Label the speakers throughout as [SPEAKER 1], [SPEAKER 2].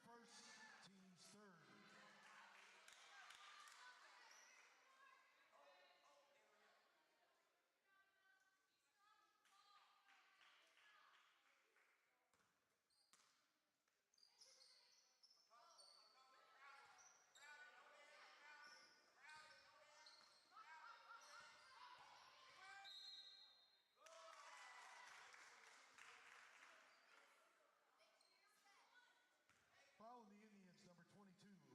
[SPEAKER 1] first, team's third. Following the Indians, number 22,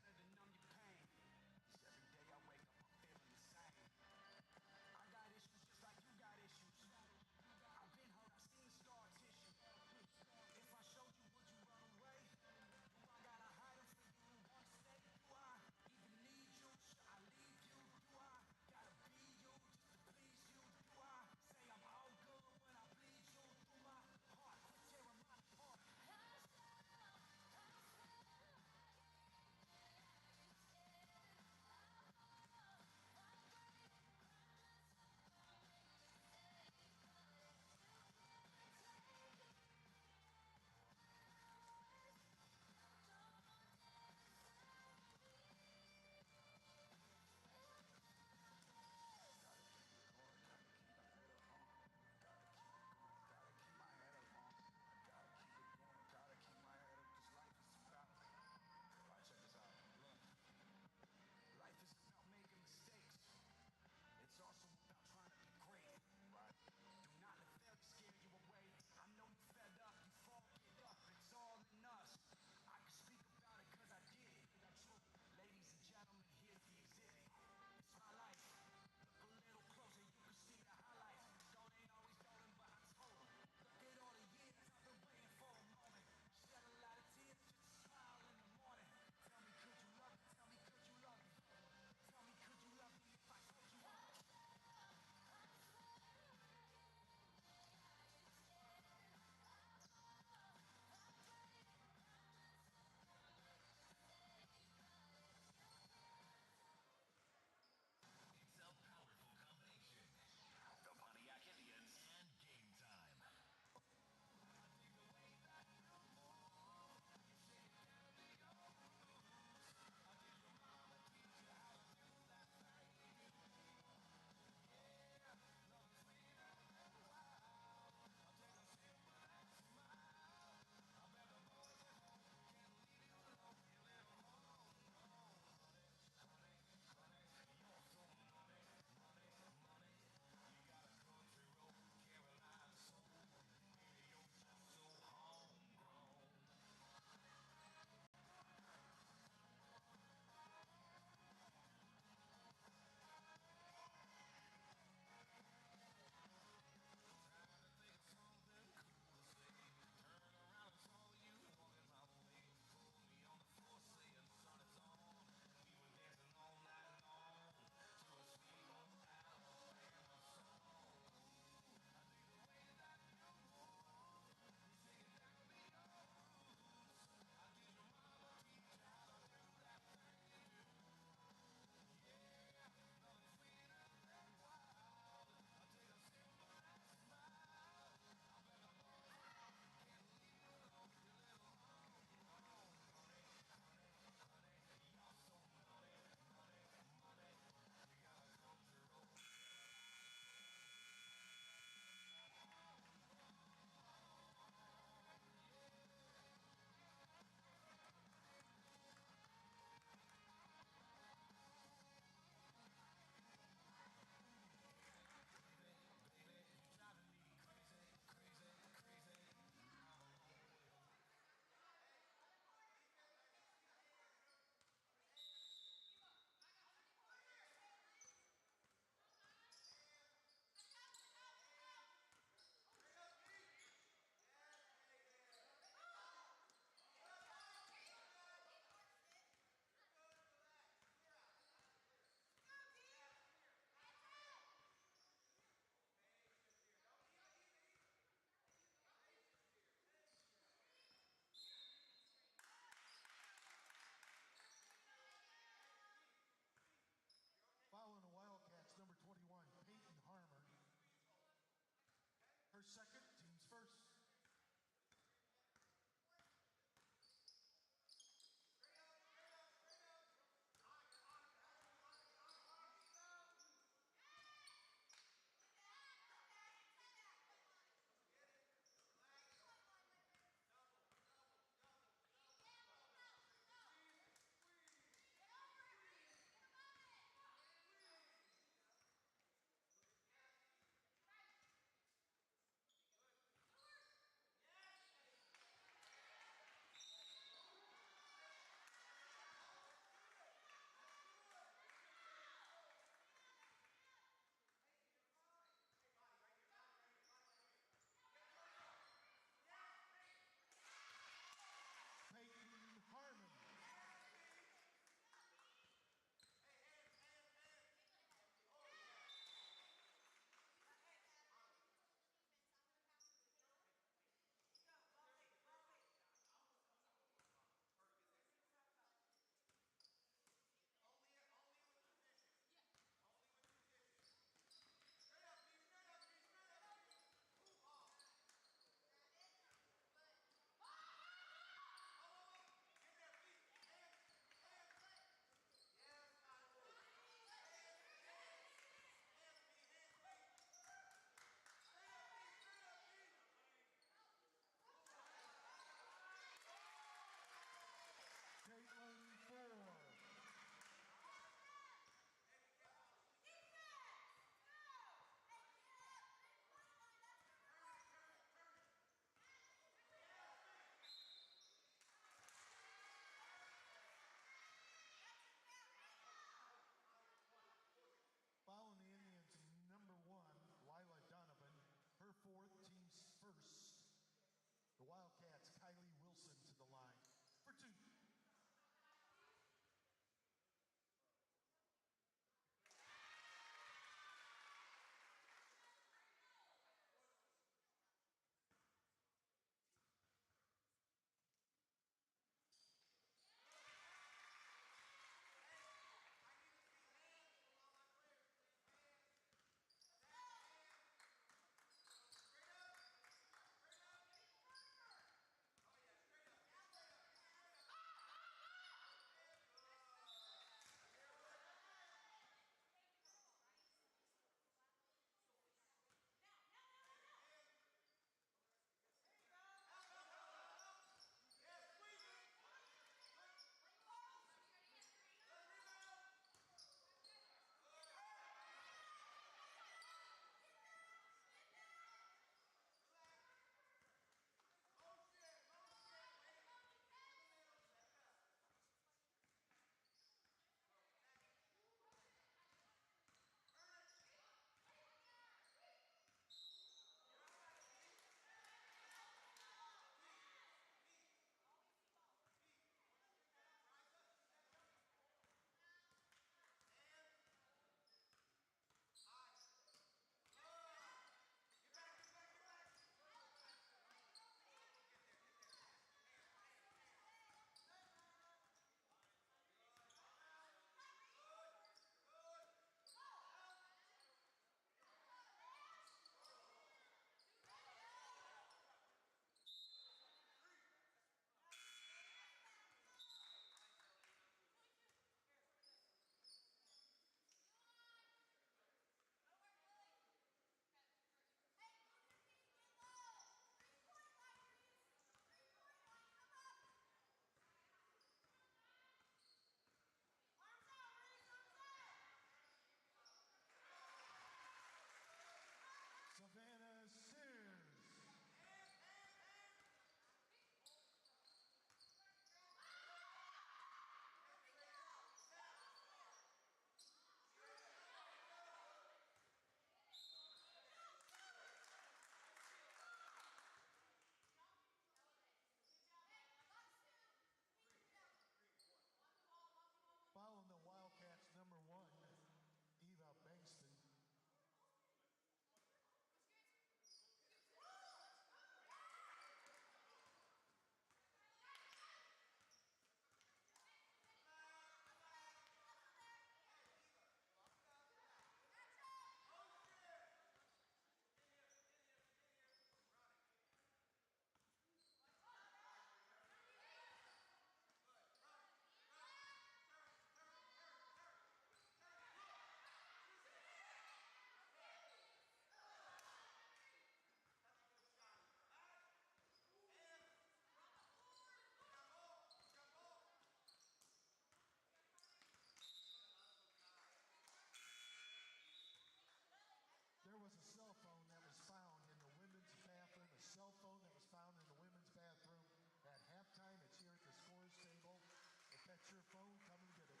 [SPEAKER 1] cell phone that was found in the women's bathroom at halftime. It's here at the scores table. If that's your phone, come and get it.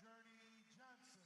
[SPEAKER 1] Journey Johnson.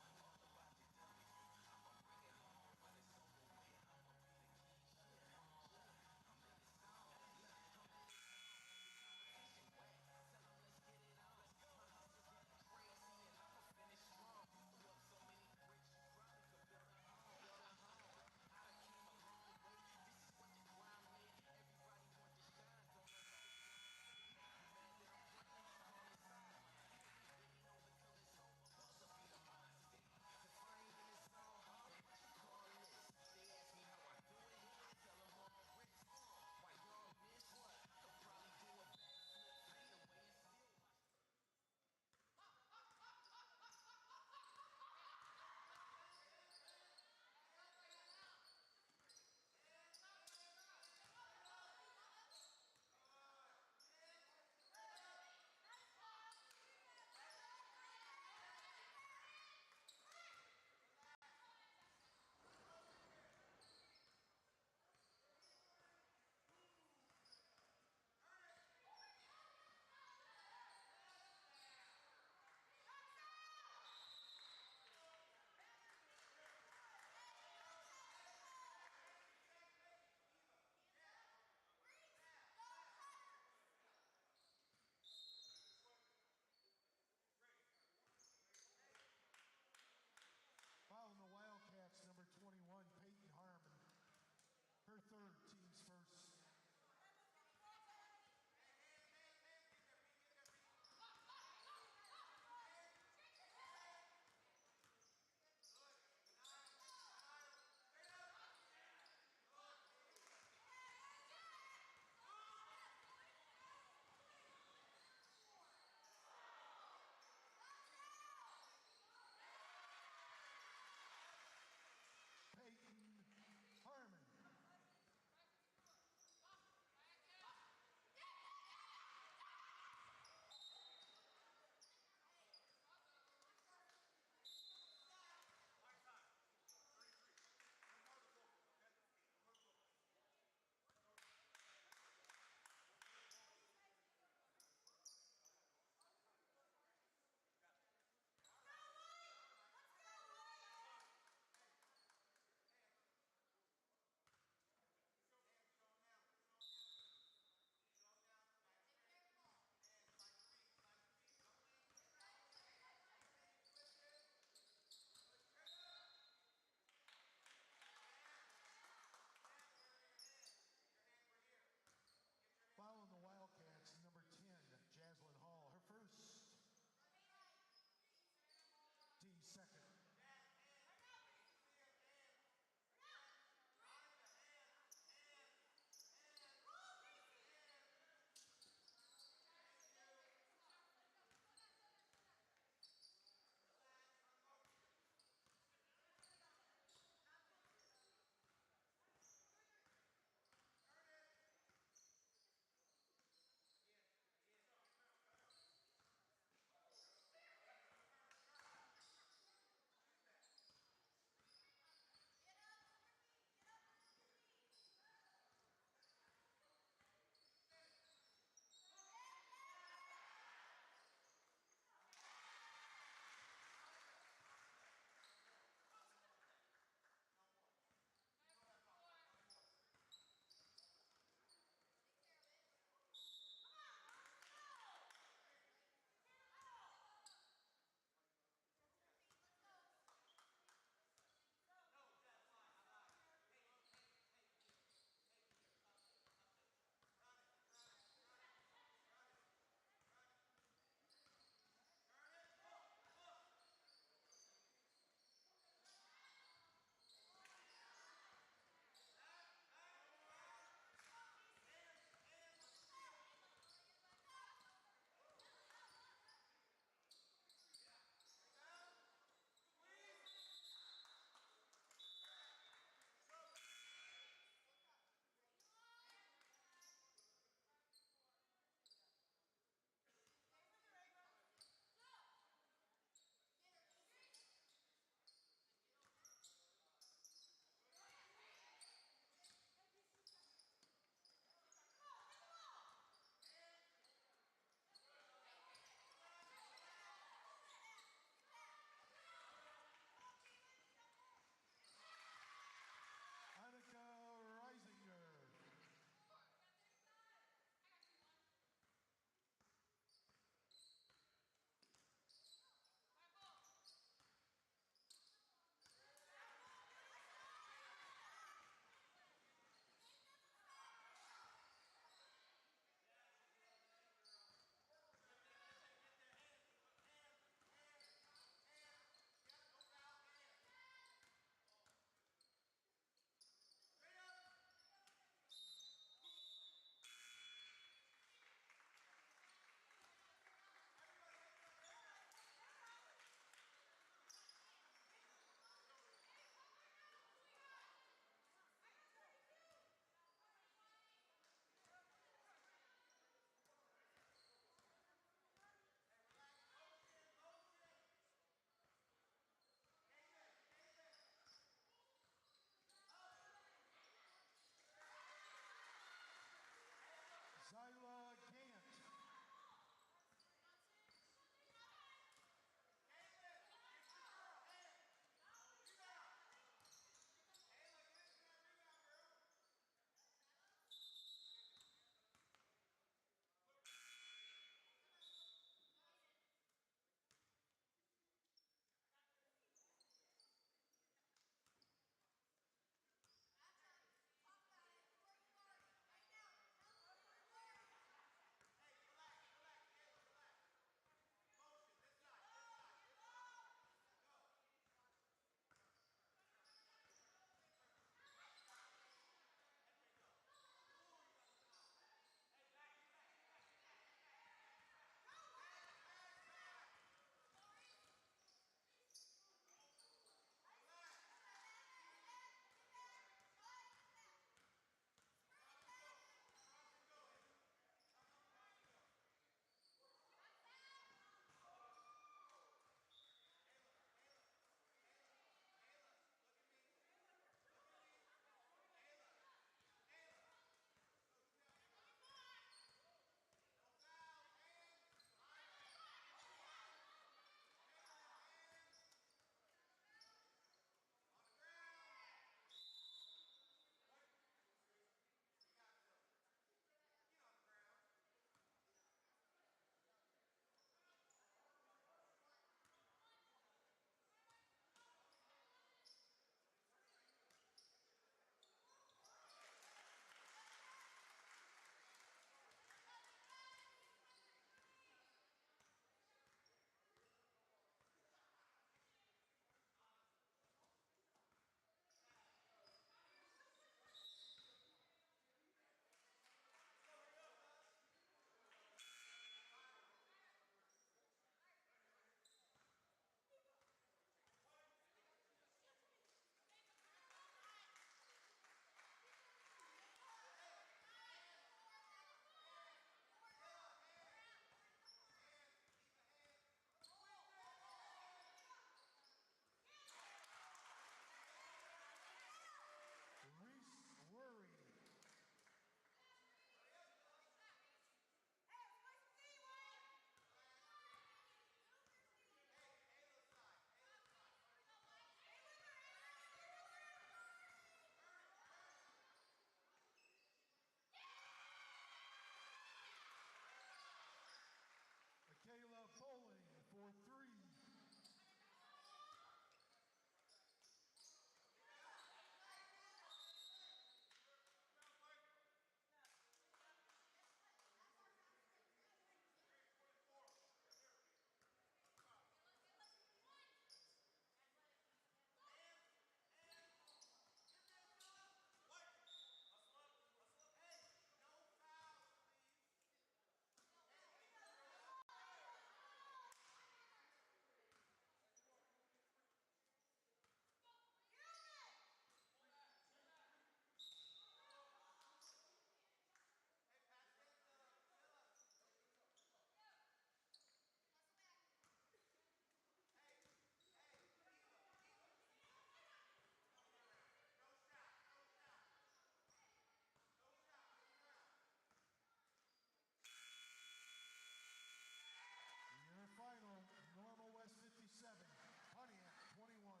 [SPEAKER 1] 21.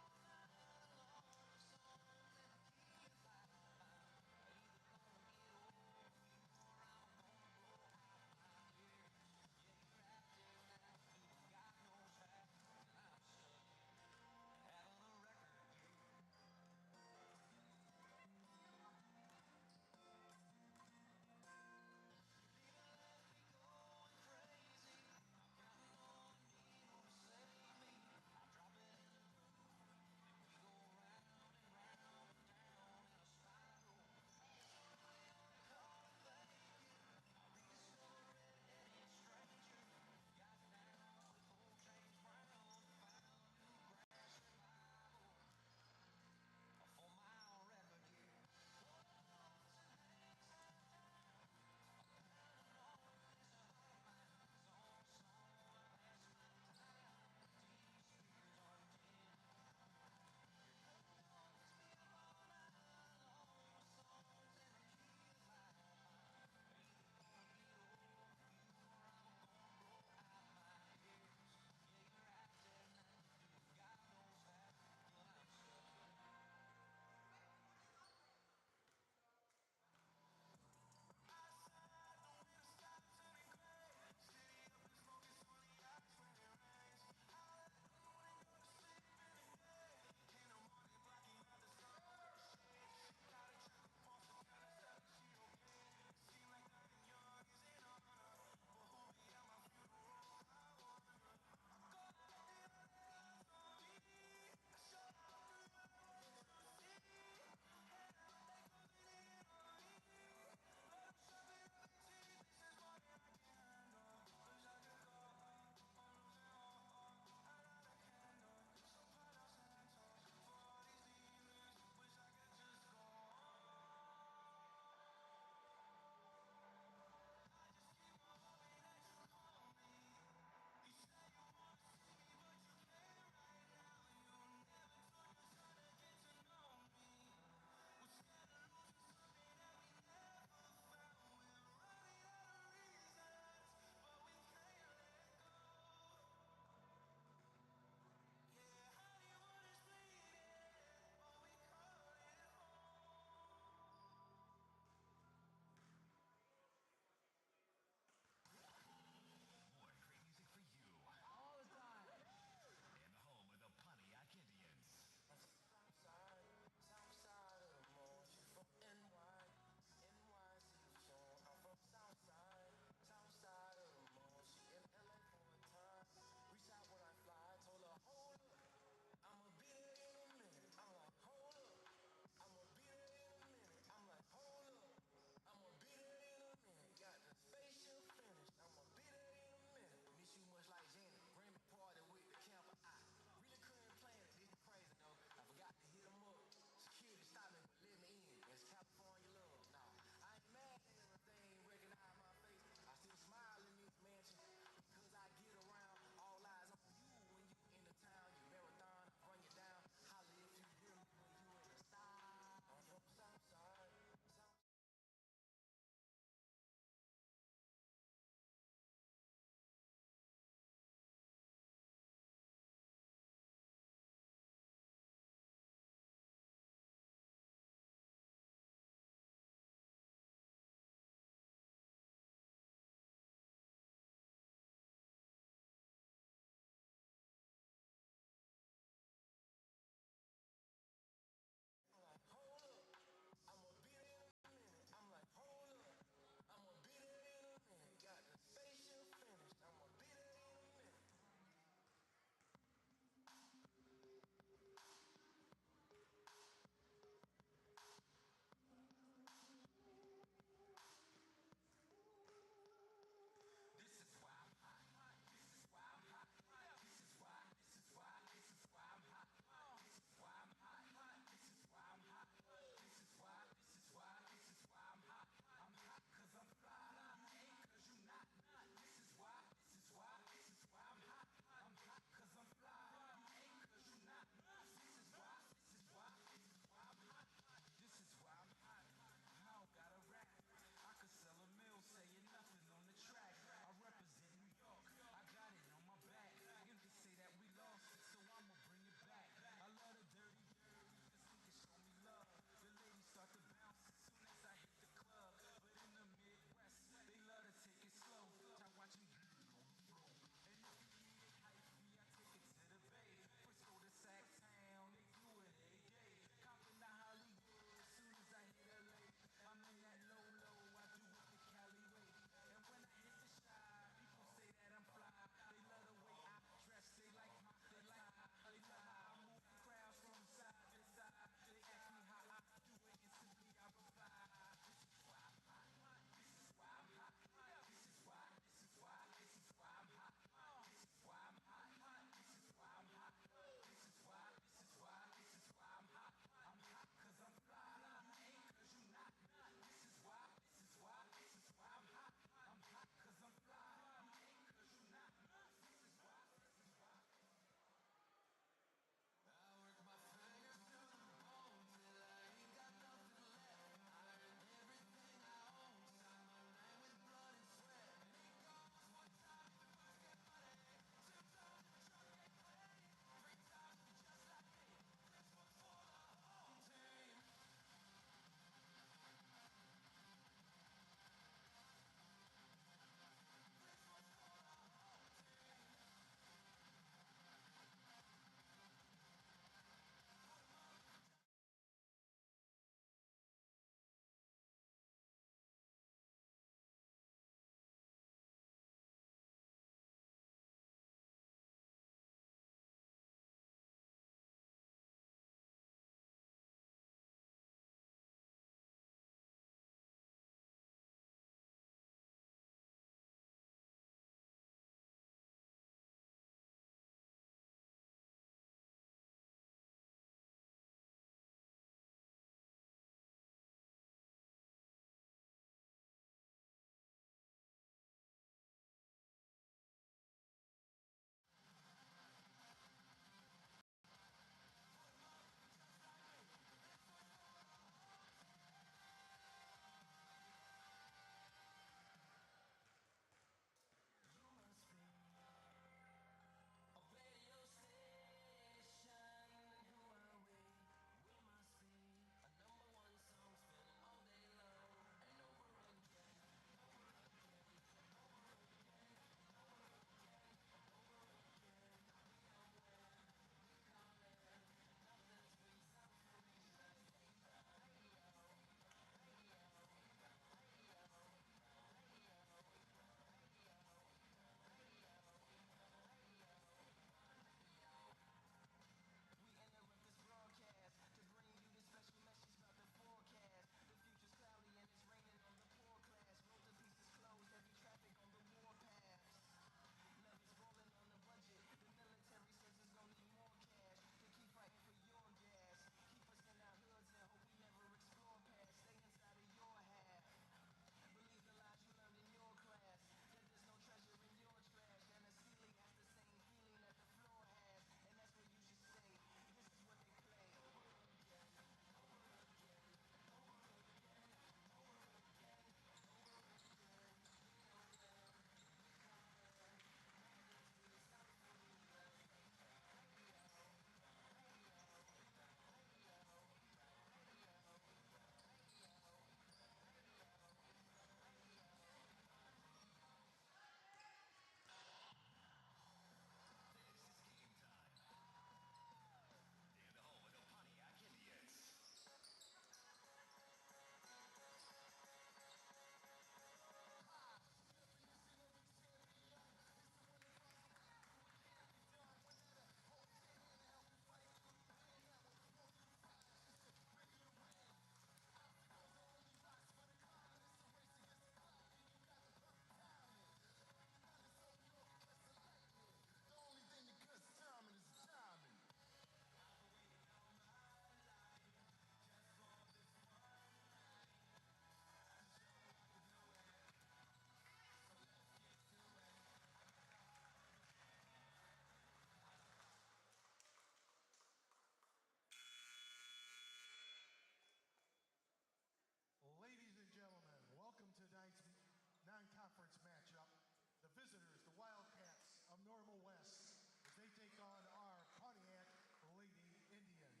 [SPEAKER 1] visitors, the Wildcats of Normal West, as they take on our Pontiac Lady Indians.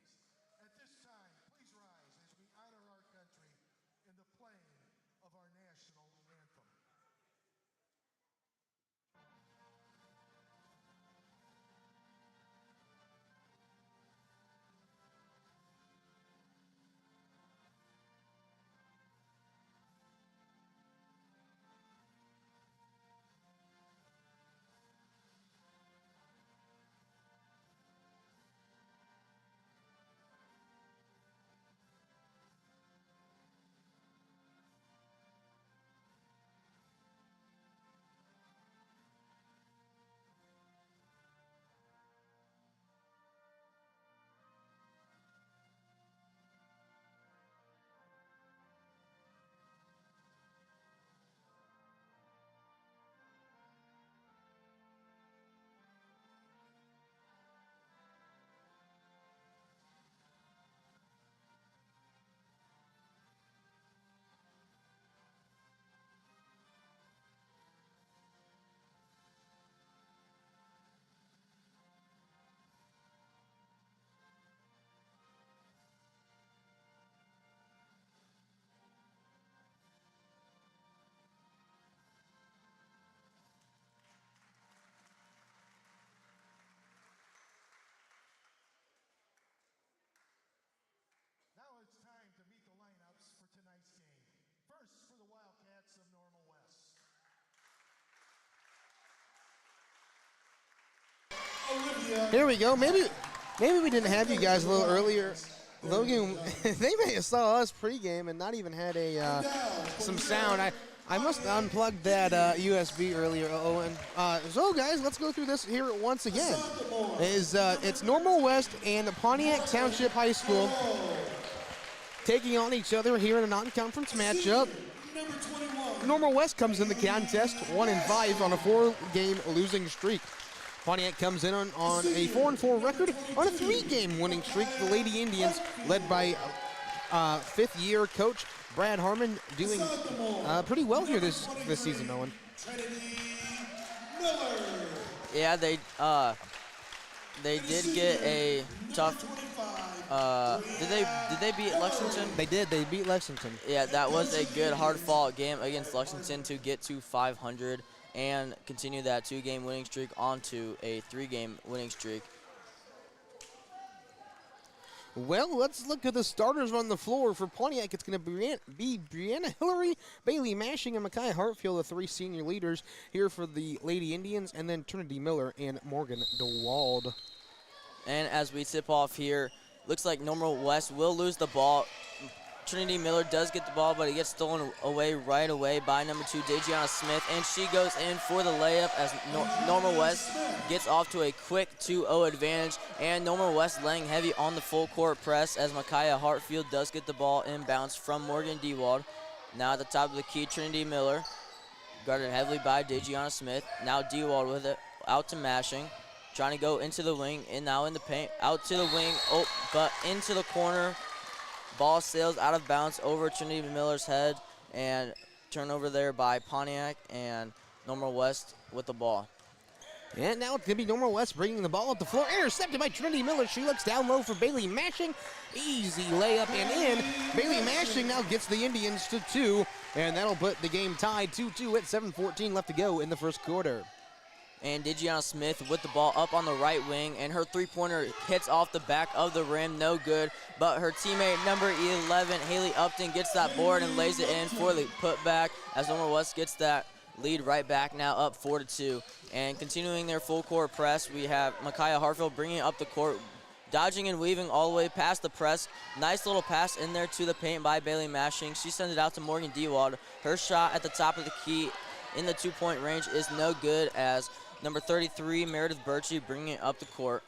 [SPEAKER 1] At this time, please rise as we honor our country in the playing of our national anthem. Now it's time to meet the lineups for tonight's game. First, for the Wildcats of Normal West.
[SPEAKER 2] Here we go. Maybe we didn't have you guys a little earlier. Logan, they may have saw us pregame and not even had some sound. I must have unplugged that USB earlier, Owen. So, guys, let's go through this here once again. It's Normal West and Pontiac Township High School taking on each other here in a non-conference matchup. Normal West comes in the contest 1-5 on a 4-game losing streak. Pontiac comes in on a 4-4 record on a 3-game winning streak. The Lady Indians, led by fifth-year coach Brad Harmon, doing pretty well here this season, Owen.
[SPEAKER 3] Yeah, they did get a tough. Did they beat Lexington?
[SPEAKER 2] They did. They beat Lexington.
[SPEAKER 3] Yeah, that was a good hard-fought game against Lexington to get to 500 and continue that 2-game winning streak onto a 3-game winning streak.
[SPEAKER 2] Well, let's look at the starters on the floor. For Pontiac, it's going to be Brianna Hillary, Bailey Mashing, and Micaiah Hartfield, the 3 senior leaders here for the Lady Indians, and then Trinity Miller and Morgan DeWald.
[SPEAKER 3] And as we tip off here, looks like Normal West will lose the ball. Trinity Miller does get the ball, but it gets stolen away right away by number 2, Dejiana Smith, and she goes in for the layup as Normal West gets off to a quick 2-0 advantage, and Normal West laying heavy on the full court press as Micaiah Hartfield does get the ball inbounds from Morgan DeWald. Now at the top of the key, Trinity Miller, guarded heavily by Dejiana Smith. Now DeWald with it, out to Mashing, trying to go into the wing, and now in the paint, out to the wing, but into the corner. Ball sails out of bounds over Trinity Miller's head, and turnover there by Pontiac, and Normal West with the ball.
[SPEAKER 2] And now it's going to be Normal West bringing the ball up the floor. Intercepted by Trinity Miller. She looks down low for Bailey Mashing. Easy layup and in. Bailey Mashing now gets the Indians to 2, and that'll put the game tied 2-2 with 7:14 left to go in the first quarter.
[SPEAKER 3] And Dejiana Smith with the ball up on the right wing, and her three-pointer hits off the back of the rim, no good. But her teammate, number 11, Haley Upton, gets that board and lays it in for the putback as Normal West gets that lead right back, now up 4-2. And continuing their full-court press, we have Micaiah Hartfield bringing it up the court, dodging and weaving all the way past the press. Nice little pass in there to the paint by Bailey Mashing. She sends it out to Morgan DeWald. Her shot at the top of the key in the 2-point range is no good as number 33, Meredith Birchie, bringing it up the court.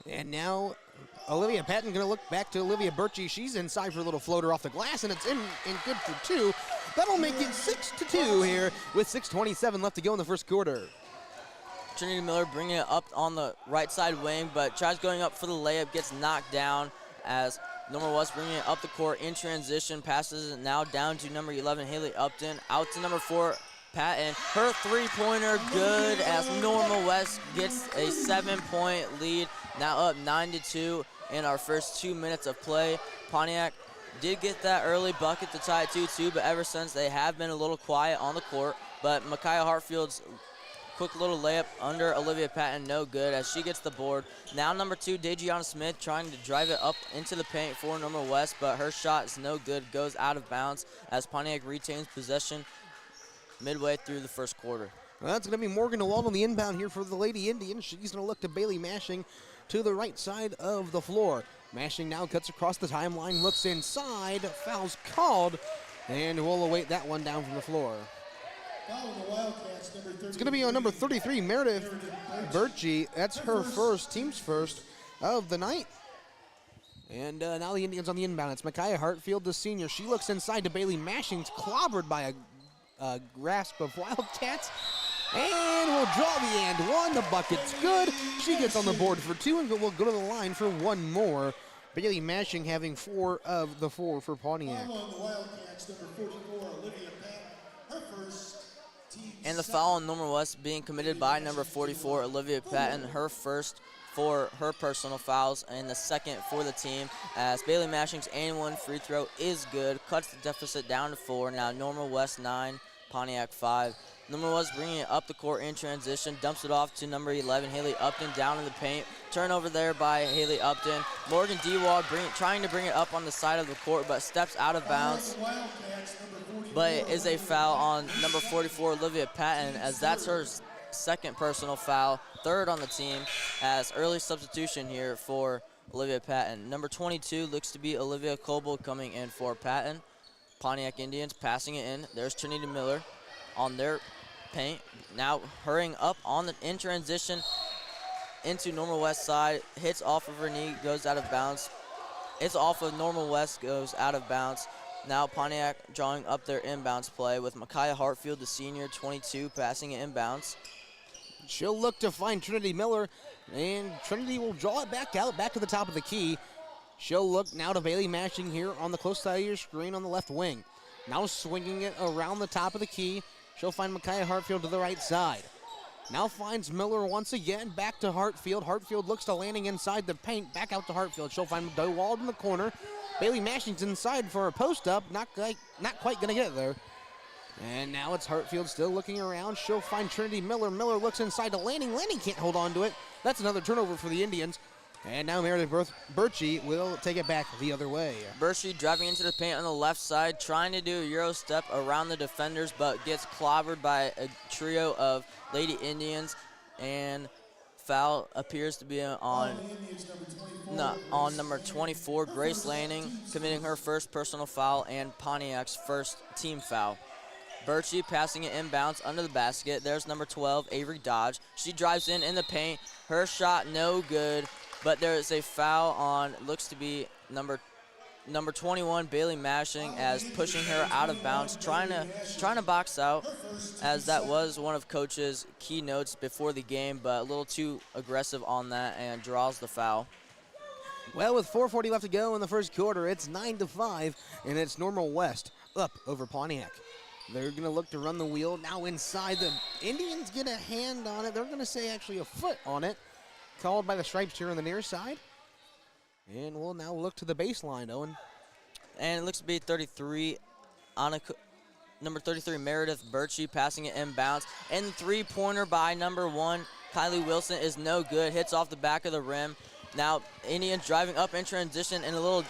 [SPEAKER 2] And now Olivia Patton going to look back to Olivia Birchie. She's inside for a little floater off the glass, and it's in good for 2. That'll make it 6-2 here with 6:27 left to go in the first quarter.
[SPEAKER 3] Trinity Miller bringing it up on the right side wing, but tries going up for the layup, gets knocked down as Normal West bringing it up the court in transition, passes it now down to number 11, Haley Upton, out to number 4, Patton. Her three-pointer good as Normal West gets a 7-point lead. Now up 9-2 in our first 2 minutes of play. Pontiac did get that early bucket to tie it 2-2, but ever since they have been a little quiet on the court. But Micaiah Hartfield's quick little layup under Olivia Patton, no good as she gets the board. Now number 2, Dejiana Smith trying to drive it up into the paint for Normal West, but her shot is no good, goes out of bounds as Pontiac retains possession midway through the first quarter.
[SPEAKER 2] Well, that's going to be Morgan DeWalt on the inbound here for the Lady Indians. She's going to look to Bailey Mashing to the right side of the floor. Mashing now cuts across the timeline, looks inside, foul's called, and we'll await that one down from the floor. It's going to be on number 33, Meredith Birchie. That's her first, team's first of the night. And now the Indians on the inbound. It's Micaiah Hartfield, the senior. She looks inside to Bailey Mashing's, clobbered by a grasp of Wildcats. And we'll draw the and one. The bucket's good. She gets on the board for 2 and will go to the line for 1 more. Bailey Mashing having 4 of the 4 for Pontiac.
[SPEAKER 3] And the foul on Normal West being committed by number 44, Olivia Patton, her first for her personal fouls and the second for the team, as Bailey Mashing's and 1 free throw is good, cuts the deficit down to 4. Now Normal West 9, Pontiac 5. Normal West bringing it up the court in transition, dumps it off to number 11, Haley Upton, down in the paint. Turnover there by Haley Upton. Morgan DeWalt trying to bring it up on the side of the court, but steps out of bounds. But it is a foul on number 44, Olivia Patton, as that's her second personal foul, 3rd on the team, as early substitution here for Olivia Patton. Number 22 looks to be Olivia Coble coming in for Patton. Pontiac Indians passing it in. There's Trinity Miller on their paint. Now hurrying up in transition into Normal West side. Hits off of her knee, goes out of bounds. It's off of Normal West, goes out of bounds. Now Pontiac drawing up their inbounds play with Micaiah Hartfield, the senior, 22, passing it inbounds.
[SPEAKER 2] She'll look to find Trinity Miller, and Trinity will draw it back out, back to the top of the key. She'll look now to Bailey Mashing here on the close side of your screen on the left wing. Now swinging it around the top of the key. She'll find Micaiah Hartfield to the right side. Now finds Miller once again, back to Hartfield. Hartfield looks to landing inside the paint, back out to Hartfield. She'll find DeWalt in the corner. Bailey Mashing's inside for a post-up, not quite going to get there. And now it's Hartfield still looking around. She'll find Trinity Miller. Miller looks inside to Lanning. Lanning can't hold on to it. That's another turnover for the Indians. And now Meredith Birchie will take it back the other way.
[SPEAKER 3] Birchie driving into the paint on the left side, trying to do a Euro step around the defenders, but gets clobbered by a trio of Lady Indians. And foul appears to be on number 24, Grace Lanning, committing her first personal foul and Pontiac's first team foul. Birchie passing it inbounds under the basket. There's number 12, Avery Dodge. She drives in the paint. Her shot no good, but there is a foul on, looks to be number 21, Bailey Mashing, as pushing her out of bounds, trying to box out, as that was one of Coach's key notes before the game, but a little too aggressive on that and draws the foul.
[SPEAKER 2] Well, with 4:40 left to go in the first quarter, it's 9-5, and it's Normal West up over Pontiac. They're going to look to run the wheel. Now inside, the Indians get a hand on it. They're going to say actually a foot on it. Called by the Stripes here on the near side. And we'll now look to the baseline, Owen.
[SPEAKER 3] And it looks to be 33, number 33, Meredith Birchie, passing it inbounds. And the three-pointer by number 1, Kylie Wilson, is no good. Hits off the back of the rim. Now Indians driving up in transition and a little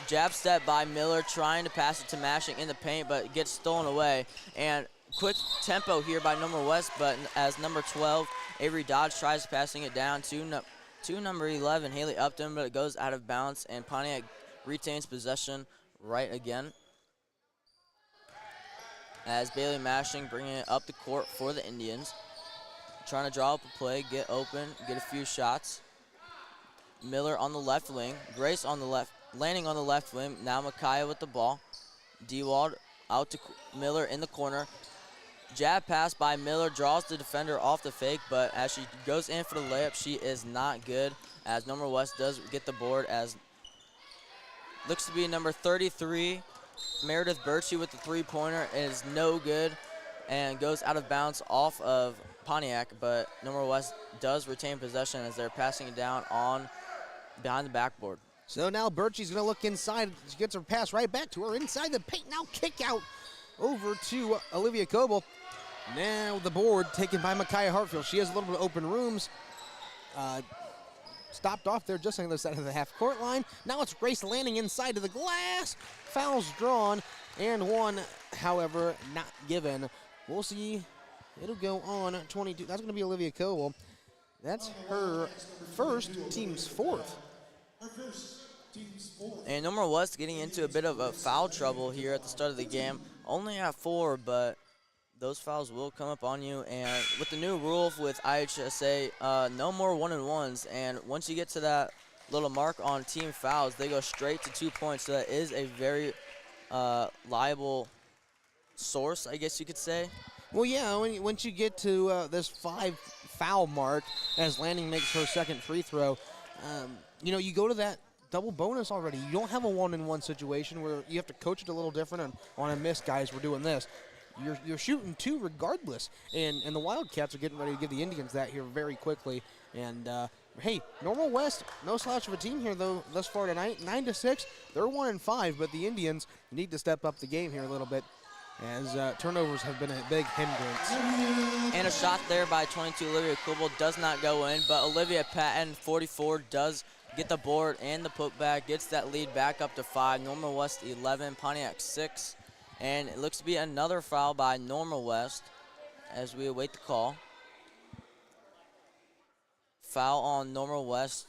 [SPEAKER 3] jab step by Miller, trying to pass it to Mashing in the paint, but gets stolen away. And quick tempo here by Normal West, but as number 12, Avery Dodge, tries passing it down to number 11, Haley Upton, but it goes out of bounds, and Pontiac retains possession right again. As Bailey Mashing bringing it up the court for the Indians. Trying to draw up a play, get open, get a few shots. Miller on the left wing, Grace on the left, landing on the left wing. Now Micaiah with the ball. DeWalt out to Miller in the corner. Jab pass by Miller, draws the defender off the fake, but as she goes in for the layup, she is not good, as Normal West does get the board, as looks to be number 33, Meredith Birchie with the three-pointer. It is no good, and goes out of bounds off of Pontiac, but Normal West does retain possession as they're passing it down on behind the backboard.
[SPEAKER 2] So now Birchie's going to look inside. She gets her pass right back to her inside the paint. Now kick out over to Olivia Coble. Now the board taken by Micaiah Hartfield. She has a little bit of open rooms. Stopped off there just on the other side of the half-court line. Now it's Grace Lanning inside of the glass. Fouls drawn and one, however, not given. We'll see. It'll go on 22. That's going to be Olivia Coble. That's her first, team's fourth.
[SPEAKER 3] And Normal West getting into a bit of a foul trouble here at the start of the game. Only at 4, but those fouls will come up on you. And with the new rule with IHSA, no more 1-and-1s. And once you get to that little mark on team fouls, they go straight to 2 points. So that is a very liable source, I guess you could say.
[SPEAKER 2] Well, yeah, once you get to this 5-foul mark, as Lanning makes her second free throw, you go to that double bonus already. You don't have a 1-and-1 situation where you have to coach it a little different. And on a miss, guys, we're doing this. You're shooting 2 regardless. And the Wildcats are getting ready to give the Indians that here very quickly. And, hey, Normal West, no slouch of a team here, though, thus far tonight. 9-6, they're 1-5, but the Indians need to step up the game here a little bit, as turnovers have been a big hindrance.
[SPEAKER 3] And a shot there by 22 Olivia Kubel does not go in, but Olivia Patton, 44, does get the board and the putback, gets that lead back up to 5. Normal West 11, Pontiac 6. And it looks to be another foul by Normal West as we await the call. Foul on Normal West.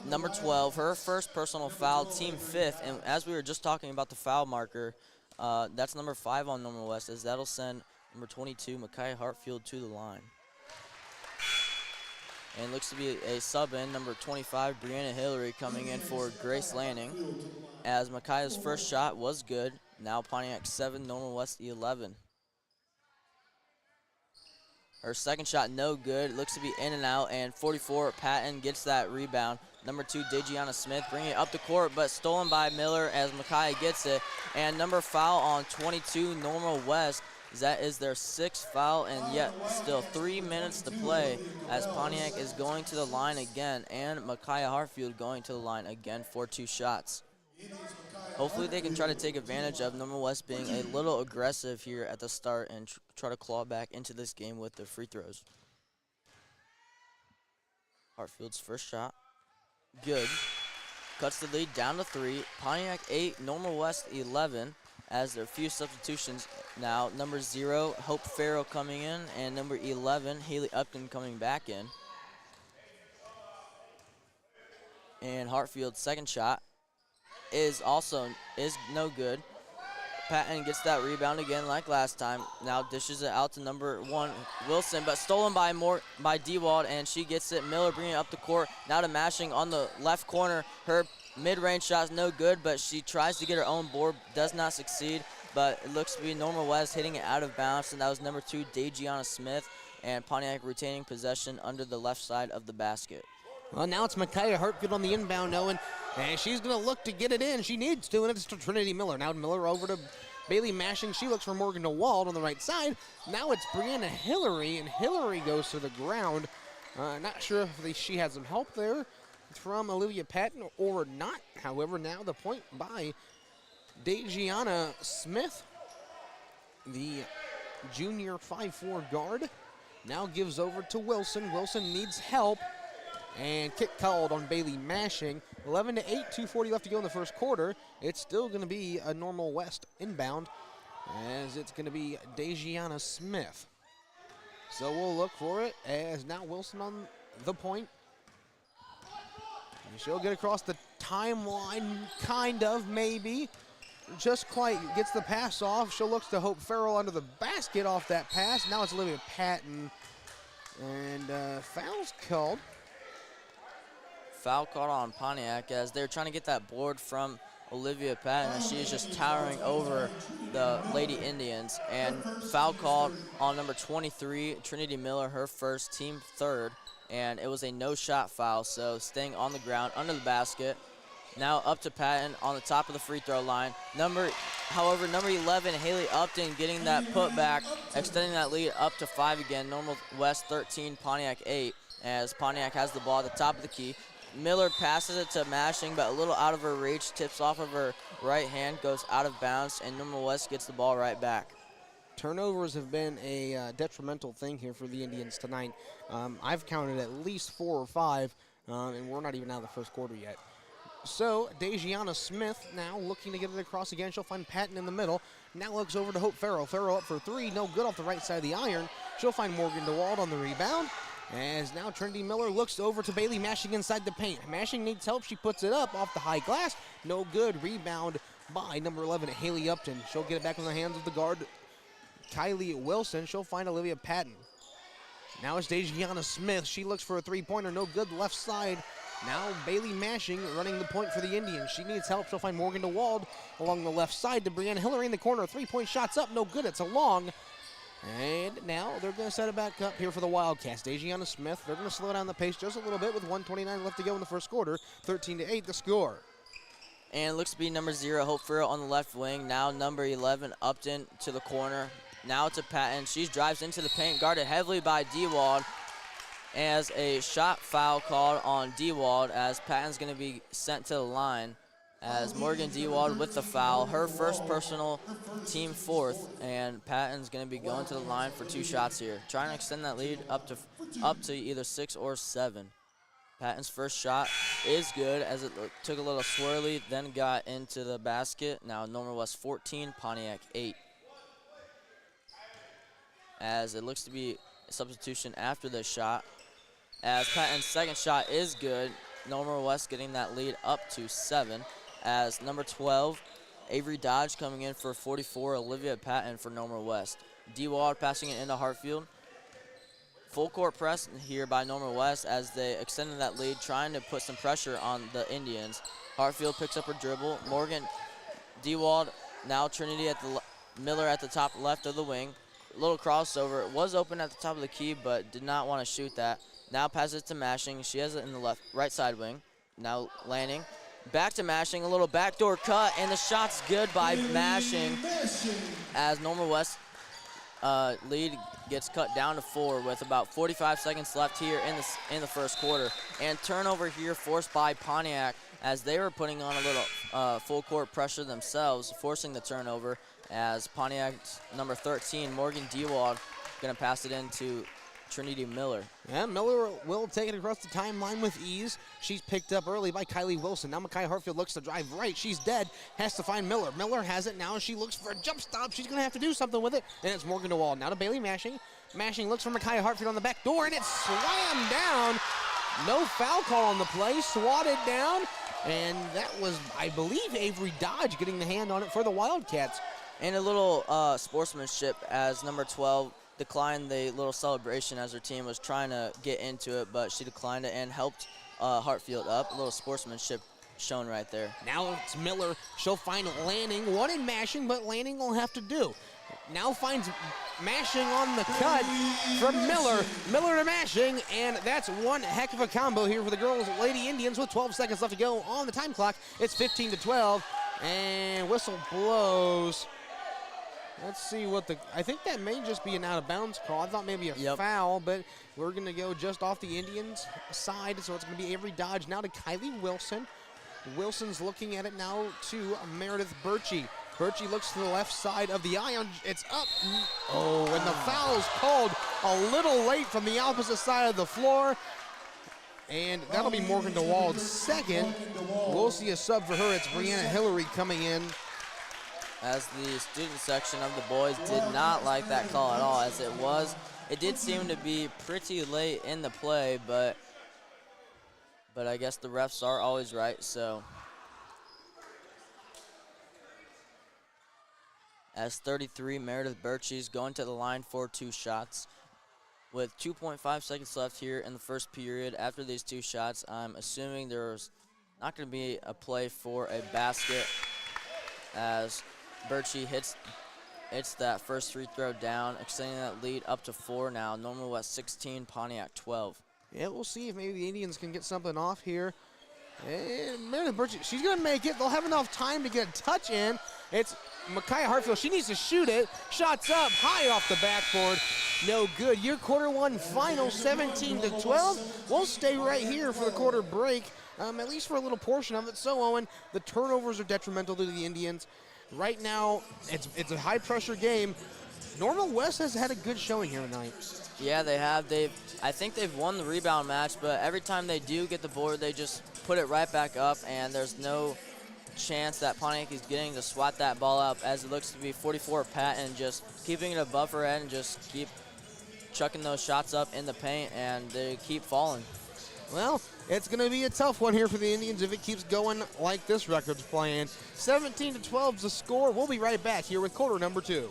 [SPEAKER 3] Number 12, her first personal foul, team 5th. And as we were just talking about the foul marker, that's number 5 on Normal West, as that'll send number 22, Micaiah Hartfield, to the line. And it looks to be a sub-in, number 25, Brianna Hillary, coming in for Grace Lanning, as Micaiah's first shot was good. Now Pontiac 7, Normal West 11. Her second shot no good. It looks to be in and out, and 44, Patton gets that rebound. Number 2, Dejiana Smith bringing it up the court, but stolen by Miller as Micaiah gets it. And number foul on 22, Normal West. That is their 6th foul, and yet still 3 minutes to play as Pontiac is going to the line again, and Micaiah Hartfield going to the line again for 2 shots. Hopefully they can try to take advantage of Normal West being a little aggressive here at the start and try to claw back into this game with the free throws. Hartfield's first shot, good. Cuts the lead down to 3. Pontiac 8, Normal West 11. As there are a few substitutions now. Number 0, Hope Farrell coming in, and number 11, Haley Upton coming back in. And Hartfield's second shot is no good. Patton gets that rebound again like last time. Now dishes it out to number 1, Wilson, but stolen by Dewald, and she gets it. Miller bringing it up the court. Now to Mashing on the left corner. Her mid-range shot's no good, but she tries to get her own board, does not succeed, but it looks to be Normal West hitting it out of bounds, and that was number 2, Dejiana Smith, and Pontiac retaining possession under the left side of the basket.
[SPEAKER 2] Well, now it's Micaiah Hartfield on the inbound, Owen, and she's going to look to get it in. She needs to, and it's to Trinity Miller. Now Miller over to Bailey Mashing. She looks for Morgan DeWald on the right side. Now it's Brianna Hillary, and Hillary goes to the ground. Not sure if she had some help there from Olivia Patton or not. However, now the point by Dejiana Smith, the junior 5'4" guard, now gives over to Wilson. Wilson needs help, and kick called on Bailey Mashing. 11-8, 2:40 left to go in the first quarter. It's still going to be a Normal West inbound, as it's going to be Dejiana Smith. So we'll look for it, as now Wilson on the point. She'll get across the timeline, kind of, maybe. Just quite gets the pass off. She'll look to Hope Farrell under the basket off that pass. Now it's Olivia Patton. And foul's called.
[SPEAKER 3] Foul called on Pontiac as they're trying to get that board from Olivia Patton, and she is just towering over the Lady Indians. And foul called on number 23, Trinity Miller, her first, team 3rd. And it was a no-shot foul, so staying on the ground under the basket. Now up to Patton on the top of the free throw line. However, number 11, Haley Upton, getting that putback, extending that lead up to 5 again. Normal West 13, Pontiac 8, as Pontiac has the ball at the top of the key. Miller passes it to Mashing, but a little out of her reach, tips off of her right hand, goes out of bounds, and Normal West gets the ball right back.
[SPEAKER 2] Turnovers have been a detrimental thing here for the Indians tonight. I've counted at least 4 or 5, and we're not even out of the first quarter yet. So Dejiana Smith now looking to get it across again. She'll find Patton in the middle. Now looks over to Hope Farrell. Farrell up for 3, no good off the right side of the iron. She'll find Morgan DeWald on the rebound. As now Trinity Miller looks over to Bailey Mashing inside the paint. Mashing needs help. She puts it up off the high glass. No good. Rebound by number 11, Haley Upton. She'll get it back in the hands of the guard, Kylie Wilson. She'll find Olivia Patton. Now it's Dejiana Smith. She looks for a three-pointer. No good. Left side. Now Bailey Mashing running the point for the Indians. She needs help. She'll find Morgan DeWald along the left side to Brianna Hillary in the corner. Three-point shots up. No good. It's a long. And now they're going to set it back up here for the Wildcats. Dejiana Smith, they're going to slow down the pace just a little bit with 1:29 left to go in the first quarter. 13-8 the score.
[SPEAKER 3] And it looks to be number 0, Hope Farrell on the left wing. Now number 11, Upton to the corner. Now to Patton. She drives into the paint, guarded heavily by DeWald. As a shot foul called on DeWald, as Patton's going to be sent to the line. As Morgan DeWald with the foul, her first personal, team 4th, and Patton's going to be going to the line for 2 shots here, trying to extend that lead up to either 6 or 7. Patton's first shot is good, as it took a little swirly, then got into the basket. Now Normal West 14, Pontiac 8. As it looks to be a substitution after this shot, as Patton's second shot is good. Normal West getting that lead up to 7. As number 12, Avery Dodge coming in for 44, Olivia Patton for Normal West. DeWald passing it into Hartfield. Full court press here by Normal West as they extended that lead, trying to put some pressure on the Indians. Hartfield picks up her dribble. Morgan DeWald, now Trinity at the Miller at the top left of the wing. A little crossover. It was open at the top of the key, but did not want to shoot that. Now passes it to Mashing. She has it in the right side wing. Now Lanning. Back to Mashing, a little backdoor cut, and the shot's good by Mashing as Normal West lead gets cut down to 4 with about 45 seconds left here in the first quarter. And turnover here forced by Pontiac as they were putting on a little full court pressure themselves, forcing the turnover as Pontiac's number 13, Morgan DeWald, going to pass it into Trinity Miller.
[SPEAKER 2] Yeah, Miller will take it across the timeline with ease. She's picked up early by Kylie Wilson. Now Makai Hartfield looks to drive right. She's dead. Has to find Miller. Miller has it now. She looks for a jump stop. She's going to have to do something with it. And it's Morgan DeWald. Now to Bailey Mashing. Mashing looks for Makai Hartfield on the back door, and it's slammed down. No foul call on the play. Swatted down. And that was, I believe, Avery Dodge getting the hand on it for the Wildcats.
[SPEAKER 3] And a little sportsmanship as number 12 declined the little celebration as her team was trying to get into it, but she declined it and helped Hartfield up. A little sportsmanship shown right there.
[SPEAKER 2] Now it's Miller. She'll find Lanning. Wanted Mashing, but Lanning will have to do. Now finds Mashing on the cut from Miller. Miller to Mashing, and that's one heck of a combo here for the girls Lady Indians with 12 seconds left to go on the time clock. It's 15-12, and whistle blows. Let's see what I think that may just be an out-of-bounds call. I thought maybe a foul, but we're going to go just off the Indians' side, so it's going to be Avery Dodge now to Kylie Wilson. Wilson's looking at it now to Meredith Birchie. Birchie looks to the left side of the iron. It's up. Oh, and the foul's called a little late from the opposite side of the floor. And that'll be Morgan DeWald's second. We'll see a sub for her. It's Brianna Hillary coming in.
[SPEAKER 3] As the student section of the boys did not like that call at all, as it did seem to be pretty late in the play, but I guess the refs are always right, so. As 33, Meredith Birchie's going to the line for 2 shots. With 2.5 seconds left here in the first period, after these 2 shots, I'm assuming there's not going to be a play for a basket, as Birchie hits that first free throw down, extending that lead up to 4 now. Normal West 16, Pontiac 12.
[SPEAKER 2] Yeah, we'll see if maybe the Indians can get something off here And Meredith Birch, she's going to make it. They'll have enough time to get a touch in. It's Micaiah Hartfield. She needs to shoot it. Shots up high off the backboard. No good. Your quarter one final 17-12. We'll stay right here for the quarter break, at least for a little portion of it. So, Owen, the turnovers are detrimental to the Indians. Right now, it's a high-pressure game. Normal West has had a good showing here tonight.
[SPEAKER 3] Yeah, they have. I think they've won the rebound match, but every time they do get the board, they just put it right back up, and there's no chance that Pontiac is getting to swat that ball up, as it looks to be 44 Patton just keeping it above her head and just keep chucking those shots up in the paint, and they keep falling.
[SPEAKER 2] Well, it's going to be a tough one here for the Indians if it keeps going like this record's playing. 17-12 is the score. We'll be right back here with quarter number 2.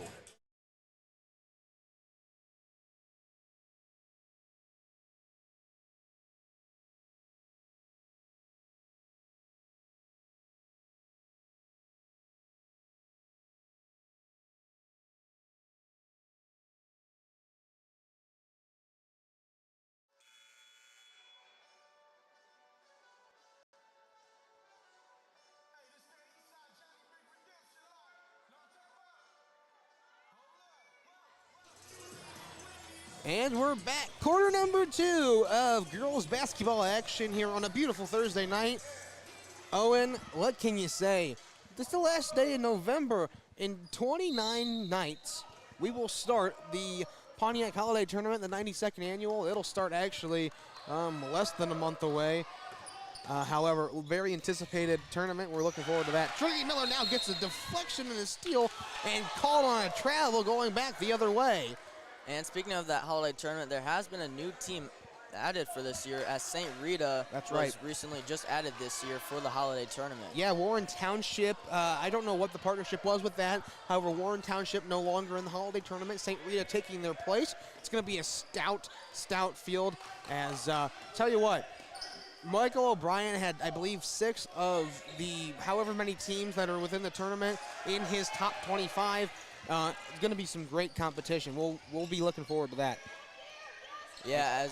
[SPEAKER 2] And we're back. Quarter number 2 of girls basketball action here on a beautiful Thursday night. Owen, what can you say? This is the last day in November. In 29 nights, we will start the Pontiac Holiday Tournament, the 92nd annual. It'll start actually less than a month away. However, very anticipated tournament. We're looking forward to that. Trinity Miller now gets a deflection and a steal and called on a travel going back the other way.
[SPEAKER 3] And speaking of that holiday tournament, there has been a new team added for this year, as St. Rita was recently just added this year for the holiday tournament.
[SPEAKER 2] Yeah, Warren Township, I don't know what the partnership was with that. However, Warren Township no longer in the holiday tournament. St. Rita taking their place. It's going to be a stout field. As, tell you what, Michael O'Brien had, I believe, 6 of the however many teams that are within the tournament in his top 25. It's going to be some great competition. We'll be looking forward to that.
[SPEAKER 3] Yeah,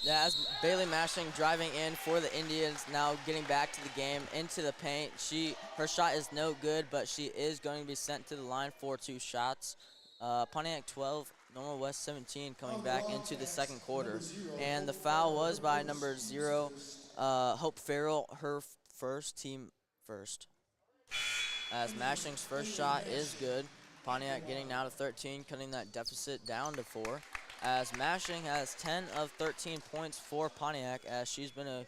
[SPEAKER 3] as Bailey Mashing driving in for the Indians, now getting back to the game, into the paint. Her shot is no good, but she is going to be sent to the line for 2 shots. Pontiac 12, Normal West 17 coming back into the second quarter. And the foul was by number 0, Hope Farrell, her first, team first. As Mashing's first shot is good. Pontiac getting now to 13, cutting that deficit down to 4. As Mashing has 10 of 13 points for Pontiac, as she's been a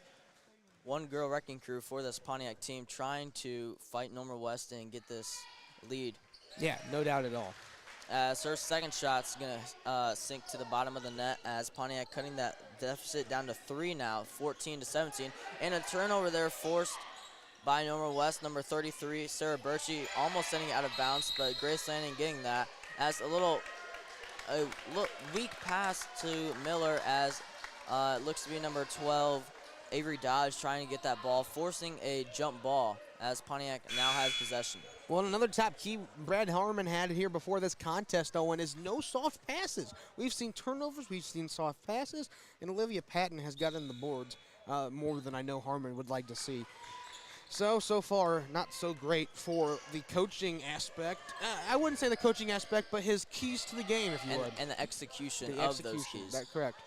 [SPEAKER 3] one-girl wrecking crew for this Pontiac team, trying to fight Normal West and get this lead.
[SPEAKER 2] Yeah, no doubt at all.
[SPEAKER 3] As her second shot's going to sink to the bottom of the net, as Pontiac cutting that deficit down to 3 now, 14-17. And a turnover there forced by Normal West, number 33, Sarah Birchie, almost sending it out of bounds, but Grace Landing getting that. As a weak pass to Miller, as it looks to be number 12, Avery Dodge, trying to get that ball, forcing a jump ball, as Pontiac now has possession.
[SPEAKER 2] Well, another top key Brad Harmon had here before this contest, Owen, is no soft passes. We've seen turnovers, we've seen soft passes, and Olivia Patton has gotten the boards more than I know Harmon would like to see. So far, not so great for the coaching aspect. I wouldn't say the coaching aspect, but his keys to the game, if you would.
[SPEAKER 3] And the execution of those keys.
[SPEAKER 2] That's correct.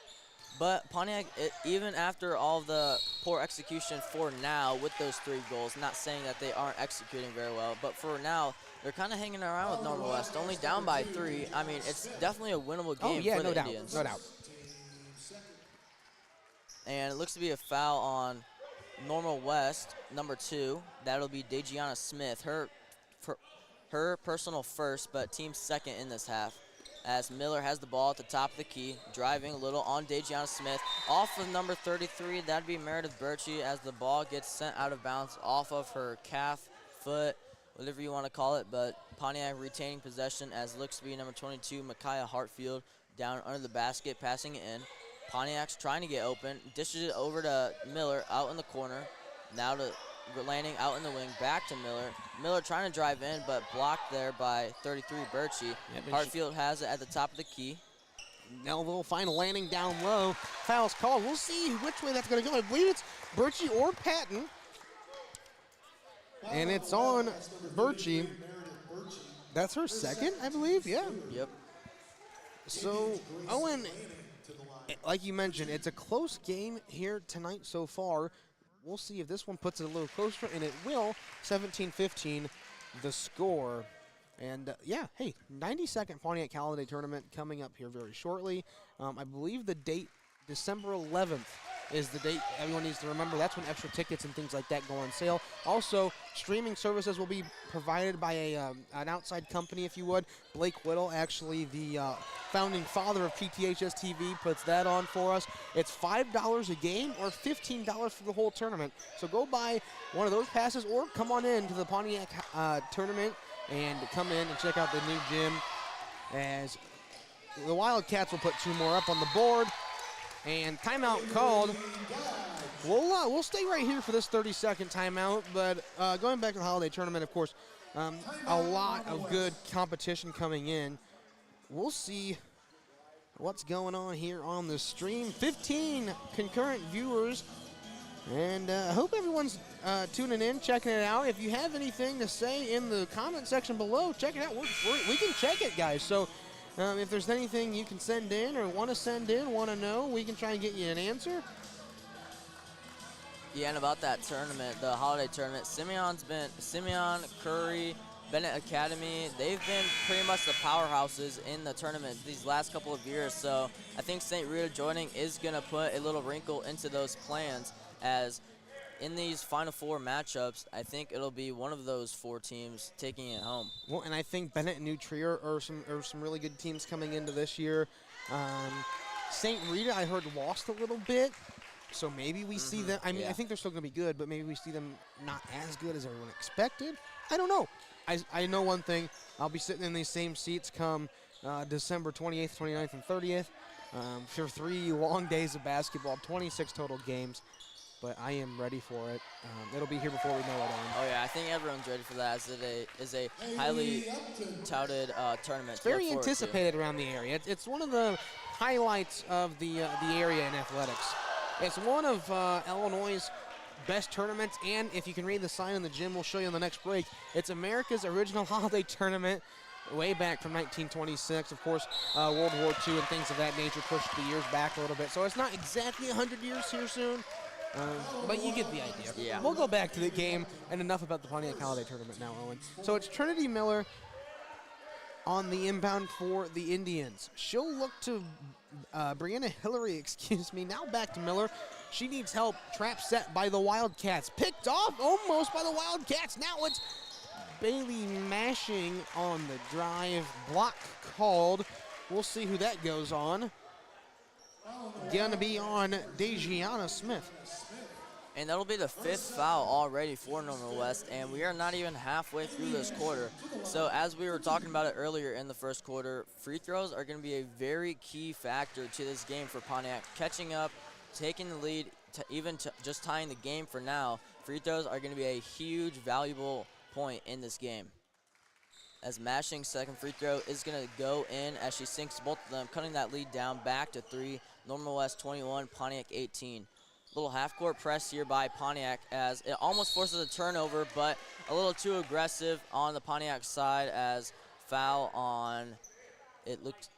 [SPEAKER 3] But Pontiac, even after all the poor execution for now with those 3 goals, not saying that they aren't executing very well, but for now, they're kind of hanging around with Normal West, only down by 3. I mean, it's definitely a winnable game for the Indians.
[SPEAKER 2] No doubt.
[SPEAKER 3] And it looks to be a foul on Normal West, number 2. That'll be Dejiana Smith, her personal first, but team second in this half. As Miller has the ball at the top of the key, driving a little on Dejiana Smith. Off of number 33, that'd be Meredith Birchie, as the ball gets sent out of bounds off of her calf, foot, whatever you want to call it. But Pontiac retaining possession, as looks to be number 22, Micaiah Hartfield, down under the basket, passing it in. Pontiac's trying to get open, dishes it over to Miller out in the corner. Now to Landing out in the wing, back to Miller. Miller trying to drive in, but blocked there by 33 Birchie. Hartfield has it at the top of the key.
[SPEAKER 2] Melville final landing down low. Foul's called. We'll see which way that's going to go. I believe it's Birchie or Patton. And it's on Birchie. That's her second, I believe. Yeah.
[SPEAKER 3] Yep.
[SPEAKER 2] So, Owen, like you mentioned, it's a close game here tonight so far. We'll see if this one puts it a little closer, and it will. 17-15, the score. And, yeah, hey, 92nd Pontiac Holiday Tournament coming up here very shortly. I believe the date, December 11th, is the date everyone needs to remember. That's when extra tickets and things like that go on sale. Also, streaming services will be provided by an outside company, if you would. Blake Whittle, actually the founding father of PTHS TV, puts that on for us. It's $5 a game or $15 for the whole tournament. So go buy one of those passes or come on in to the Pontiac tournament and come in and check out the new gym, as the Wildcats will put 2 more up on the board. And timeout called. We'll stay right here for this 30-second timeout, but going back to the holiday tournament, of course, a lot of good competition coming in. We'll see what's going on here on the stream. 15 concurrent viewers, and I hope everyone's tuning in, checking it out. If you have anything to say in the comment section below, check it out. We can check it, guys. So if there's anything you can send in or want to send in, want to know, we can try and get you an answer.
[SPEAKER 3] Yeah, and about that tournament, the holiday tournament, Simeon, Curry, Bennett Academy, they've been pretty much the powerhouses in the tournament these last couple of years. So I think St. Rita joining is going to put a little wrinkle into those plans, as in these Final Four matchups, I think it'll be one of those 4 teams taking it home. Well,
[SPEAKER 2] and I think Bennett and New Trier are some really good teams coming into this year. St. Rita, I heard, lost a little bit, so maybe we see them. I mean, I think they're still going to be good, but maybe we see them not as good as everyone expected. I don't know. I know one thing. I'll be sitting in these same seats come December 28th, 29th, and 30th for 3 long days of basketball, 26 total games. But I am ready for it. It'll be here before we know it.
[SPEAKER 3] Oh yeah, I think everyone's ready for that. As it is a highly touted tournament.
[SPEAKER 2] It's very anticipated around the area. It's one of the highlights of the area in athletics. It's one of Illinois' best tournaments, and if you can read the sign in the gym, we'll show you on the next break. It's America's original holiday tournament, way back from 1926. Of course, World War II and things of that nature pushed the years back a little bit. So it's not exactly 100 years here soon. But you get the idea.
[SPEAKER 3] Yeah.
[SPEAKER 2] We'll go back to the game, and enough about the Pontiac Holiday Tournament now, Owen. So it's Trinity Miller on the inbound for the Indians. She'll look to Brianna Hillary, now back to Miller. She needs help. Trap set by the Wildcats. Picked off almost by the Wildcats. Now it's Bailey Mashing on the drive. Block called. We'll see who that goes on. Gonna be on Dejiana Smith.
[SPEAKER 3] And that'll be the 5th foul already for Normal West, and we are not even halfway through this quarter. So as we were talking about it earlier in the first quarter, free throws are going to be a very key factor to this game for Pontiac. Catching up, taking the lead, just tying the game for now, free throws are going to be a huge, valuable point in this game. As Mashing's second free throw is going to go in as she sinks both of them, cutting that lead down back to 3. Normal West 21, Pontiac 18. Little half-court press here by Pontiac as it almost forces a turnover, but a little too aggressive on the Pontiac side, as foul on, it looked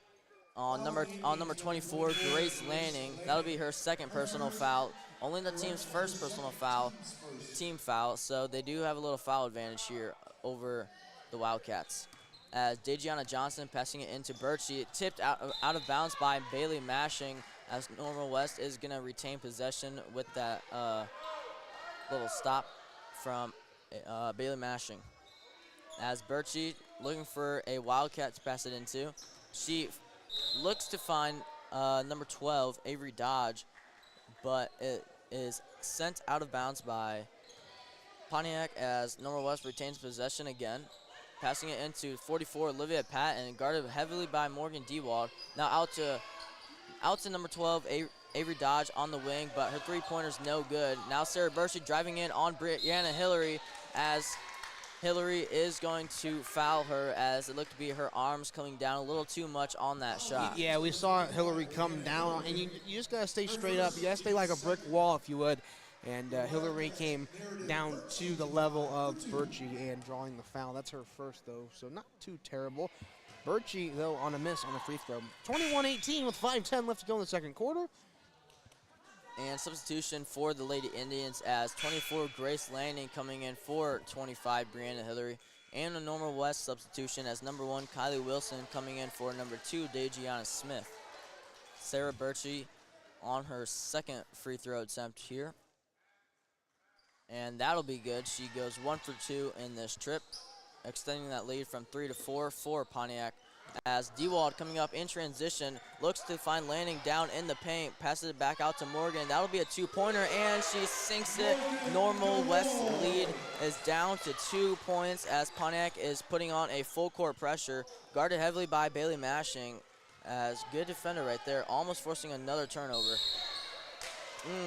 [SPEAKER 3] on number 24, Grace Lanning. That'll be her second personal foul. Only the team's first personal foul, team foul, so they do have a little foul advantage here over the Wildcats. As Dejiana Johnson passing it into Birchie, tipped out of bounds by Bailey Mashing, as Normal West is going to retain possession with that little stop from Bailey Mashing. As Birchie looking for a Wildcat to pass it into, she looks to find number 12, Avery Dodge, but it is sent out of bounds by Pontiac as Normal West retains possession again. Passing it into 44, Olivia Patton, guarded heavily by Morgan Dewald. Now out to number 12, Avery Dodge on the wing, but her three-pointer's no good. Now Sarah Birchie driving in on Brianna Hillary as Hillary is going to foul her as it looked to be her arms coming down a little too much on that shot.
[SPEAKER 2] Yeah, we saw Hillary come down, and you just got to stay straight up. You got to stay like a brick wall, if you would. And Hillary came down to the level of Birchie and drawing the foul. That's her first, though, so not too terrible. Birchie, though, on a miss on the free throw. 21-18 with 5:10 left to go in the second quarter.
[SPEAKER 3] And substitution for the Lady Indians as 24 Grace Landing coming in for 25 Brianna Hillary. And a Normal West substitution as number 1 Kylie Wilson coming in for number 2 Dejiana Smith. Sarah Birchie on her second free throw attempt here. And that'll be good. She goes 1 for 2 in this trip, extending that lead from 3 to 4 for Pontiac. As Dewald coming up in transition, looks to find Landing down in the paint, passes it back out to Morgan. That'll be a 2-pointer, and she sinks it. Normal West lead is down to 2 points as Pontiac is putting on a full court pressure, guarded heavily by Bailey Mashing. As good defender right there, almost forcing another turnover.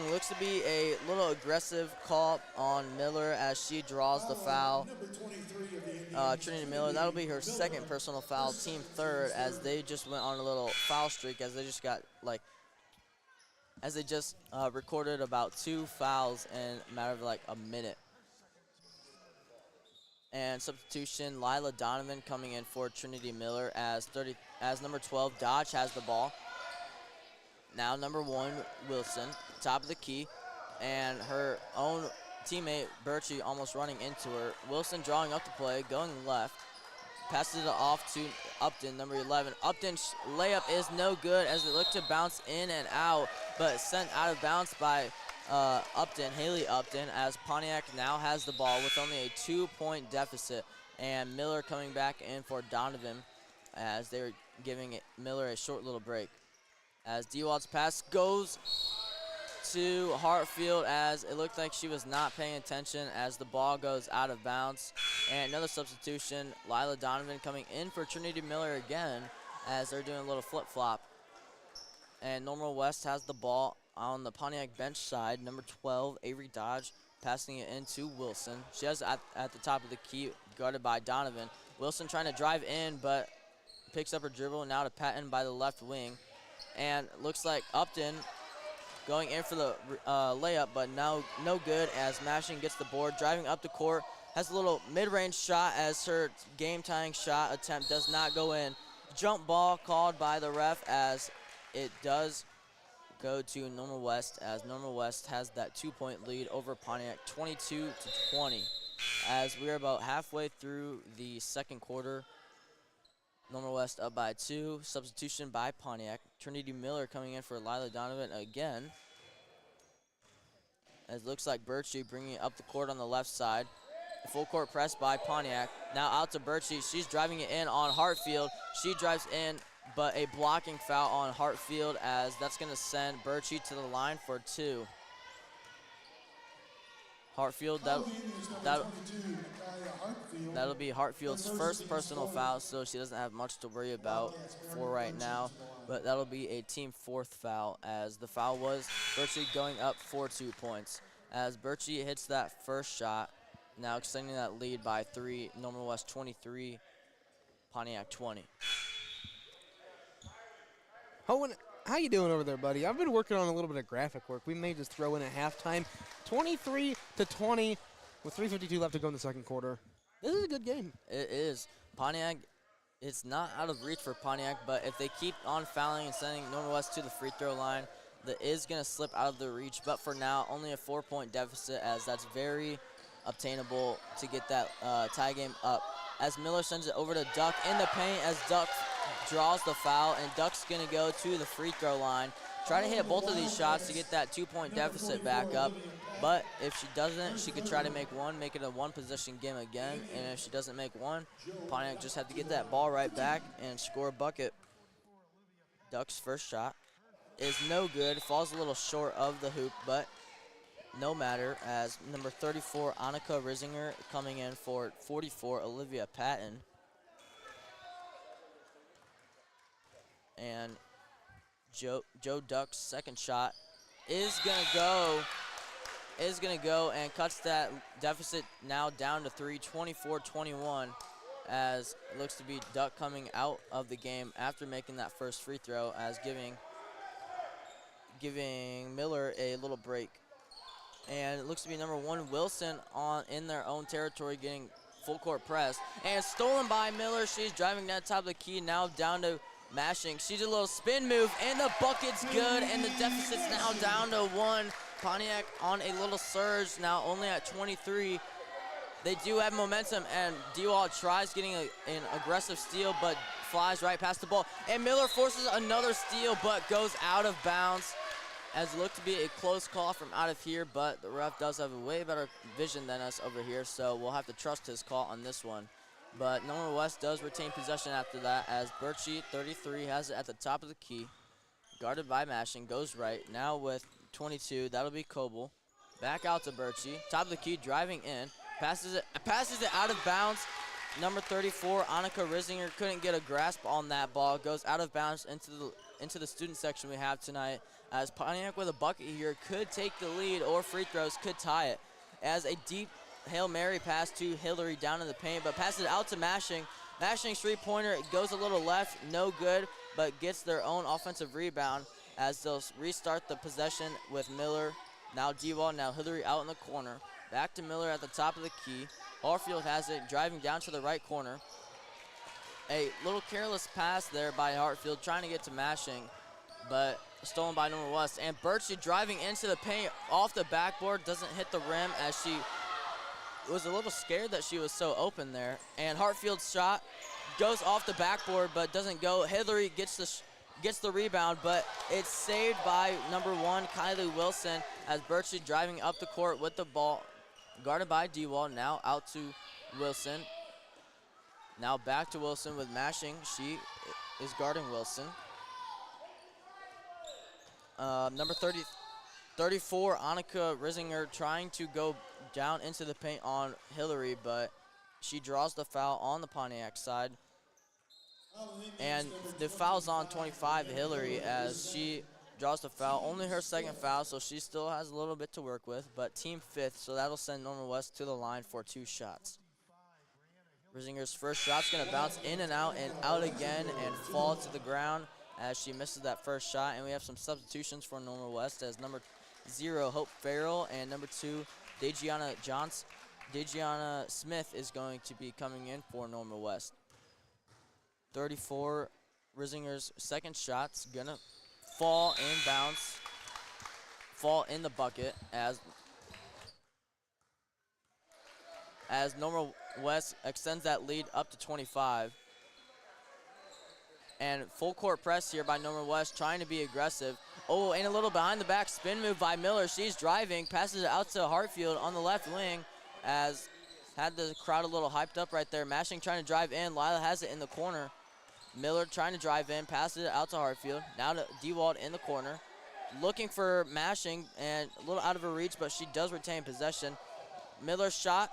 [SPEAKER 3] Looks to be a little aggressive call on Miller as she draws the foul. Trinity Miller, that'll be her second personal foul, team third, as they just went on a little foul streak as they just got recorded about 2 fouls in a matter of like a minute. And substitution, Lila Donovan coming in for Trinity Miller as number 12 Dodge has the ball. Now number 1 Wilson, top of the key, and her own teammate Birchie almost running into her. Wilson drawing up the play, going left, passes it off to Upton, number 11. Upton's layup is no good as it looked to bounce in and out, but sent out of bounds by Upton, Haley Upton, as Pontiac now has the ball with only a 2-point deficit, and Miller coming back in for Donovan as they're giving Miller a short little break. As Dewald's pass goes to Hartfield as it looked like she was not paying attention as the ball goes out of bounds. And another substitution, Lila Donovan coming in for Trinity Miller again as they're doing a little flip-flop. And Normal West has the ball on the Pontiac bench side. Number 12, Avery Dodge, passing it into Wilson. She has at the top of the key, guarded by Donovan. Wilson trying to drive in, but picks up her dribble now to Patton by the left wing. And looks like Upton going in for the layup, but no good as Mashing gets the board. Driving up the court, has a little mid-range shot as her game-tying shot attempt does not go in. Jump ball called by the ref as it does go to Normal West, as Normal West has that 2-point lead over Pontiac, 22-20. As we are about halfway through the second quarter, Normal West up by 2. Substitution by Pontiac. Trinity Miller coming in for Lila Donovan again. As it looks like Birchie bringing it up the court on the left side. A full court press by Pontiac. Now out to Birchie. She's driving it in on Hartfield. She drives in, but a blocking foul on Hartfield as that's going to send Birchie to the line for 2. Hartfield, that'll be Hartfield's first personal foul, so she doesn't have much to worry about for right now. But that'll be a team 4th foul, as the foul was Birchie going up for 2 points. As Birchie hits that first shot, now extending that lead by 3, Normal West 23, Pontiac 20.
[SPEAKER 2] Owen, how you doing over there, buddy? I've been working on a little bit of graphic work. We may just throw in at halftime. 23-20 with 3:52 left to go in the second quarter. This is a good game.
[SPEAKER 3] It is. Pontiac, it's not out of reach for Pontiac, but if they keep on fouling and sending Normal West to the free throw line, that is going to slip out of their reach. But for now, only a 4-point deficit, as that's very obtainable to get that tie game up. As Miller sends it over to Duck in the paint as Duck draws the foul, and Duck's going to go to the free throw line. Try to hit both of these shots to get that 2-point deficit back up. But if she doesn't, she could try to make one, make it a one-possession game again. And if she doesn't make one, Pontiac just have to get that ball right back and score a bucket. Duck's first shot is no good. Falls a little short of the hoop, but no matter, as number 34, Annika Risinger, coming in for 44, Olivia Patton. And Joe Duck's second shot is going to go is going to go and cuts that deficit now down to 3, 24-21, as it looks to be Duck coming out of the game after making that first free throw, as giving Miller a little break. And it looks to be number 1, Wilson, in their own territory, getting full court press. And stolen by Miller. She's driving down top of the key, now down to Mashing. She did a little spin move, and the bucket's good, and the deficit's now down to 1. Pontiac on a little surge, now only at 23. They do have momentum, and D-Wall tries getting an aggressive steal, but flies right past the ball. And Miller forces another steal, but goes out of bounds, as it looked to be a close call from out of here, but the ref does have a way better vision than us over here, so we'll have to trust his call on this one. But Normal West does retain possession after that, as Birchie, 33, has it at the top of the key. Guarded by Mashing, goes right. Now with 22, that'll be Coble. Back out to Birchie, top of the key, driving in. Passes it out of bounds. Number 34, Annika Risinger, couldn't get a grasp on that ball. Goes out of bounds into the student section we have tonight, as Pontiac with a bucket here could take the lead, or free throws could tie it. As a deep Hail Mary pass to Hillary down in the paint, but passes it out to Mashing. Mashing's three-pointer, it goes a little left, no good, but gets their own offensive rebound, as they'll restart the possession with Miller. Now D-Wall, now Hillary out in the corner. Back to Miller at the top of the key. Harfield has it, driving down to the right corner. A little careless pass there by Hartfield, trying to get to Mashing, but stolen by Normal West. And Birchie driving into the paint off the backboard, doesn't hit the rim, as she was a little scared that she was so open there. And Hartfield's shot goes off the backboard, but doesn't go. Hillary gets the rebound, but it's saved by number 1, Kylie Wilson, as Birchie driving up the court with the ball, guarded by D-Wall. Now out to Wilson. Now back to Wilson with Mashing. She is guarding Wilson. Number 34, Annika Risinger, trying to go down into the paint on Hillary, but she draws the foul on the Pontiac side. And the foul's on 25, Hillary, as she draws the foul. Only her second foul, so she still has a little bit to work with, but team 5th, so that'll send Normal West to the line for 2 shots. Risinger's first shot's going to bounce in and out again and fall to the ground as she misses that first shot. And we have some substitutions for Normal West, as number 0, Hope Farrell, and number 2, Dejiana Smith is going to be coming in for Normal West. 34, Risinger's second shot's going to fall in the bucket, as Normal West extends that lead up to 25. And full court press here by Normal West, trying to be aggressive. Oh, and a little behind the back spin move by Miller. She's driving, passes it out to Hartfield on the left wing, as had the crowd a little hyped up right there. Mashing trying to drive in. Lila has it in the corner. Miller trying to drive in, passes it out to Hartfield. Now to D-Wald in the corner. Looking for Mashing, and a little out of her reach, but she does retain possession. Miller's shot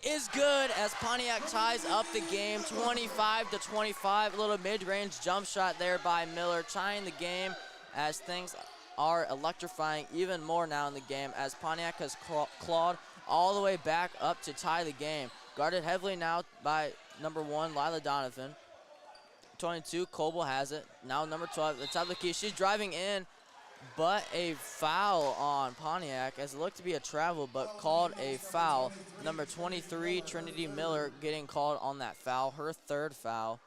[SPEAKER 3] is good, as Pontiac ties up the game 25-25. A little mid-range jump shot there by Miller, tying the game, as things are electrifying even more now in the game, as Pontiac has clawed all the way back up to tie the game. Guarded heavily now by number 1, Lila Donovan. 22, Coble has it. Now number 12, the top of the key. She's driving in, but a foul on Pontiac, as it looked to be a travel, but called a foul. Number 23, Trinity Miller, getting called on that foul, her 3rd foul,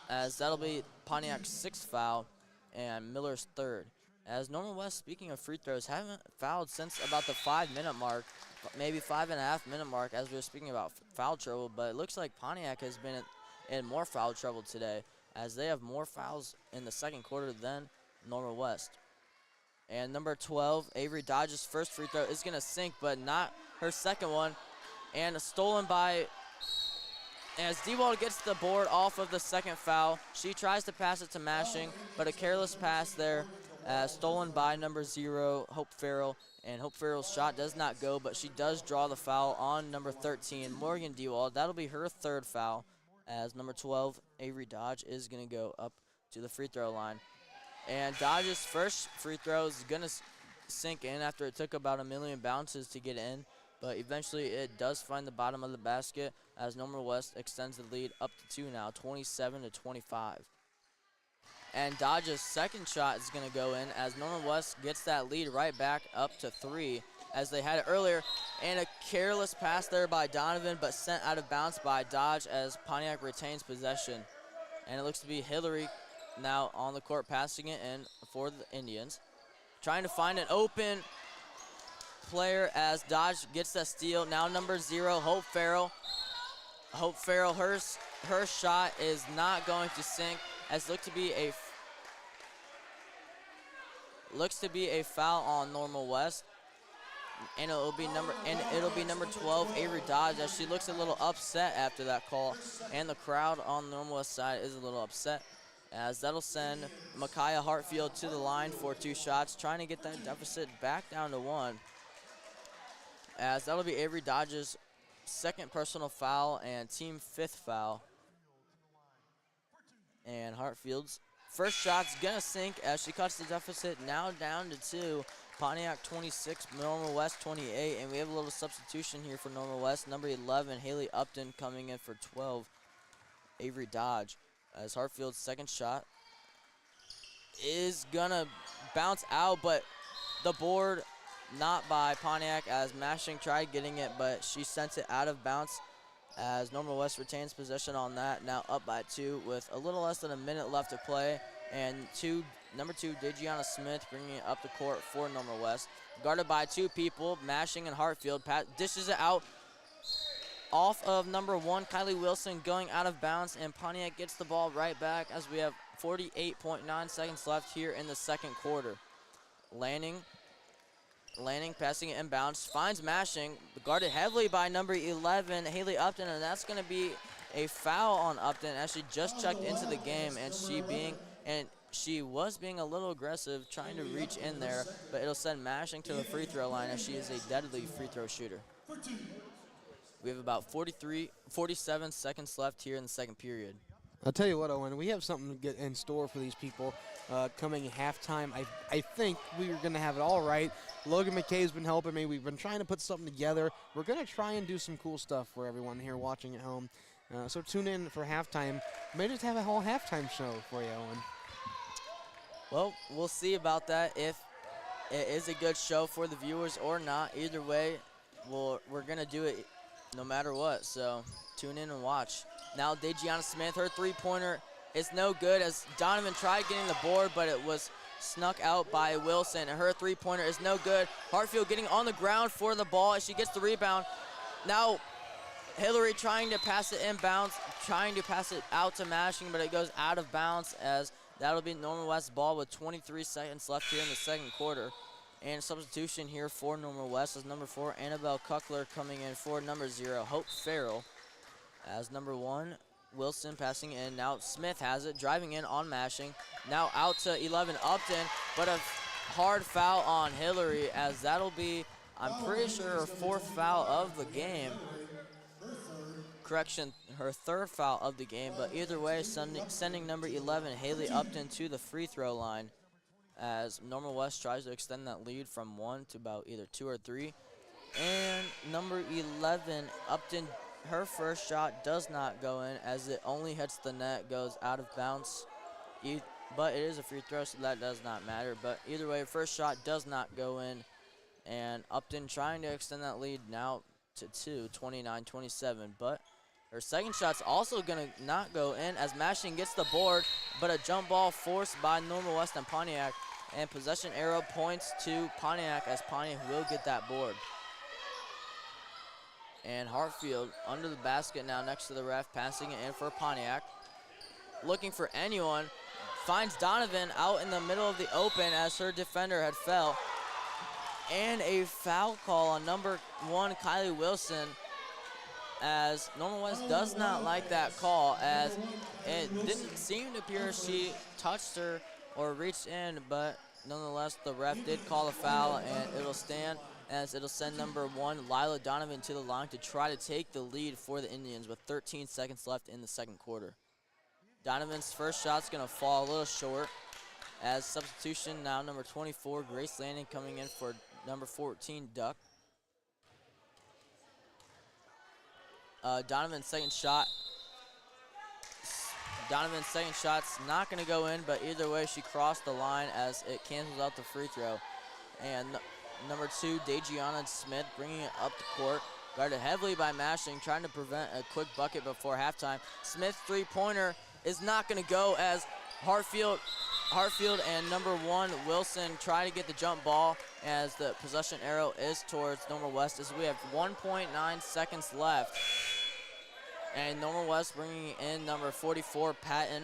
[SPEAKER 3] as that'll be Pontiac's 6th foul and Miller's 3rd. As Normal West, speaking of free throws, haven't fouled since about the 5-minute mark, maybe 5.5-minute mark, as we were speaking about foul trouble, but it looks like Pontiac has been in more foul trouble today, as they have more fouls in the second quarter than Normal West. And number 12, Avery Dodge's first free throw is going to sink, but not her second one. And stolen by, as D-Wald gets the board off of the second foul. She tries to pass it to Mashing, but a careless pass there, stolen by number 0, Hope Farrell. And Hope Farrell's shot does not go, but she does draw the foul on number 13, Morgan D-Wald. That'll be her 3rd foul, as number 12, Avery Dodge, is going to go up to the free throw line. And Dodge's first free throw is going to sink in after it took about a million bounces to get in, but eventually it does find the bottom of the basket as Normal West extends the lead up to 2 now, 27-25. And Dodge's second shot is going to go in as Normal West gets that lead right back up to 3 as they had it earlier. And a careless pass there by Donovan, but sent out of bounds by Dodge as Pontiac retains possession. And it looks to be Hillary now on the court passing it in for the Indians. Trying to find an open player as Dodge gets that steal. Now number 0, Hope Farrell. Hope Farrell, her shot is not going to sink as looks to be a foul on Normal West. And it'll be number 12, Avery Dodge, as she looks a little upset after that call. And the crowd on the Normal West side is a little upset, as that'll send Micaiah Hartfield to the line for 2 shots, trying to get that deficit back down to 1. As that'll be Avery Dodge's second personal foul and team 5th foul. And Hartfield's first shot's gonna sink as she cuts the deficit now down to 2. Pontiac 26, Normal West 28, and we have a little substitution here for Normal West. Number 11, Haley Upton, coming in for 12, Avery Dodge. As Hartfield's second shot is gonna bounce out, but the board not by Pontiac as Mashing tried getting it, but she sent it out of bounds as Normal West retains possession on that. Now up by 2 with a little less than a minute left to play, and number 2, Dejiana Smith bringing it up the court for Normal West. Guarded by 2 people, Mashing and Hartfield. Dishes it out off of number 1, Kylie Wilson, going out of bounds, and Pontiac gets the ball right back as we have 48.9 seconds left here in the second quarter. Lanning passing it inbounds, finds Mashing, guarded heavily by number 11, Haley Upton, and that's going to be a foul on Upton as she just checked into the game, and she was being a little aggressive trying to reach in there, but it'll send Mashing to the free throw line as she is a deadly free throw shooter. We have about 47 seconds left here in the second period.
[SPEAKER 2] I'll tell you what, Owen, we have something to get in store for these people coming halftime. I think we're going to have it all right. Logan McKay's been helping me. We've been trying to put something together. We're going to try and do some cool stuff for everyone here watching at home. So tune in for halftime. May just have a whole halftime show for you, Owen.
[SPEAKER 3] Well, we'll see about that, if it is a good show for the viewers or not. Either way, we're going to do it no matter what, so tune in and watch. Now Dejiana Smith, her three-pointer is no good as Donovan tried getting the board, but it was snuck out by Wilson, and her three-pointer is no good. Hartfield getting on the ground for the ball as she gets the rebound. Now Hillary trying to pass it inbounds, trying to pass it out to Mashing, but it goes out of bounds as that'll be Normal West's ball with 23 seconds left here in the second quarter. And substitution here for Normal West is number 4, Annabelle Kuckler, coming in for number 0, Hope Farrell. As number 1, Wilson passing in. Now Smith has it, driving in on Mashing. Now out to 11, Upton, but a hard foul on Hillary as that'll be, I'm pretty sure, her 4th foul of the game. Correction, her 3rd foul of the game, but either way, sending number 11, Haley Upton, to the free throw line as Normal West tries to extend that lead from 1 to about either 2 or 3. And number 11, Upton, her first shot does not go in as it only hits the net, goes out of bounds. But it is a free throw, so that does not matter. But either way, first shot does not go in. And Upton trying to extend that lead now to 2, 29-27. But her second shot's also going to not go in as Mashing gets the board, but a jump ball forced by Normal West and Pontiac. And possession arrow points to Pontiac as Pontiac will get that board. And Hartfield under the basket now next to the ref, passing it in for Pontiac. Looking for anyone, finds Donovan out in the middle of the open as her defender had fell. And a foul call on number 1, Kylie Wilson, as Normal West does not like that call, as it didn't seem to appear she touched her or reached in, but nonetheless the ref did call a foul, and it'll stand as it'll send number 1, Lila Donovan, to the line to try to take the lead for the Indians with 13 seconds left in the second quarter. Donovan's first shot's going to fall a little short As substitution now, number 24, Grace Landing coming in for number 14, Duck. Donovan's second shot's not going to go in, but either way, she crossed the line as it cancels out the free throw. And number 2, Dejiana Smith bringing it up the court. Guarded heavily by Mashing, trying to prevent a quick bucket before halftime. Smith's three-pointer is not going to go as Hartfield and number 1, Wilson, try to get the jump ball as the possession arrow is towards Normal West as we have 1.9 seconds left. And Normal West bringing in number 44, Patton.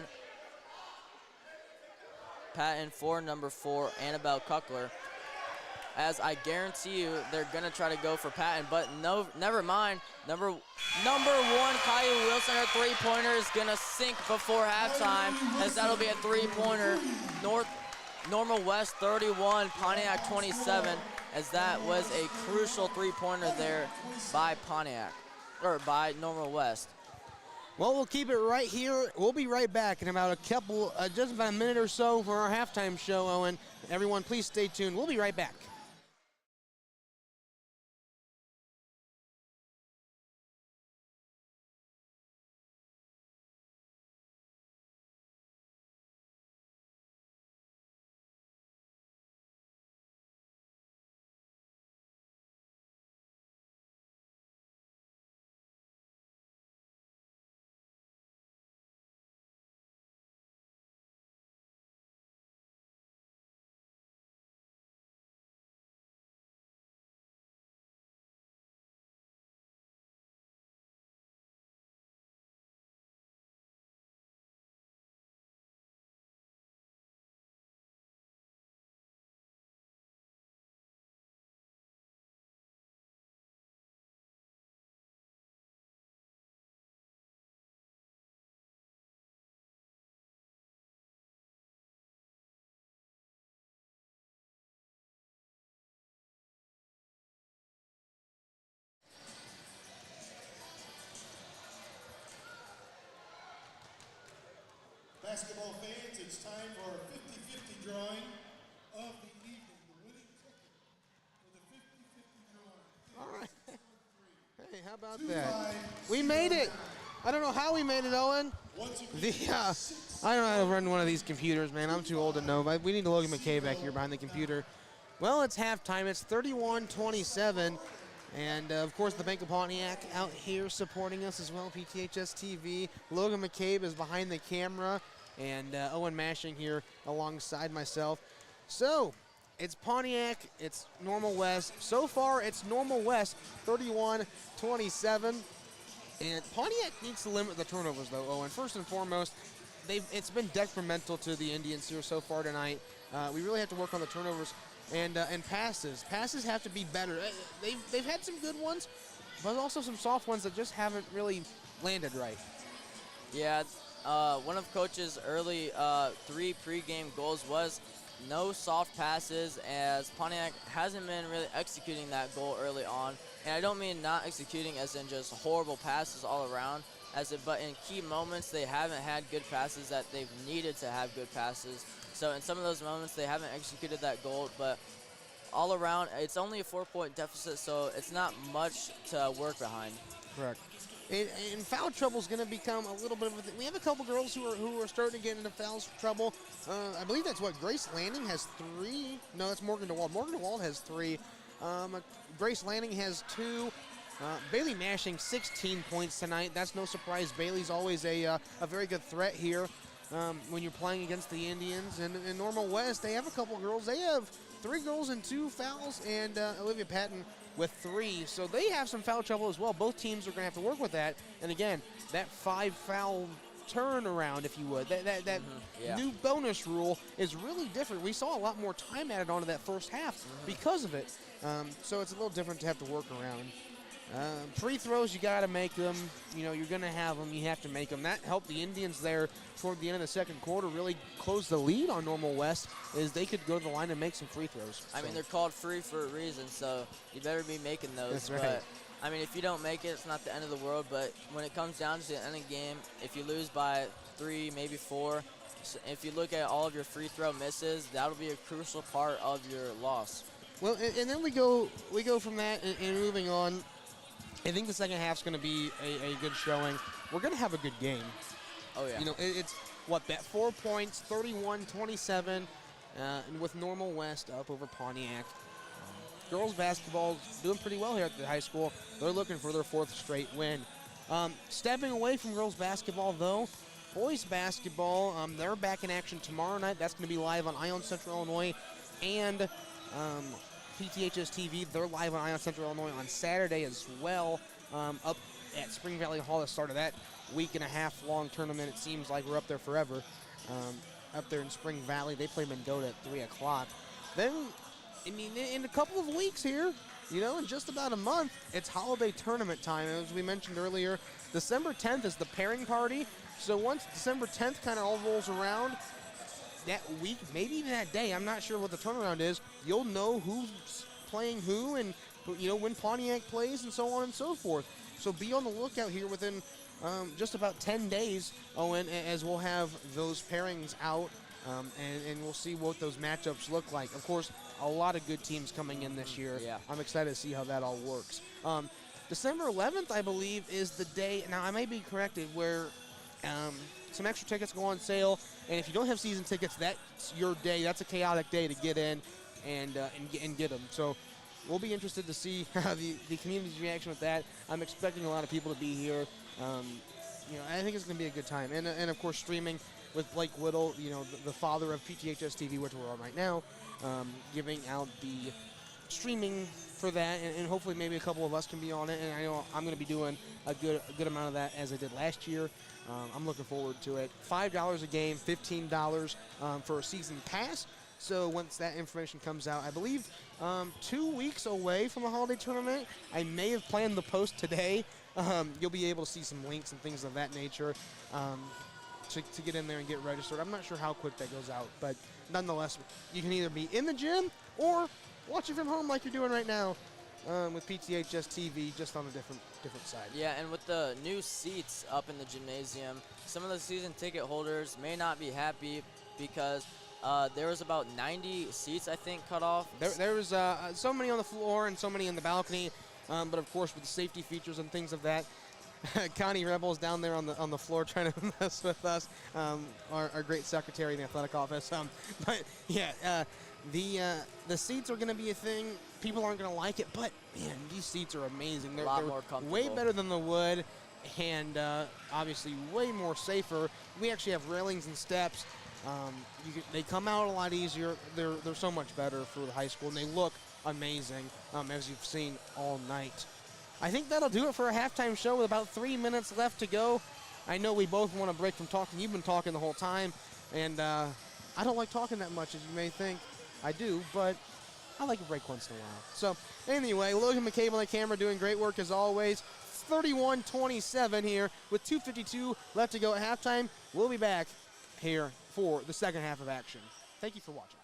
[SPEAKER 3] Patton for number 4, Annabelle Kuckler. As I guarantee you, they're gonna try to go for Patton, but no, never mind. Number 1, Caillou Wilson, her three-pointer is gonna sink before halftime, as that'll be a three-pointer. Normal West 31, Pontiac 27, as that was a crucial three-pointer there by Pontiac, or by Normal West.
[SPEAKER 2] Well, we'll keep it right here. We'll be right back in about just about a minute or so for our halftime show, Owen. Everyone, please stay tuned. We'll be right back.
[SPEAKER 1] Basketball fans, it's time for a 50-50 drawing of the evening. The winning ticket for the 50-50 drawing.
[SPEAKER 2] All right. Hey, how about that? We made it. I don't know how we made it, Owen. I don't know how to run one of these computers, man. I'm too old to know. But we need Logan McKay back here behind the computer. Well, it's halftime. It's 31-27. And, of course, the Bank of Pontiac out here supporting us as well, PTHS TV. Logan McCabe is behind the camera, and Owen Mashing here alongside myself. So, it's Pontiac, it's Normal West. So far, it's Normal West, 31-27. And Pontiac needs to limit the turnovers, though, Owen. First and foremost, it's been detrimental to the Indians here so far tonight. We really have to work on the turnovers. And passes. Passes have to be better. They've had some good ones, but also some soft ones that just haven't really landed right.
[SPEAKER 3] Yeah, one of Coach's early 3 pregame goals was no soft passes, as Pontiac hasn't been really executing that goal early on. And I don't mean not executing as in just horrible passes all around, but in key moments they haven't had good passes that they've needed to have good passes. So in some of those moments, they haven't executed that goal, but all around, it's only a 4-point deficit, so it's not much to work behind.
[SPEAKER 2] Correct. And foul trouble is going to become a little bit of a thing. We have a couple girls who are starting to get into foul trouble. I believe that's what Grace Landing has 3. No, that's Morgan DeWald. Morgan DeWald has 3. Grace Landing has 2. Bailey Mashing 16 points tonight. That's no surprise. Bailey's always a very good threat here. When you're playing against the Indians. And in Normal West, they have a couple girls. They have 3 girls and 2 fouls, and Olivia Patton with 3. So they have some foul trouble as well. Both teams are going to have to work with that. And again, that 5-foul turnaround, if you would, that new bonus rule is really different. We saw a lot more time added onto that first half because of it. So it's a little different to have to work around. Free throws, you got to make them. You know, you're going to have them. You have to make them. That helped the Indians there toward the end of the second quarter really close the lead on Normal West, is they could go to the line and make some free throws.
[SPEAKER 3] I mean, they're called free for a reason, so you better be making those.
[SPEAKER 2] That's right.
[SPEAKER 3] But, I mean, if you don't make it, it's not the end of the world. But when it comes down to the end of the game, if you lose by 3, maybe 4. So if you look at all of your free throw misses, that'll be a crucial part of your loss.
[SPEAKER 2] Well, and then we go from that and moving on. I think the second half's going to be a good showing. We're going to have a good game.
[SPEAKER 3] Oh, yeah.
[SPEAKER 2] You know, it's, bet 4 points, 31-27, and with Normal West up over Pontiac. Girls basketball doing pretty well here at the high school. They're looking for their 4th straight win. Stepping away from girls basketball, though, boys basketball, they're back in action tomorrow night. That's going to be live on Ion Central Illinois and PTHS TV. They're live on Ion Central Illinois on Saturday as well, up at Spring Valley Hall. The start of that week-and-a-half-long tournament. It seems like we're up there forever. Up there in Spring Valley, they play Mendota at 3 o'clock. Then, I mean, in a couple of weeks here, you know, in just about a month, it's holiday tournament time. As we mentioned earlier, December 10th is the pairing party. So once December 10th kind of all rolls around, that week, maybe even that day, I'm not sure what the turnaround is, you'll know who's playing who and, you know, when Pontiac plays and so on and so forth. So be on the lookout here within just about 10 days, Owen, as we'll have those pairings out, and we'll see what those matchups look like. Of course, a lot of good teams coming in this year.
[SPEAKER 3] Yeah.
[SPEAKER 2] I'm excited to see how that all works. December 11th, I believe, is the day, now I may be corrected, where some extra tickets go on sale, and if you don't have season tickets, that's your day. That's a chaotic day to get in and get them. So we'll be interested to see how the community's reaction with that. I'm expecting a lot of people to be here. You know, I think it's going to be a good time. And of course, streaming with Blake Whittle, you know, the father of PTHS TV, which we're on right now, giving out the streaming for that, and hopefully maybe a couple of us can be on it. And I know I'm going to be doing a good amount of that as I did last year. I'm looking forward to it. $5 a game, $15 for a season pass. So once that information comes out, I believe 2 weeks away from the holiday tournament, I may have planned the post today. You'll be able to see some links and things of that nature to get in there and get registered. I'm not sure how quick that goes out, but nonetheless, you can either be in the gym or watch it from home like you're doing right now with PTHS TV, just on a different side.
[SPEAKER 3] Yeah, and with the new seats up in the gymnasium, some of the season ticket holders may not be happy because there was about 90 seats, I think, cut off.
[SPEAKER 2] There was so many on the floor and so many in the balcony, but of course with the safety features and things of that, Connie Rebels down there on the floor trying to mess with us, our great secretary in the athletic office. But yeah, the seats are going to be a thing. People aren't going to like it, but man, these seats are amazing. They're
[SPEAKER 3] more comfortable.
[SPEAKER 2] Way better than the wood, and obviously way more safer. We actually have railings and steps. They come out a lot easier. They're so much better for the high school, and they look amazing, as you've seen all night. I think that'll do it for a halftime show with about 3 minutes left to go. I know we both want a break from talking. You've been talking the whole time, and I don't like talking that much, as you may think. I do, but I like a break once in a while. So anyway, Logan McCabe on the camera doing great work as always. 31-27 here with 2:52 left to go at halftime. We'll be back here for the second half of action. Thank you for watching.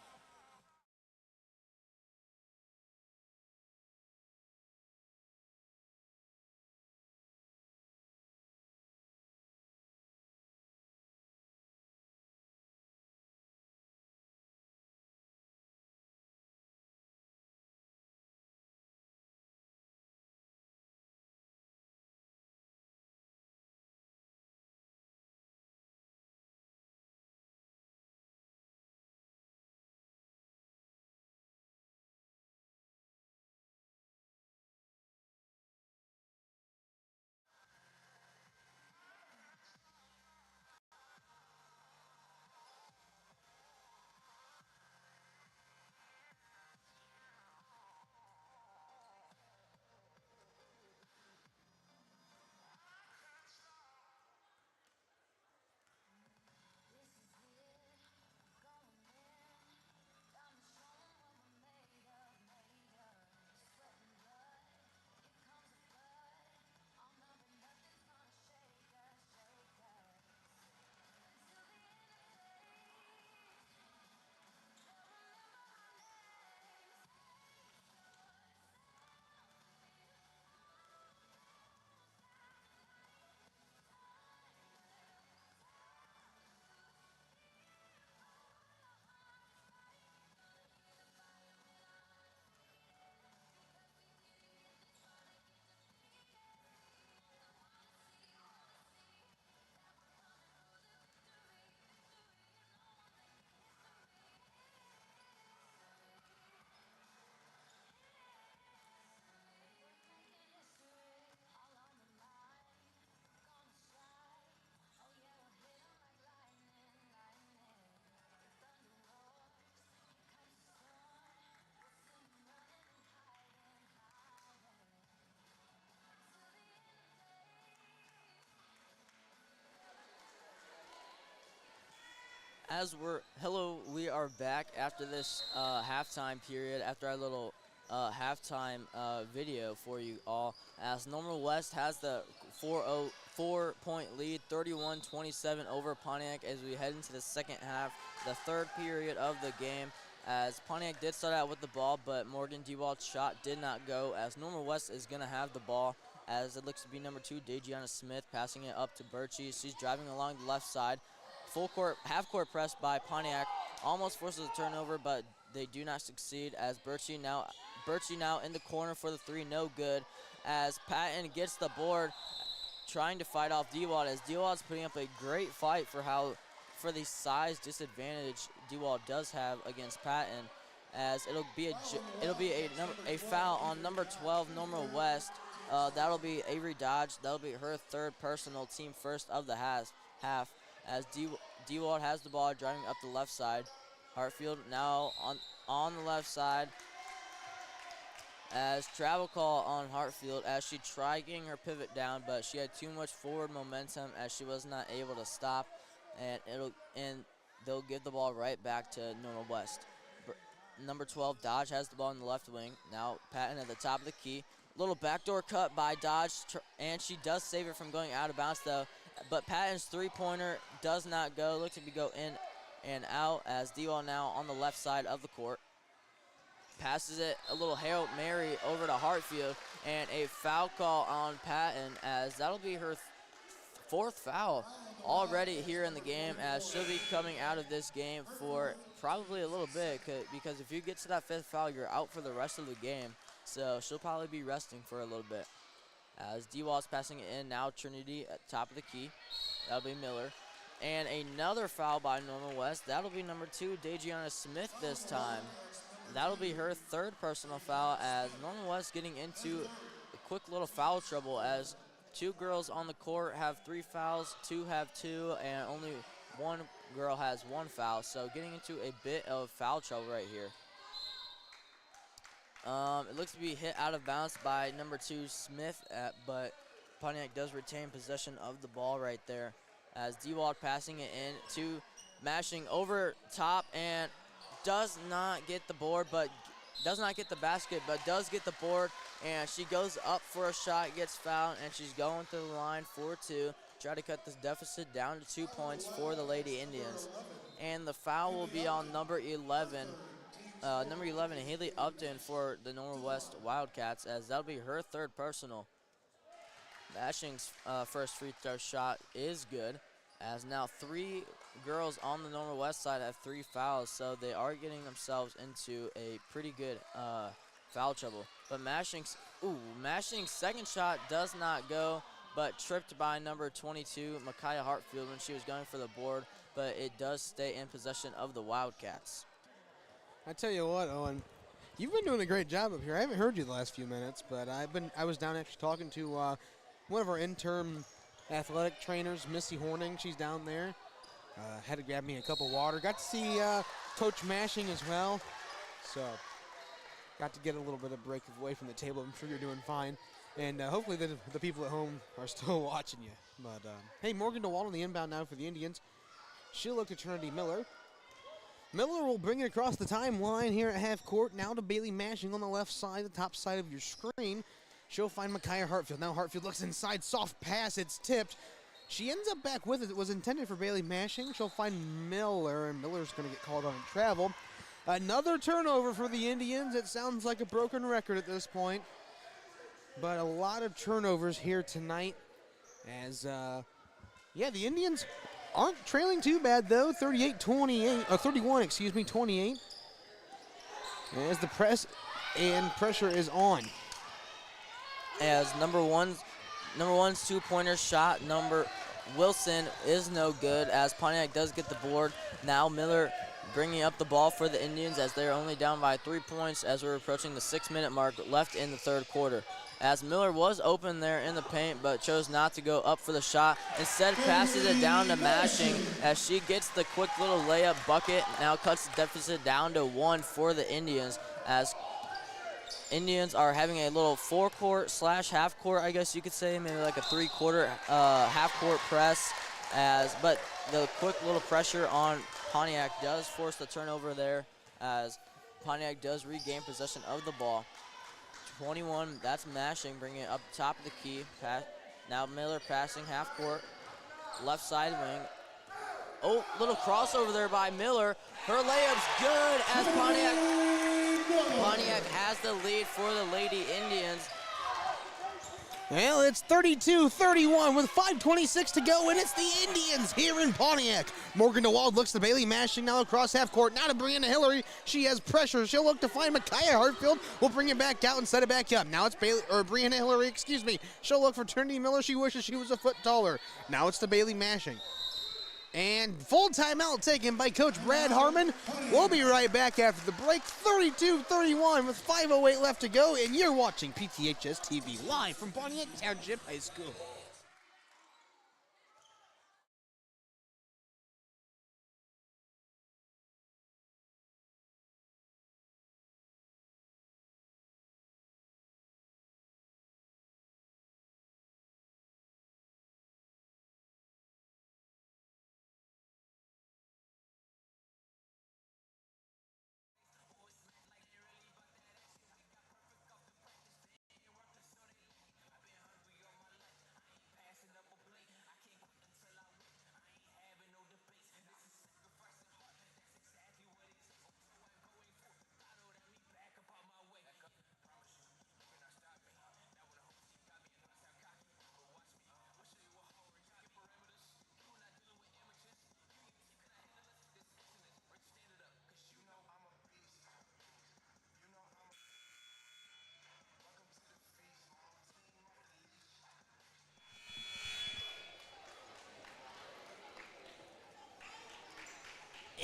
[SPEAKER 3] We are back after this halftime period, after our little halftime video for you all, as Normal West has the 4-point lead, 31-27 over Pontiac as we head into the second half, the third period of the game, as Pontiac did start out with the ball, but Morgan Dewald's shot did not go, as Normal West is going to have the ball, as it looks to be number 2, Dejiana Smith, passing it up to Birchie. She's driving along the left side. Full court, half court press by Pontiac, almost forces a turnover, but they do not succeed, as Birchie now in the corner for the 3, no good, as Patton gets the board, trying to fight off Dewald, as Dewald's putting up a great fight for the size disadvantage Dewald does have against Patton, as it'll be a foul on number 12, Normal West. That'll be Avery Dodge. That'll be her 3rd personal, team first of the half. As Dewald has the ball, driving up the left side. Hartfield now on the left side, as travel call on Hartfield, as she tried getting her pivot down, but she had too much forward momentum as she was not able to stop, and they'll give the ball right back to Normal West. Number 12, Dodge, has the ball in the left wing. Now Patton at the top of the key. Little backdoor cut by Dodge, and she does save it from going out of bounds though. But Patton's 3-pointer does not go. Looks like we go in and out, as Dewald now on the left side of the court. Passes it a little Hail Mary over to Hartfield, and a foul call on Patton, as that'll be her 4th foul already here in the game, as she'll be coming out of this game for probably a little bit, because if you get to that 5th foul, you're out for the rest of the game. So she'll probably be resting for a little bit. As Dewald's passing it in, now Trinity at top of the key. That'll be Miller. And another foul by Normal West. That'll be number 2, Dejiana Smith this time. That'll be her 3rd personal foul, as Normal West getting into a quick little foul trouble, as 2 girls on the court have 3 fouls, 2 have 2, and only 1 girl has 1 foul. So getting into a bit of foul trouble right here. It looks to be hit out of bounds by number 2, Smith, but Pontiac does retain possession of the ball right there, as Dewald passing it in to Mashing over top, and does not get the board, but does not get the basket, but does get the board, and she goes up for a shot, gets fouled, and she's going to the line for 2, try to cut this deficit down to 2 points for the Lady Indians. And the foul will be on number 11, Haley Upton for the Normal West Wildcats, as that'll be her 3rd personal. Mashing's first free throw shot is good, as now 3 girls on the Normal West side have 3 fouls, so they are getting themselves into a pretty good foul trouble. But Mashing's 2nd shot does not go, but tripped by number 22, Micaiah Hartfield, when she was going for the board, but it does stay in possession of the Wildcats.
[SPEAKER 2] I tell you what, Owen, you've been doing a great job up here. I haven't heard you the last few minutes, but I was down actually talking to one of our intern athletic trainers, Missy Horning. She's down there. Had to grab me a cup of water. Got to see Coach Mashing as well. So got to get a little bit of break away from the table. I'm sure you're doing fine. And hopefully the people at home are still watching you. But hey, Morgan DeWalt on the inbound now for the Indians. She'll look to Trinity Miller. Miller will bring it across the timeline here at half court. Now to Bailey Mashing on the left side, the top side of your screen. She'll find Micaiah Hartfield. Now Hartfield looks inside, soft pass, it's tipped. She ends up back with it. It was intended for Bailey Mashing. She'll find Miller, and Miller's going to get called on travel. Another turnover for the Indians. It sounds like a broken record at this point. But a lot of turnovers here tonight as, the Indians aren't trailing too bad, though. 28-28. As the press and pressure is on.
[SPEAKER 3] As number one's 2-pointer shot, number Wilson, is no good, as Pontiac does get the board. Now Miller bringing up the ball for the Indians, as they're only down by 3 points as we're approaching the 6-minute mark left in the 3rd quarter. As Miller was open there in the paint, but chose not to go up for the shot. Instead passes it down to Mashing, as she gets the quick little layup bucket. Now cuts the deficit down to 1 for the Indians, as Indians are having a little 4-court / half-court, I guess you could say, maybe like a 3-quarter half-court press. But the quick little pressure on Pontiac does force the turnover there as Pontiac does regain possession of the ball. 21, that's Mashing, bringing it up top of the key. Now Miller passing half court, left side wing. Oh, little crossover there by Miller. Her layup's good as Pontiac has the lead for the Lady Indians.
[SPEAKER 2] Well, it's 32-31 with 5:26 to go, and it's the Indians here in Pontiac. Morgan DeWald looks to Bailey, Mashing now across half court. Now to Brianna Hillary. She has pressure. She'll look to find Micaiah Hartfield. We'll bring it back out and set it back up. Now it's Brianna Hillary, excuse me. She'll look for Trinity Miller. She wishes she was a foot taller. Now it's to Bailey, Mashing. And full timeout taken by Coach Brad Harmon. We'll be right back after the break. 32-31 with 5:08 left to go, and you're watching PTHS TV live from Pontiac Township High School.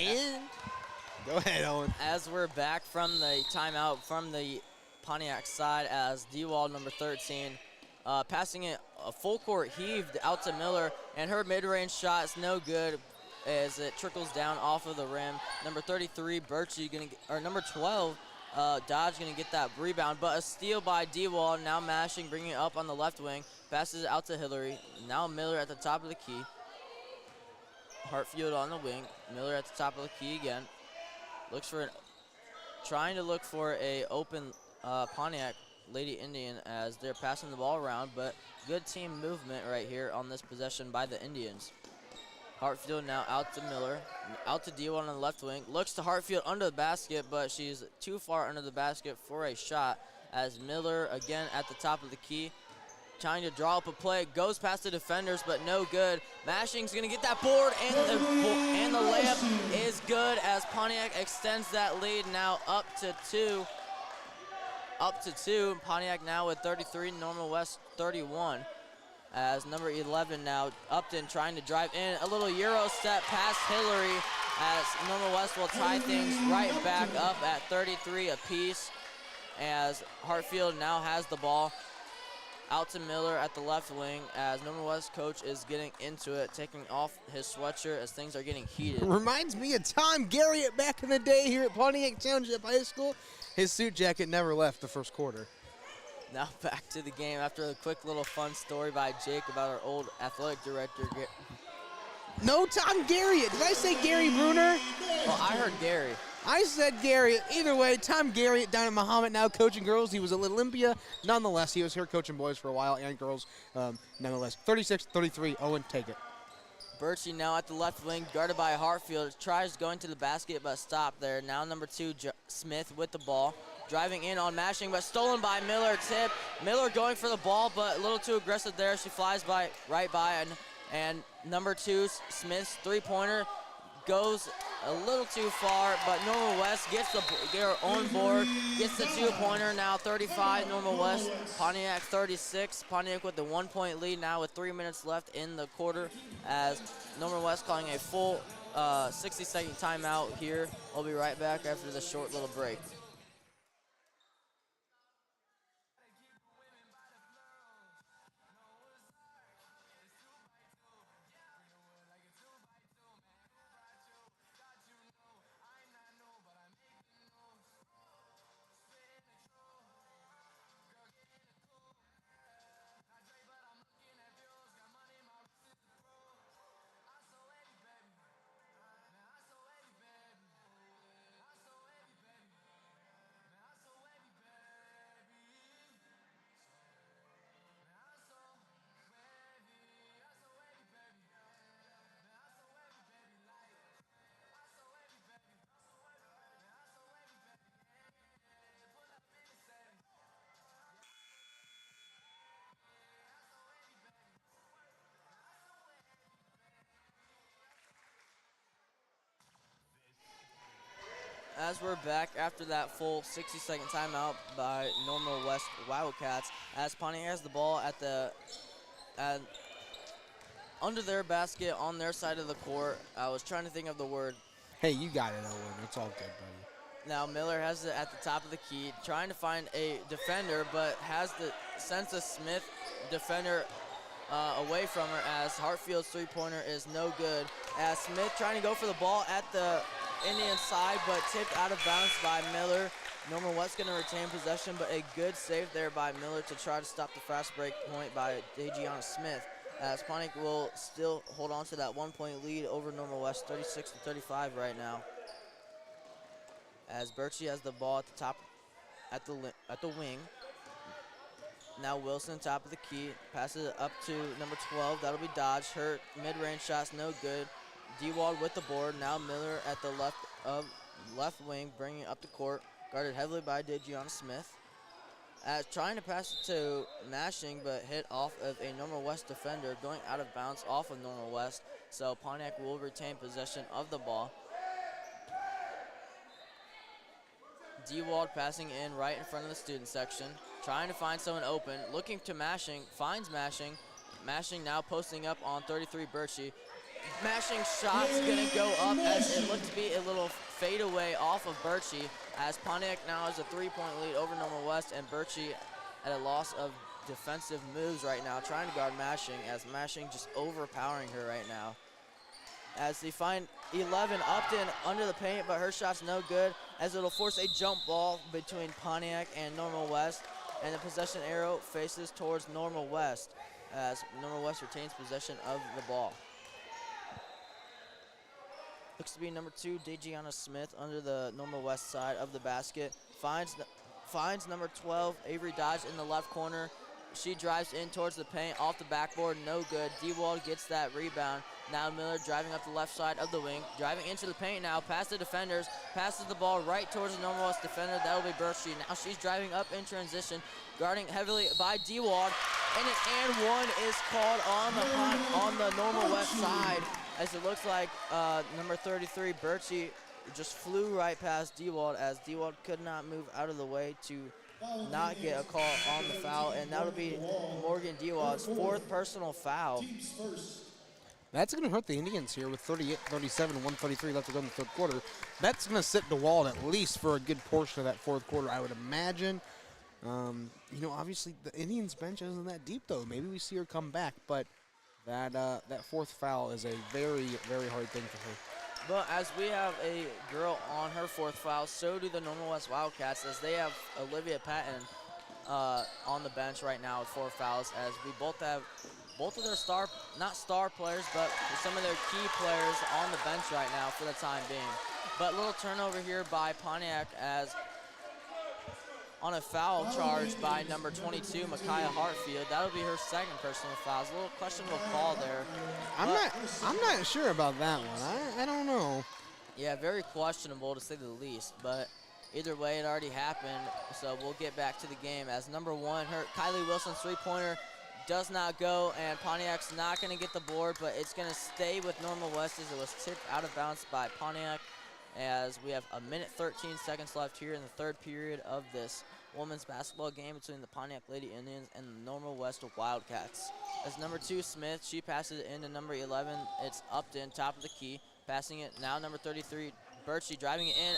[SPEAKER 2] And go ahead, Owen.
[SPEAKER 3] As we're back from the timeout from the Pontiac side, as D-Wall number 13 passing it a full court heaved out to Miller, and her mid-range shot is no good as it trickles down off of the rim. Number 33 Birchie number 12 Dodge gonna get that rebound, but a steal by D-Wall. Now Mashing, bringing it up on the left wing, passes it out to Hillary. Now Miller at the top of the key. Hartfield on the wing. Miller at the top of the key again. Trying to look for a open Pontiac Lady Indian as they're passing the ball around, but good team movement right here on this possession by the Indians. Hartfield now out to Miller, out to D1 on the left wing. Looks to Hartfield under the basket, but she's too far under the basket for a shot as Miller again at the top of the key. Trying to draw up a play, goes past the defenders, but no good. Mashing's gonna get that board, and the layup is good as Pontiac extends that lead now up to two. Pontiac now with 33, Normal West 31. As number 11 now, Upton trying to drive in. A little Euro step past Hillary as Normal West will tie things right back up at 33 apiece as Hartfield now has the ball. Out to Miller at the left wing as Normal West coach is getting into it, taking off his sweatshirt as things are getting heated.
[SPEAKER 2] Reminds me of Tom Garriott back in the day here at Pontiac Township High School. His suit jacket never left the first quarter.
[SPEAKER 3] Now back to the game after a quick little fun story by Jake about our old athletic director.
[SPEAKER 2] No, Tom Garriott. Did I say Gary Bruner?
[SPEAKER 3] Well, I heard Gary.
[SPEAKER 2] I said Garriott. Either way, Tom Garriott down at Muhammad now coaching girls. He was at Olympia. Nonetheless, he was here coaching boys for a while and girls nonetheless. 36-33, Owen, take it.
[SPEAKER 3] Birchie now at the left wing, guarded by Hartfield. Tries going to the basket, but stopped there. Now number 2, Smith with the ball. Driving in on Mashing, but stolen by Miller. Tip. Miller going for the ball, but a little too aggressive there. She flies right by, and number 2, Smith's three-pointer goes a little too far, but Normal West gets her own board, gets the two-pointer. Now 35, Normal West. Pontiac 36. Pontiac with the 1-point lead now with 3 minutes left in the quarter as Normal West calling a full 60-second timeout here. We'll be right back after this short little break. as we're back after that full 60-second timeout by Normal West Wildcats, as Pontiac has the ball under their basket on their side of the court. I was trying to think of the word.
[SPEAKER 2] Hey, you got it, Owen. It's all good, buddy.
[SPEAKER 3] Now Miller has it at the top of the key, trying to find a defender, but sends the Smith defender away from her, as Hartfield's three-pointer is no good. As Smith trying to go for the ball at the Indian side, but tipped out of bounds by Miller. Normal West going to retain possession, but a good save there by Miller to try to stop the fast break point by Dejiana Smith, as Pontiac will still hold on to that 1-point lead over Normal West, 36-35 right now. As Birchie has the ball at the top, at the wing. Now Wilson, top of the key, passes it up to number 12. That'll be Dodge. Her mid-range shot's no good. Dewald with the board. Now Miller at the left wing, bringing it up the court, guarded heavily by Dejiana Smith. As trying to pass it to Mashing, but hit off of a Normal West defender, going out of bounds off of Normal West. So Pontiac will retain possession of the ball. Dewald passing in right in front of the student section, trying to find someone open, looking to Mashing, finds Mashing. Mashing now posting up on 33 Birchie. Mashing shot's gonna go up, as it looked to be a little fadeaway off of Birchie, as Pontiac now has a 3-point lead over Normal West, and Birchie at a loss of defensive moves right now, trying to guard Mashing, as Mashing just overpowering her right now. As they find 11 Upton under the paint, but her shot's no good, as it'll force a jump ball between Pontiac and Normal West, and the possession arrow faces towards Normal West, as Normal West retains possession of the ball. Looks to be number 2, Dejiana Smith, under the Normal West side of the basket. Finds number 12, Avery Dodge, in the left corner. She drives in towards the paint, off the backboard, no good. Dewald gets that rebound. Now Miller driving up the left side of the wing, driving into the paint now, past the defenders, passes the ball right towards the Normal West defender. That'll be Birchie. Now she's driving up in transition, guarding heavily by Dewald, and an and one is called on the Normal West side, as it looks like number 33, Birchie, just flew right past Dewald, as Dewald could not move out of the way to not get a call on the foul, and that'll be Morgan Dewald's 4th personal foul.
[SPEAKER 2] That's going to hurt the Indians here with 38-37, 1:33 left to go in the third quarter. That's going to sit DeWald at least for a good portion of that fourth quarter, I would imagine. Obviously the Indians bench isn't that deep, though. Maybe we see her come back, but that fourth foul is a very, very hard thing for her.
[SPEAKER 3] But as we have a girl on her 4th foul, so do the Normal West Wildcats, as they have Olivia Patton on the bench right now with 4 fouls, as we both have of their not star players, but some of their key players on the bench right now for the time being. But little turnover here by Pontiac, as on a foul charge by number 22, Micaiah Hartfield. That'll be her 2nd personal foul. It's a little questionable call there.
[SPEAKER 2] I'm not sure about that one. I don't know.
[SPEAKER 3] Yeah, very questionable to say the least, but either way, it already happened, so we'll get back to the game, as number 1, Kylie Wilson's 3-pointer does not go, and Pontiac's not going to get the board, but it's going to stay with Normal West, as it was tipped out of bounds by Pontiac, as we have 1:13 left here in the 3rd period of this women's basketball game between the Pontiac Lady Indians and the Normal West Wildcats. As number 2, Smith, she passes it into number 11. It's Upton, top of the key, passing it now number 33, Birchie, driving it in.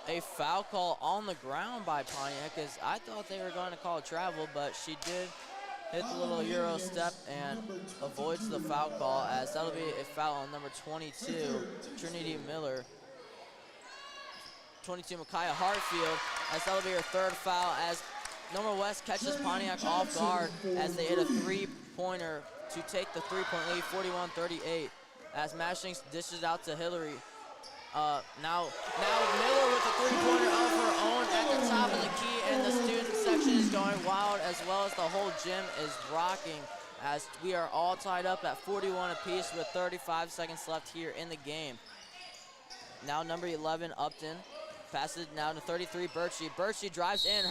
[SPEAKER 3] A foul call on the ground by Pontiac, as I thought they were going to call travel, but she did hit the little Euro step and avoids the foul call, as that'll be a foul on number 22, Trinity Miller. 22, Micaiah Hartfield, as that'll be her 3rd foul, as Normal West catches Pontiac off guard as they hit a 3-pointer to take the 3-point lead, 41-38, as Mashing dishes out to Hillary. Now Miller with a 3-pointer of her own at the top of the key, and the student section is going wild, as well as the whole gym is rocking, as we are all tied up at 41 apiece with 35 seconds left here in the game. Now number 11, Upton, passes now to 33, Birchie. Birchie drives in,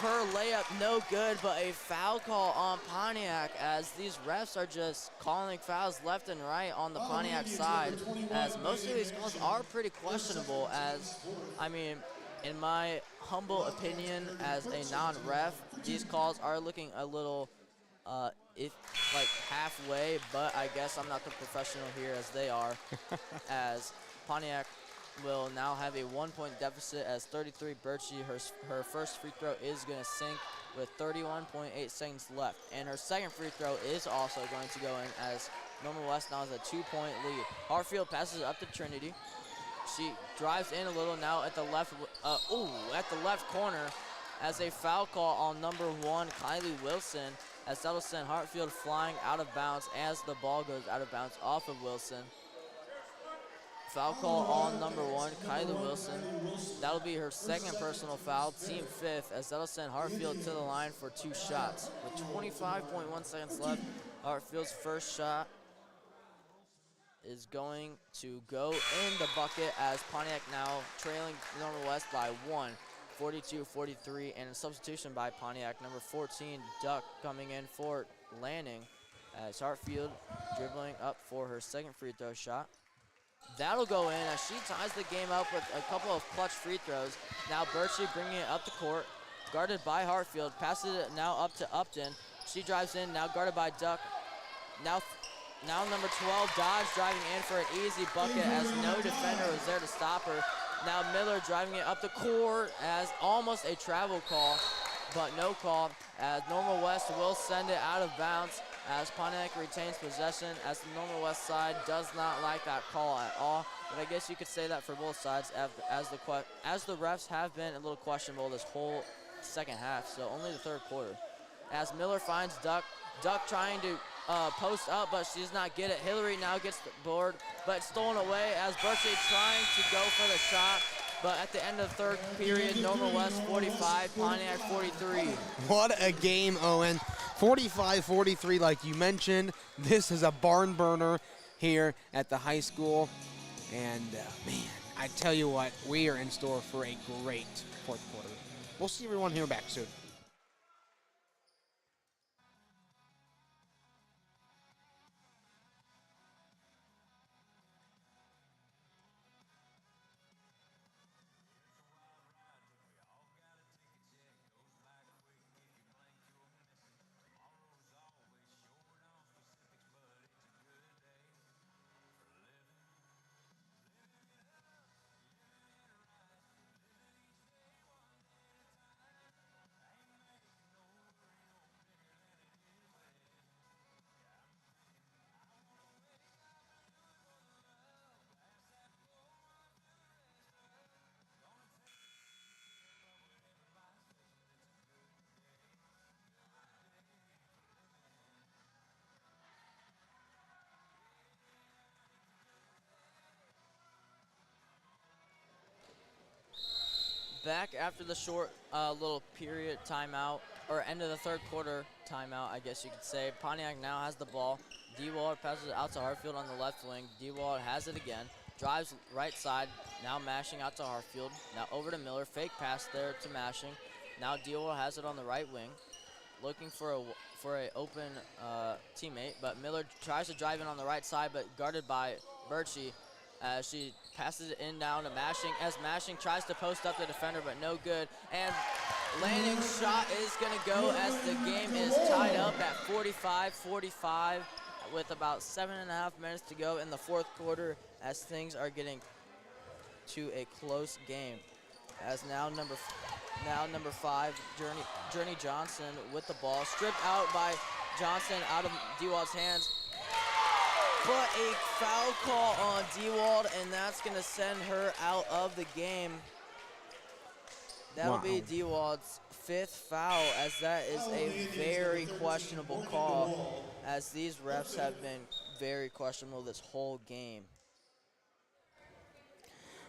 [SPEAKER 3] her layup no good, but a foul call on Pontiac as these refs are just calling fouls left and right on the Pontiac side, as most of these calls are pretty questionable. As, I mean, in my humble opinion as a non-ref, these calls are looking a little if like halfway, but I guess I'm not the professional here as they are, as Pontiac will now have a 1-point deficit as 33 Birchie, her first free throw is going to sink with 31.8 seconds left. And her second free throw is also going to go in as Normal West now has a 2-point lead. Hartfield passes it up to Trinity. She drives in a little now at the left, at the left corner as a foul call on number 1, Kylie Wilson, as that'll send Hartfield flying out of bounds as the ball goes out of bounds off of Wilson. Foul call on number 1, Kylie Wilson. That'll be her second personal foul, team 5th, as that'll send Hartfield to the line for 2 shots. With 25.1 seconds left, Hartfield's first shot is going to go in the bucket as Pontiac now trailing Normal West by 1, 42-43, and a substitution by Pontiac, number 14, Duck, coming in for Lanning, as Hartfield dribbling up for her second free throw shot. That'll go in as she ties the game up with a couple of clutch free throws. Now Birchie bringing it up the court, guarded by Hartfield, passes it now up to Upton. She drives in, now guarded by Duck. Now number 12, Dodge driving in for an easy bucket as no defender was there to stop her. Now Miller driving it up the court as almost a travel call, but no call, as Normal West will send it out of bounds as Pontiac retains possession, as the Normal West side does not like that call at all. But I guess you could say that for both sides, as the refs have been a little questionable this whole second half, so only the third quarter. As Miller finds Duck trying to post up, but she does not get it. Hillary now gets the board, but it's stolen away as Birchie trying to go for the shot. But at the end of the third period, Normal West 45, Pontiac 43.
[SPEAKER 2] What a game, Owen. 45-43, like you mentioned. This is a barn burner here at the high school. And, man, I tell you what, we are in store for a great fourth quarter. We'll see everyone here back soon.
[SPEAKER 3] Back after the short little period timeout, or end of the third quarter timeout, I guess you could say. Pontiac now has the ball. D-Walled passes it out to Hartfield on the left wing. D-Walled has it again. Drives right side, now mashing out to Hartfield. Now over to Miller, fake pass there to mashing. Now D-Walled has it on the right wing, looking for a open teammate, but Miller tries to drive in on the right side, but guarded by Birchie. She passes it in down to Mashing, as Mashing tries to post up the defender, but no good. And Lanning's shot is going to go as the game is tied up at 45-45 with about 7.5 minutes to go in the fourth quarter, as things are getting to a close game. As now number 5, Journey Johnson with the ball, stripped out by Johnson out of D-Wald's hands. But a foul call on D-Wald, and that's going to send her out of the game. That'll be D-Wald's 5th foul, as that is a very questionable call, as these refs have been very questionable this whole game.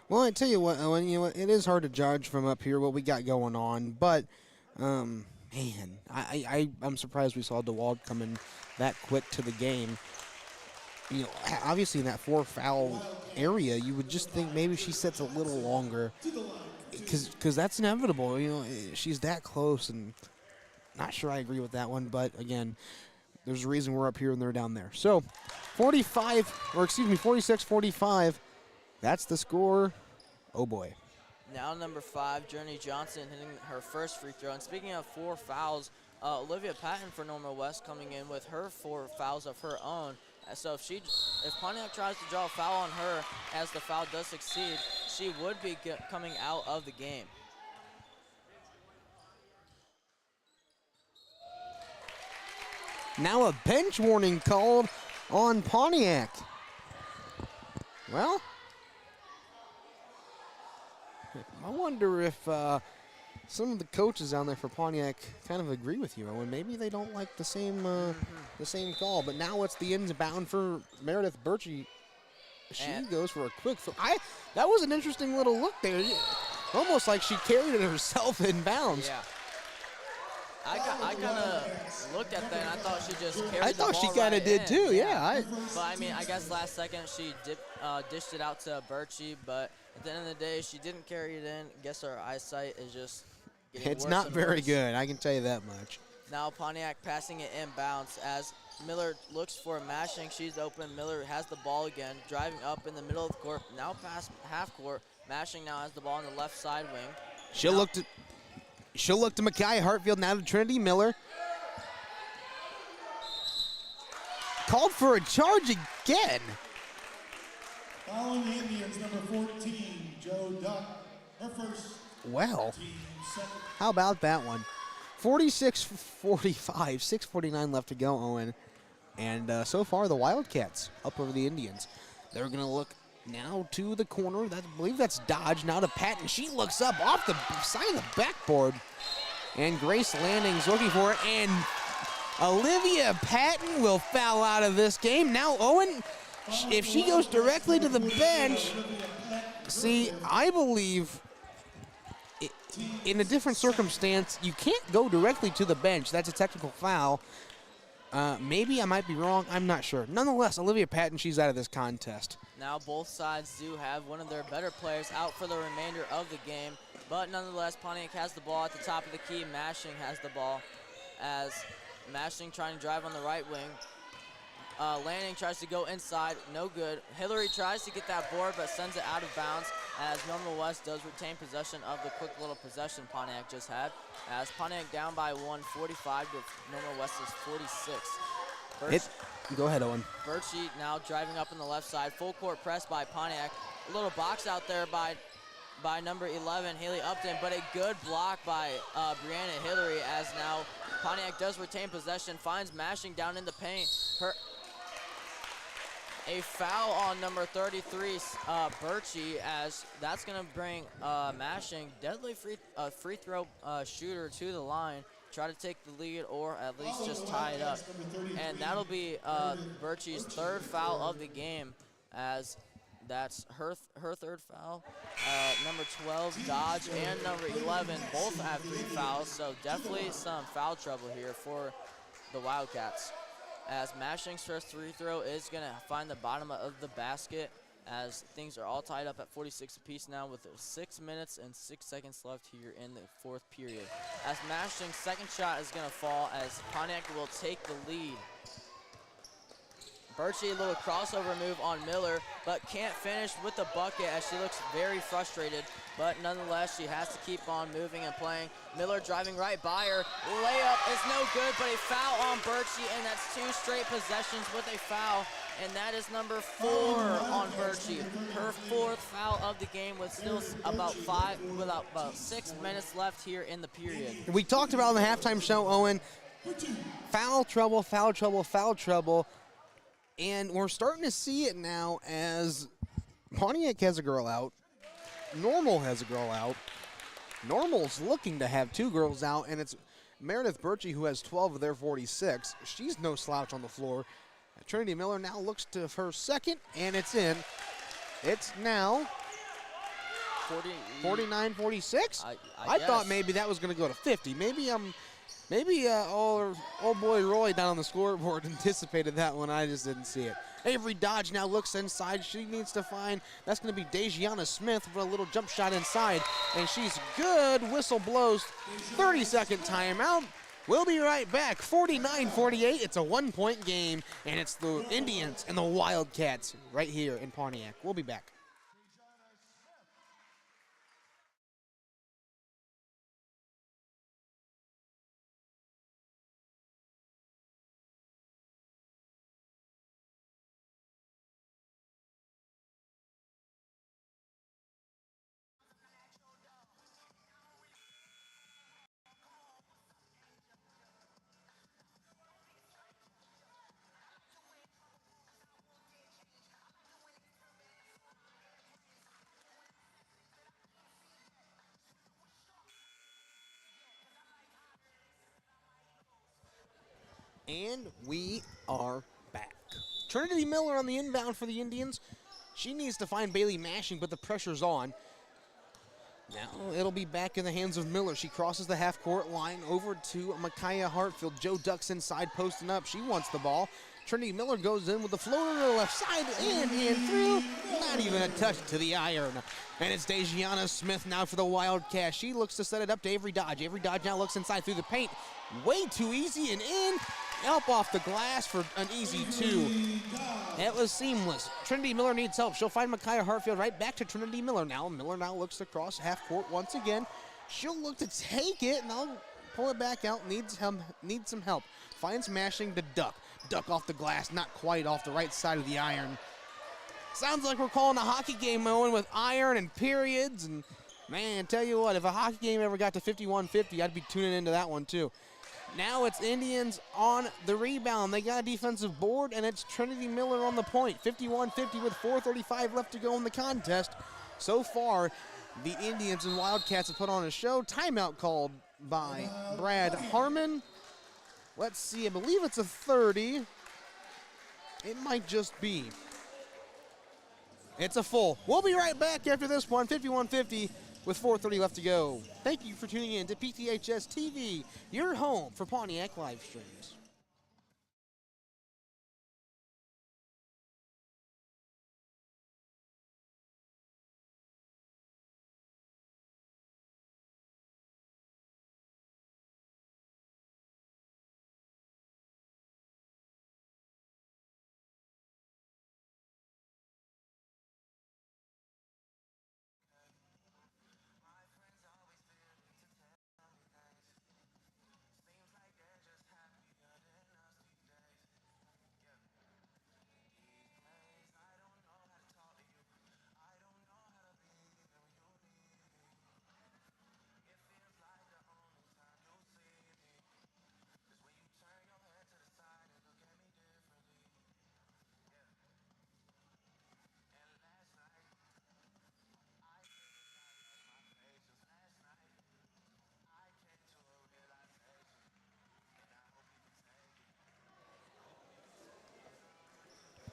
[SPEAKER 2] Well, I tell you what, Owen, it is hard to judge from up here what we got going on, but, man, I'm surprised we saw DeWald come in that quick to the game. Obviously in that 4 foul area, you would just think maybe she sits a little longer. because that's inevitable. You know, she's that close, and not sure I agree with that one. But again, there's a reason we're up here and they're down there. So 46-45. That's the score. Oh boy.
[SPEAKER 3] Now number 5, Journey Johnson hitting her first free throw. And speaking of 4 fouls, Olivia Patton for Normal West coming in with her 4 fouls of her own. So if Pontiac tries to draw a foul on her, as the foul does succeed, she would be coming out of the game.
[SPEAKER 2] Now a bench warning called on Pontiac. Well, I wonder if some of the coaches down there for Pontiac kind of agree with you, Owen. Maybe they don't like the same call. But now it's the inbound for Meredith Birchie. She goes for a quick. That was an interesting little look there. Almost like she carried it herself in bounds.
[SPEAKER 3] Yeah. I kind of looked at that and I thought she just carried the ball.
[SPEAKER 2] I thought she kind of did too. Yeah.
[SPEAKER 3] But I mean, I guess last second she dished it out to Birchie, but at the end of the day, she didn't carry it in. I guess her eyesight is just getting
[SPEAKER 2] It's
[SPEAKER 3] worse
[SPEAKER 2] not
[SPEAKER 3] and
[SPEAKER 2] very
[SPEAKER 3] worse.
[SPEAKER 2] good. I can tell you that much.
[SPEAKER 3] Now Pontiac passing it inbounds as Miller looks for Mashing. She's open. Miller has the ball again, driving up in the middle of the court. Now past half court. Mashing now has the ball on the left side wing.
[SPEAKER 2] She'll look to Mackay Hartfield, now to Trinity Miller. Called for a charge again.
[SPEAKER 1] Following the Indians, number 14, Joe Duck. Her first.
[SPEAKER 2] Well,
[SPEAKER 1] Team second.
[SPEAKER 2] how about that one? 46-45, 6:49 left to go, Owen. And so far, the Wildcats up over the Indians. They're going to look now to the corner. I believe that's Dodge. Now to Patton. She looks up off the side of the backboard. And Grace Landing's looking for it. And Olivia Patton will foul out of this game. Now, Owen, if she goes directly to the bench, see, I believe in a different circumstance, you can't go directly to the bench. That's a technical foul. Maybe I might be wrong. I'm not sure. Nonetheless, Olivia Patton, she's out of this contest.
[SPEAKER 3] Now both sides do have one of their better players out for the remainder of the game. But nonetheless, Pontiac has the ball at the top of the key. Mashing has the ball as Mashing trying to drive on the right wing. Lanning tries to go inside, no good. Hillary tries to get that board but sends it out of bounds as Normal West does retain possession of the quick little possession Pontiac just had. As Pontiac down by 145 to Normal West's 46.
[SPEAKER 2] Go ahead, Owen.
[SPEAKER 3] Birchie now driving up on the left side. Full court press by Pontiac. A little box out there by number 11, Haley Upton, but a good block by Brianna Hillary as now Pontiac does retain possession, finds Mashing down in the paint. A foul on number 33, Birchie, as that's going to bring Mashing, deadly free throw shooter, to the line. Try to take the lead or at least just tie it up. And that'll be Birchie's third foul of the game, as that's her third foul. Number 12, Dodge, and number 11 both have 3 fouls, so definitely some foul trouble here for the Wildcats. As Mashing's first free throw is going to find the bottom of the basket, as things are all tied up at 46 apiece now with 6 minutes and 6 seconds left here in the fourth period. As Mashing's second shot is going to fall as Pontiac will take the lead. Birchie, a little crossover move on Miller, but can't finish with the bucket as she looks very frustrated. But nonetheless, she has to keep on moving and playing. Miller driving right by her. Layup is no good, but a foul on Birchie, and that's 2 straight possessions with a foul. And that is number 4 on Birchie. Her 4th foul of the game with still about 6 minutes left here in the period.
[SPEAKER 2] We talked about in the halftime show, Owen, foul trouble, foul trouble, foul trouble. And we're starting to see it now as Pontiac has a girl out. Normal has a girl out. Normal's looking to have 2 girls out, and it's Meredith Birchie who has 12 of their 46. She's no slouch on the floor. Trinity Miller now looks to her second, and it's in. It's now 49-46. I thought maybe that was going to go to 50. Maybe old boy Roy down on the scoreboard anticipated that one. I just didn't see it. Avery Dodge now looks inside. She needs to find, that's going to be Dejiana Smith for a little jump shot inside. And she's good. Whistle blows. 30-second timeout. We'll be right back. 49-48. It's a 1-point game, and it's the Indians and the Wildcats right here in Pontiac. We'll be back. And we are back. Trinity Miller on the inbound for the Indians. She needs to find Bailey Mashing, but the pressure's on. Now it'll be back in the hands of Miller. She crosses the half-court line over to Micaiah Hartfield. Joe ducks inside, posting up. She wants the ball. Trinity Miller goes in with the floater to the left side, and through. Not even a touch to the iron. And it's Dejiana Smith now for the Wildcats. She looks to set it up to Avery Dodge. Avery Dodge now looks inside through the paint. Way too easy and in. Help off the glass for an easy two. That was seamless. Trinity Miller needs help. She'll find Micaiah Hartfield right back to Trinity Miller now. Miller now looks across half court once again. She'll look to take it, and I'll pull it back out. Needs some help. Finds Mashing to duck. Duck off the glass, not quite off the right side of the iron. Sounds like we're calling a hockey game, Owen, with iron and periods. And, man, tell you what, if a hockey game ever got to 51-50, I'd be tuning into that one, too. Now it's Indians on the rebound. They got a defensive board, and it's Trinity Miller on the point. 51-50 with 4:35 left to go in the contest. So far, the Indians and Wildcats have put on a show. Timeout called by Brad Harmon. Let's see, I believe it's a 30. It might just be. It's a full. We'll be right back after this one, 51-50 with 4:30 left to go. Thank you for tuning in to PTHS TV, your home for Pontiac live streams.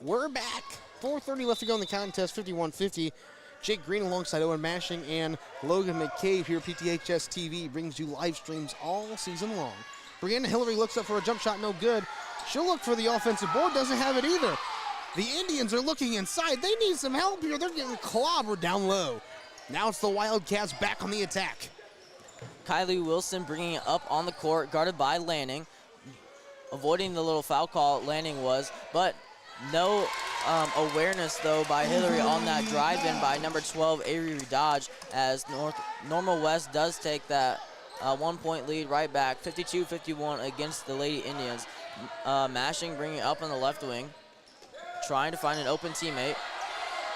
[SPEAKER 2] We're back. 4:30 left to go in the contest, 51-50. Jake Green alongside Owen Mashing and Logan McCabe here at PTHS TV brings you live streams all season long. Brianna Hillary looks up for a jump shot, no good. She'll look for the offensive board, doesn't have it either. The Indians are looking inside. They need some help here. They're getting clobbered down low. Now it's the Wildcats back on the attack.
[SPEAKER 3] Kylie Wilson bringing it up on the court, guarded by Lanning. Avoiding the little foul call Lanning was, but no awareness, though, by Hillary on that drive-in by number 12, Avery Dodge, as Normal West does take that 1-point lead right back, 52-51 against the Lady Indians. Mashing bringing it up on the left wing, trying to find an open teammate.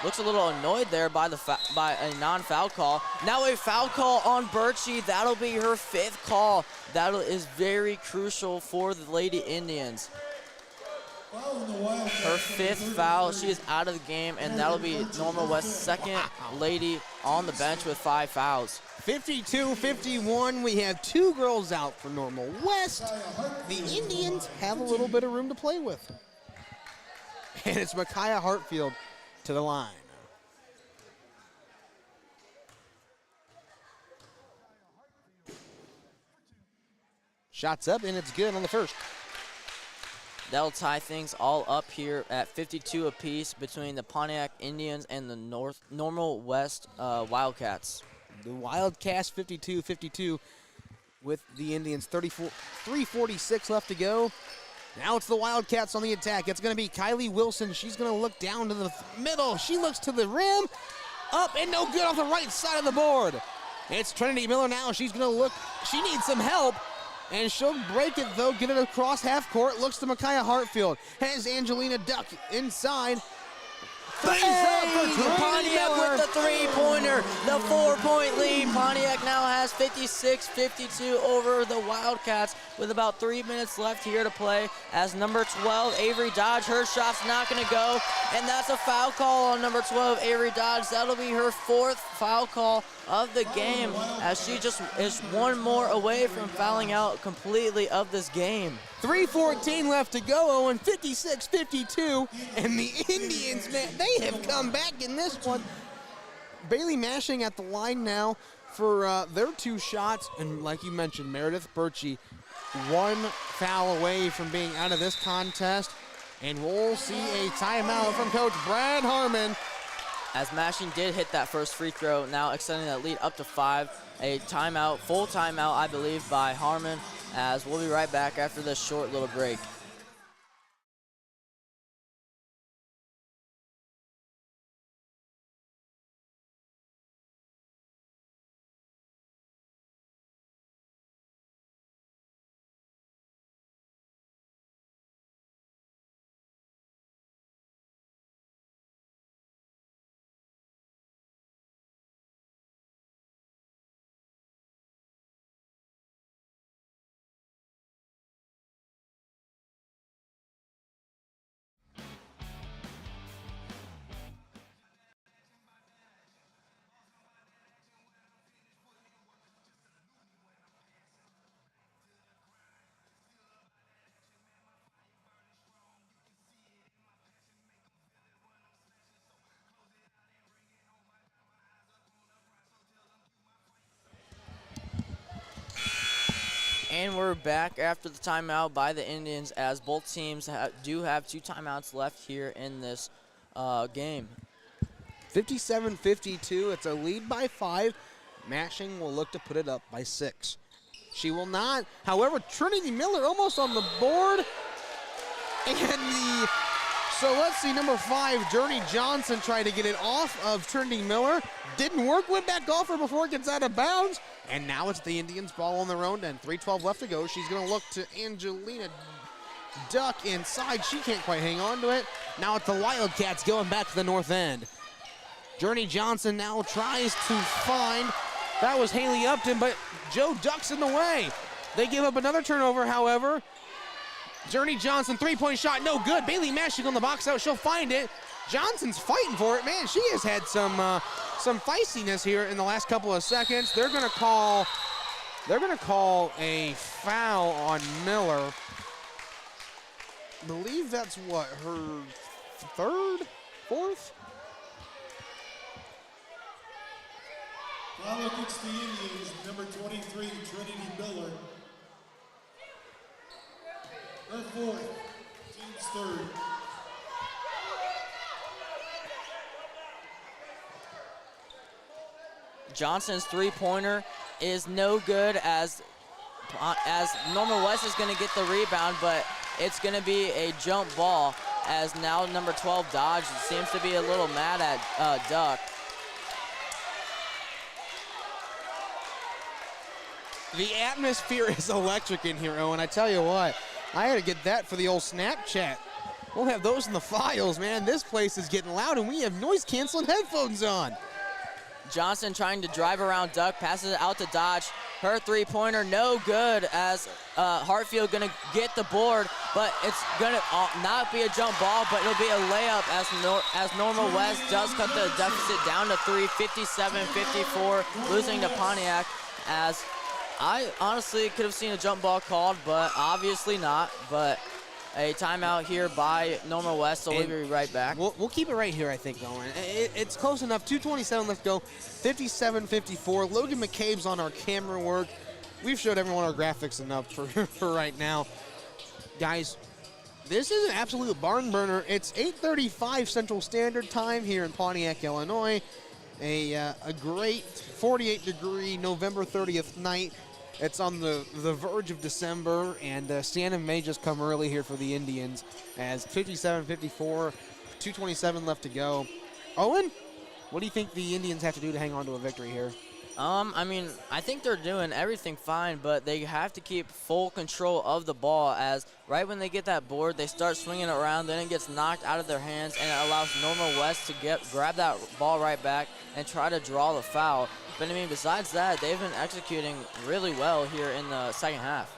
[SPEAKER 3] Looks a little annoyed there by a non-foul call. Now a foul call on Birchie. That'll be her 5th call. That is very crucial for the Lady Indians. Her 5th foul. She is out of the game, and that'll be Normal West's 2nd lady on the bench with 5 fouls.
[SPEAKER 2] 52-51. We have 2 girls out for Normal West. The Indians have a little bit of room to play with. And it's Micaiah Hartfield to the line. Shots up, and it's good on the first.
[SPEAKER 3] That'll tie things all up here at 52 apiece between the Pontiac Indians and the Normal West Wildcats.
[SPEAKER 2] The Wildcats 52-52 with the Indians. 3:46 left to go. Now it's the Wildcats on the attack. It's going to be Kylie Wilson. She's going to look down to the middle. She looks to the rim. Up and no good off the right side of the board. It's Trinity Miller now. She's going to look. She needs some help. And she'll break it, though, get it across half court. Looks to Micaiah Hartfield. Has Angelina Duck inside.
[SPEAKER 3] Pontiac with the three-pointer, the 4-point lead. Pontiac now has 56-52 over the Wildcats with about 3 minutes left here to play as number 12, Avery Dodge, her shot's not going to go, and that's a foul call on number 12, Avery Dodge. That'll be her 4th foul call of the game as she just is one more away from fouling out completely of this game.
[SPEAKER 2] 3:14 left to go, Owen. 56-52, and the Indians, man, they have come back in this one. Bailey Mashing at the line now for their 2 shots, and like you mentioned, Meredith Birchie, 1 foul away from being out of this contest, and we'll see a timeout from Coach Brad Harmon.
[SPEAKER 3] As Mashing did hit that first free throw, now extending that lead up to 5. A timeout, full timeout, I believe, by Harmon, as we'll be right back after this short little break. And we're back after the timeout by the Indians as both teams do have 2 timeouts left here in this game.
[SPEAKER 2] 57-52, it's a lead by 5. Mashing will look to put it up by 6. She will not. However, Trinity Miller almost on the board. And so let's see, number 5, Journey Johnson tried to get it off of Trinity Miller. Didn't work, went back off her before it gets out of bounds. And now it's the Indians' ball on their own end. 3:12 left to go. She's going to look to Angelina Duck inside. She can't quite hang on to it. Now it's the Wildcats going back to the north end. Journey Johnson now tries to find. That was Haley Upton, but Joe Duck's in the way. They give up another turnover, however. Journey Johnson, 3-point shot, no good. Bailey Mashing on the box out. She'll find it. Johnson's fighting for it. Man, she has had some feistiness here in the last couple of seconds. They're going to call a foul on Miller. I believe that's what, her 3rd, 4th?
[SPEAKER 1] Foul against the Indians, number 23, Trinity Miller. Her 4th, team's 3rd.
[SPEAKER 3] Johnson's 3-pointer is no good as Normal West is going to get the rebound, but it's going to be a jump ball as now number 12 Dodge seems to be a little mad at Duck.
[SPEAKER 2] The atmosphere is electric in here, Owen. I tell you what, I had to get that for the old Snapchat. We'll have those in the files, man. This place is getting loud, and we have noise-canceling headphones on.
[SPEAKER 3] Johnson trying to drive around Duck, passes it out to Dodge. Her 3-pointer no good as Hartfield gonna get the board, but it's gonna not be a jump ball, but it'll be a layup as Normal West does cut the deficit down to 3, 57-54, losing to Pontiac. As I honestly could have seen a jump ball called, but obviously not. But a timeout here by Normal West, so we'll be right back.
[SPEAKER 2] We'll keep it right here, I think, Owen. It's close enough. 2:27 left to go. 57-54. Logan McCabe's on our camera work. We've showed everyone our graphics enough for right now. Guys, This is an absolute barn burner. It's 8:35 Central Standard Time here in Pontiac, Illinois. A great 48-degree November 30th night. It's on the verge of December, and Santa may just come early here for the Indians as 57-54, 2:27 left to go. Owen, what do you think the Indians have to do to hang on to a victory here?
[SPEAKER 3] I mean, I think they're doing everything fine, but they have to keep full control of the ball, as right when they get that board, they start swinging it around, then it gets knocked out of their hands, and it allows Normal West to grab that ball right back and try to draw the foul. But I mean, besides that, they've been executing really well here in the second half.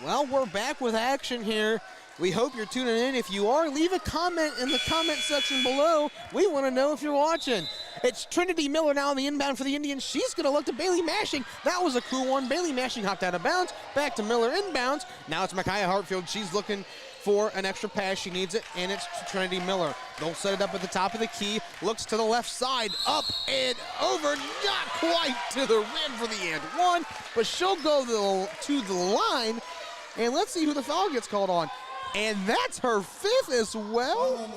[SPEAKER 2] Well, we're back with action here. We hope you're tuning in. If you are, leave a comment in the comment section below. We want to know if you're watching. It's Trinity Miller now on the inbound for the Indians. She's going to look to Bailey Mashing. That was a cool one. Bailey Mashing hopped out of bounds. Back to Miller inbounds. Now it's Micaiah Hartfield. She's looking for an extra pass. She needs it, and it's Trinity Miller. They'll set it up at the top of the key. Looks to the left side. Up and over. Not quite to the rim for the and one, but she'll go to the line. And let's see who the foul gets called on. And that's her fifth as well.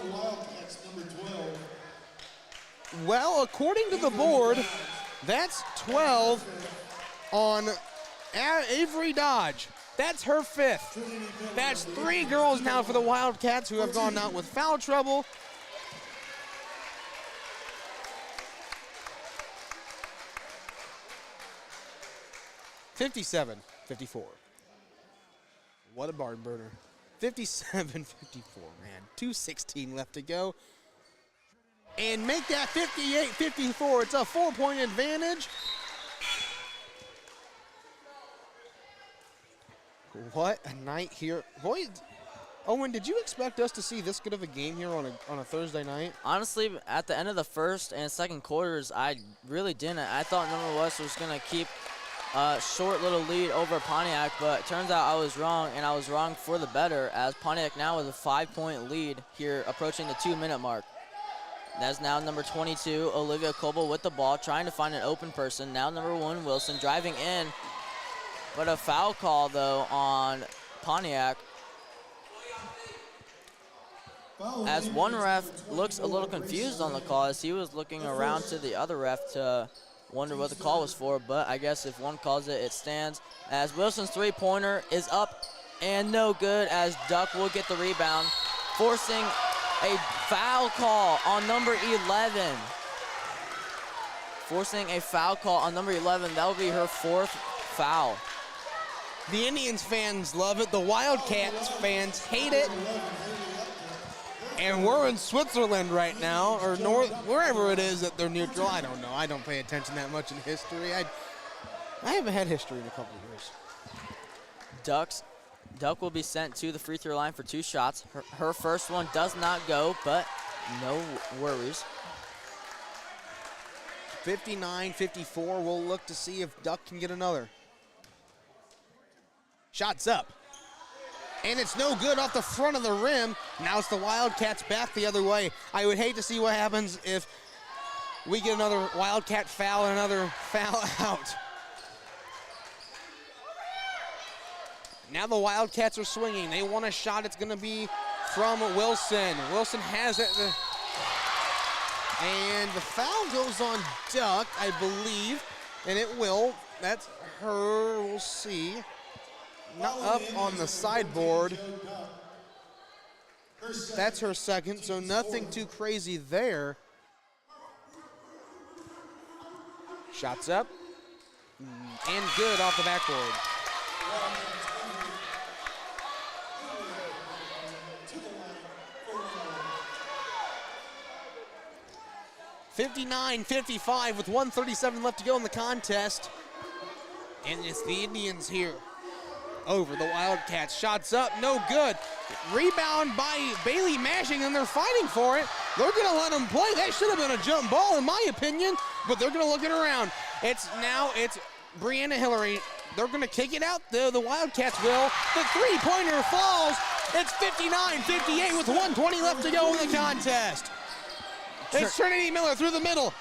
[SPEAKER 2] Well, according to the board, that's 12 on Avery Dodge. That's her fifth. That's 3 girls now for the Wildcats who have gone out with foul trouble. (57-54). What a barn burner. 57-54, man. 2:16 left to go. And make that 58-54. It's a 4-point advantage. What a night here. Boy, Owen, did you expect us to see this good of a game here on a Thursday night?
[SPEAKER 3] Honestly, at the end of the first and second quarters, I really didn't. I thought Normal West was going to keep a short little lead over Pontiac, but it turns out I was wrong, and I was wrong for the better, as Pontiac now has a 5-point lead here approaching the 2-minute mark. That's now number 22, Olivia Coble with the ball, trying to find an open person. Now number 1, Wilson, driving in, but a foul call, though, on Pontiac, as one ref looks a little confused on the call, as he was looking around to the other ref to wonder what the call was for, but I guess if one calls it, it stands, as Wilson's 3-pointer is up and no good, as Duck will get the rebound, forcing a foul call on number 11. Forcing a foul call on number 11. That will be her 4th foul.
[SPEAKER 2] The Indians fans love it. The Wildcats fans hate it. And we're in Switzerland right now, or wherever it is that they're neutral. I don't know. I don't pay attention that much in history. I haven't had history in a couple of years.
[SPEAKER 3] Duck will be sent to the free throw line for 2 shots. Her first one does not go, but no worries.
[SPEAKER 2] 59-54. We'll look to see if Duck can get another. Shots up. And it's no good off the front of the rim. Now it's the Wildcats back the other way. I would hate to see what happens if we get another Wildcat foul and another foul out. Now the Wildcats are swinging. They want a shot. It's going to be from Wilson. Wilson has it. And the foul goes on Duck, I believe. And it will. That's her. We'll see. Not up on the sideboard. That's her second, so nothing too crazy there. Shots up. And good off the backboard. (59-55) with 1:37 left to go in the contest. And it's the Indians here over the Wildcats. Shots up, no good. Rebound by Bailey Mashing, and they're fighting for it. They're going to let them play. That should have been a jump ball, in my opinion, but they're going to look it around. It's Brianna Hillary. They're going to kick it out, though. The Wildcats will. The three-pointer falls. It's 59-58 with 1:20 left to go in the contest. It's Trinity Miller through the middle.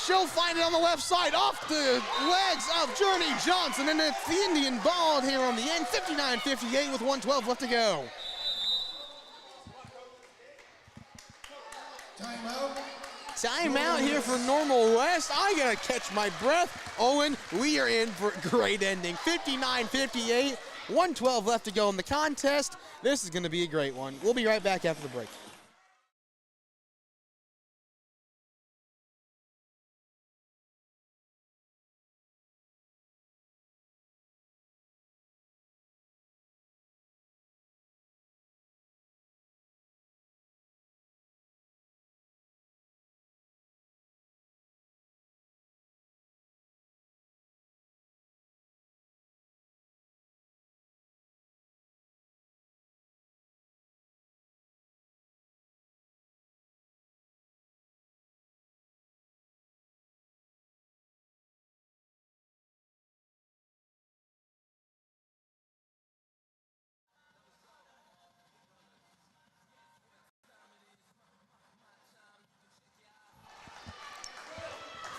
[SPEAKER 2] She'll find it on the left side, off the legs of Journey Johnson, and it's the Indian ball here on the end, 59-58 with 1:12 left to go. Timeout here for Normal West. I gotta catch my breath. Owen, we are in for a great ending. 59-58, 1:12 left to go in the contest. This is gonna be a great one. We'll be right back after the break.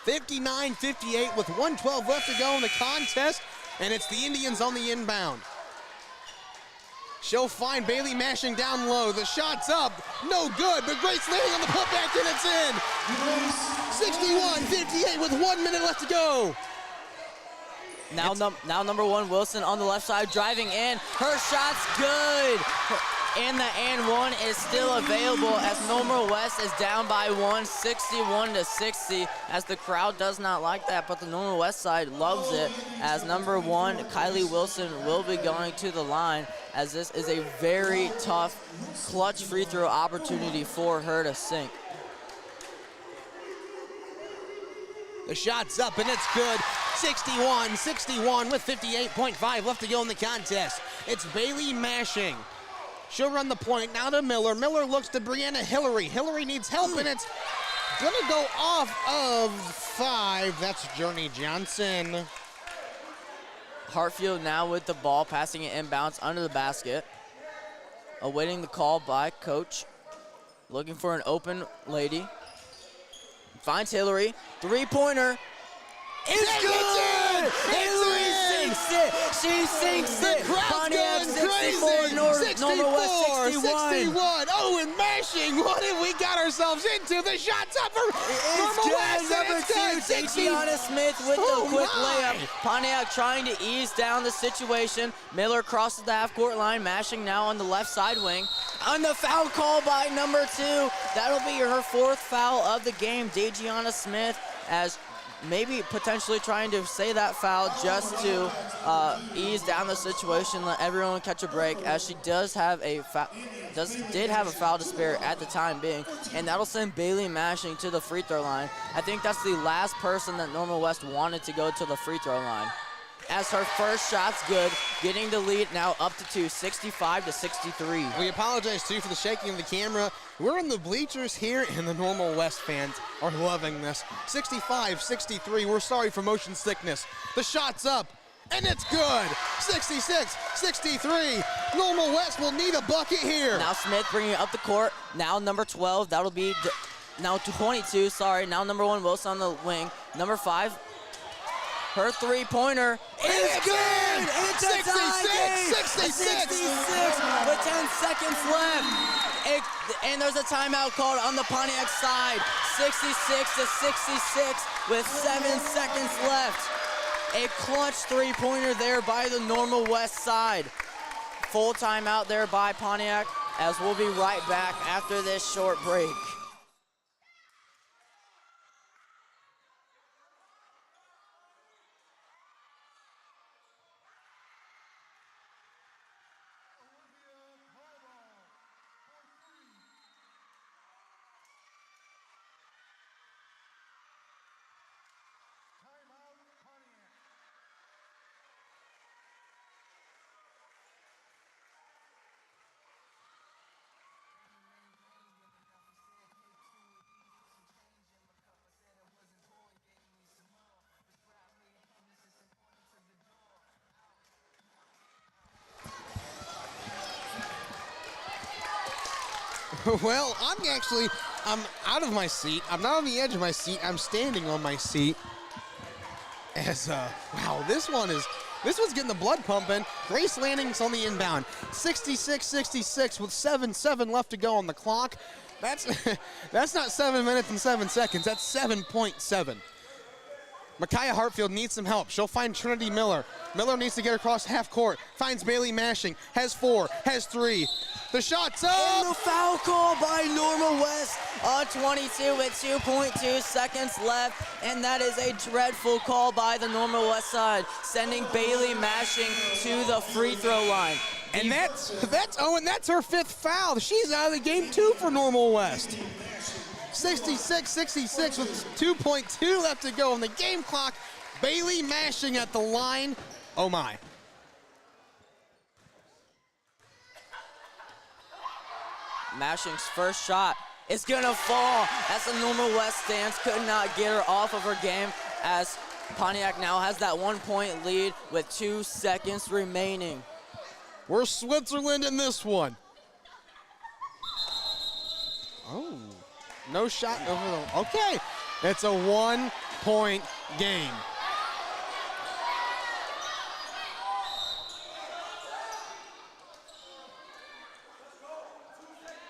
[SPEAKER 2] (59-58) with 1:12 left to go in the contest, and it's the Indians on the inbound. She'll find Bailey mashing down low. The shot's up, no good, but Grace landing on the putback, and it's in. 61-58 with 1 minute left to go.
[SPEAKER 3] Now number 1 Wilson on the left side driving in. Her shot's good. And the and one is still available as Normal West is down by 1, 61-60, as the crowd does not like that, but the Normal West side loves it, as number 1 Kylie Wilson will be going to the line, as this is a very tough clutch free throw opportunity for her to sink.
[SPEAKER 2] The shot's up and it's good. 61-61 with 58.5 left to go in the contest. It's Bailey mashing. She'll run the point now to Miller. Miller looks to Brianna Hillary. Hillary needs help, and it's gonna go off of 5. That's Journey Johnson.
[SPEAKER 3] Hartfield now with the ball, passing it inbounds under the basket. Awaiting the call by coach. Looking for an open lady. Finds Hillary. Three-pointer. It's good! Hillary sinks it! She sinks it! Pontiac 64, Normal West 61.
[SPEAKER 2] Oh, and mashing! What have we got ourselves into? The shot's up for Normal West,
[SPEAKER 3] number 2, Daciana Smith with the quick layup. Pontiac trying to ease down the situation. Miller crosses the half-court line, mashing now on the left side wing. On the foul call by number 2. That'll be her 4th foul of the game, Daciana Smith, as maybe potentially trying to say that foul just to ease down the situation, let everyone catch a break, as she does have a did have a foul to spare at the time being, and that'll send Bailey mashing to the free throw line. I think that's the last person that Normal West wanted to go to the free throw line, as her first shot's good, getting the lead now up to 2, 65-63.
[SPEAKER 2] We apologize too for the shaking of the camera. We're in the bleachers here, and the Normal West fans are loving this. 65-63, we're sorry for motion sickness. The shot's up, and it's good. 66-63, Normal West will need a bucket here.
[SPEAKER 3] Now Smith bringing it up the court, now number 12, that'll be, now 22, sorry, now number 1 Wilson on the wing, number 5, her three-pointer is good! It's
[SPEAKER 2] 66
[SPEAKER 3] with 10 seconds left. And there's a timeout called on the Pontiac side. 66-66 with 7 seconds left. A clutch three-pointer there by the Normal West side. Full timeout there by Pontiac, as we'll be right back after this short break.
[SPEAKER 2] Well, I'm out of my seat. I'm not on the edge of my seat. I'm standing on my seat. As, wow, this one's getting the blood pumping. Grace Lanning's on the inbound. 66-66 with 7:7 left to go on the clock. That's not 7 minutes and 7 seconds. That's 7.7. Micaiah Hartfield needs some help. She'll find Trinity Miller. Miller needs to get across half court. Finds Bailey Mashing. Has 4. Has 3. The shot's up.
[SPEAKER 3] And the foul call by Normal West on 22 with 2.2 seconds left. And that is a dreadful call by the Normal West side, sending Bailey Mashing to the free throw line.
[SPEAKER 2] And that's Owen. That's her 5th foul. She's out of the game too for Normal West. 66-66 with 2.2 left to go on the game clock. Bailey Mashing at the line. Oh my.
[SPEAKER 3] Mashing's first shot is gonna fall as the Normal West stands could not get her off of her game, as Pontiac now has that 1-point lead with 2 seconds remaining.
[SPEAKER 2] We're Switzerland in this one. Oh, no shot over the, okay. It's a 1-point game.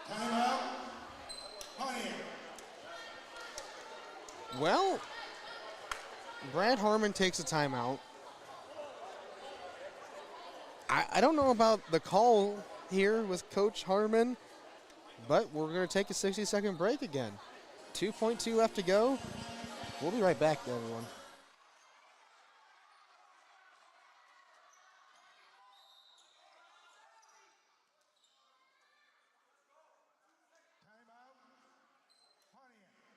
[SPEAKER 1] Timeout. Pontiac.
[SPEAKER 2] Well, Brad Harmon takes a timeout. I don't know about the call here with Coach Harmon, but we're going to take a 60-second break again. 2.2 left to go. We'll be right back, everyone.
[SPEAKER 1] Timeout. Pontiac.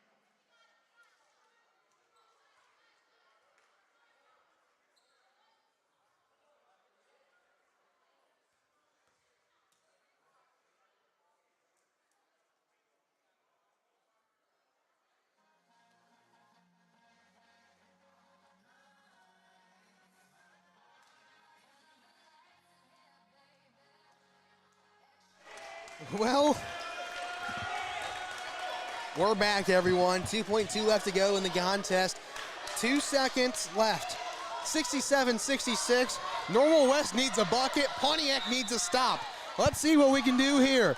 [SPEAKER 2] Well, we're back, everyone. 2.2 left to go in the contest. 2 seconds left. 67-66. Normal West needs a bucket. Pontiac needs a stop. Let's see what we can do here.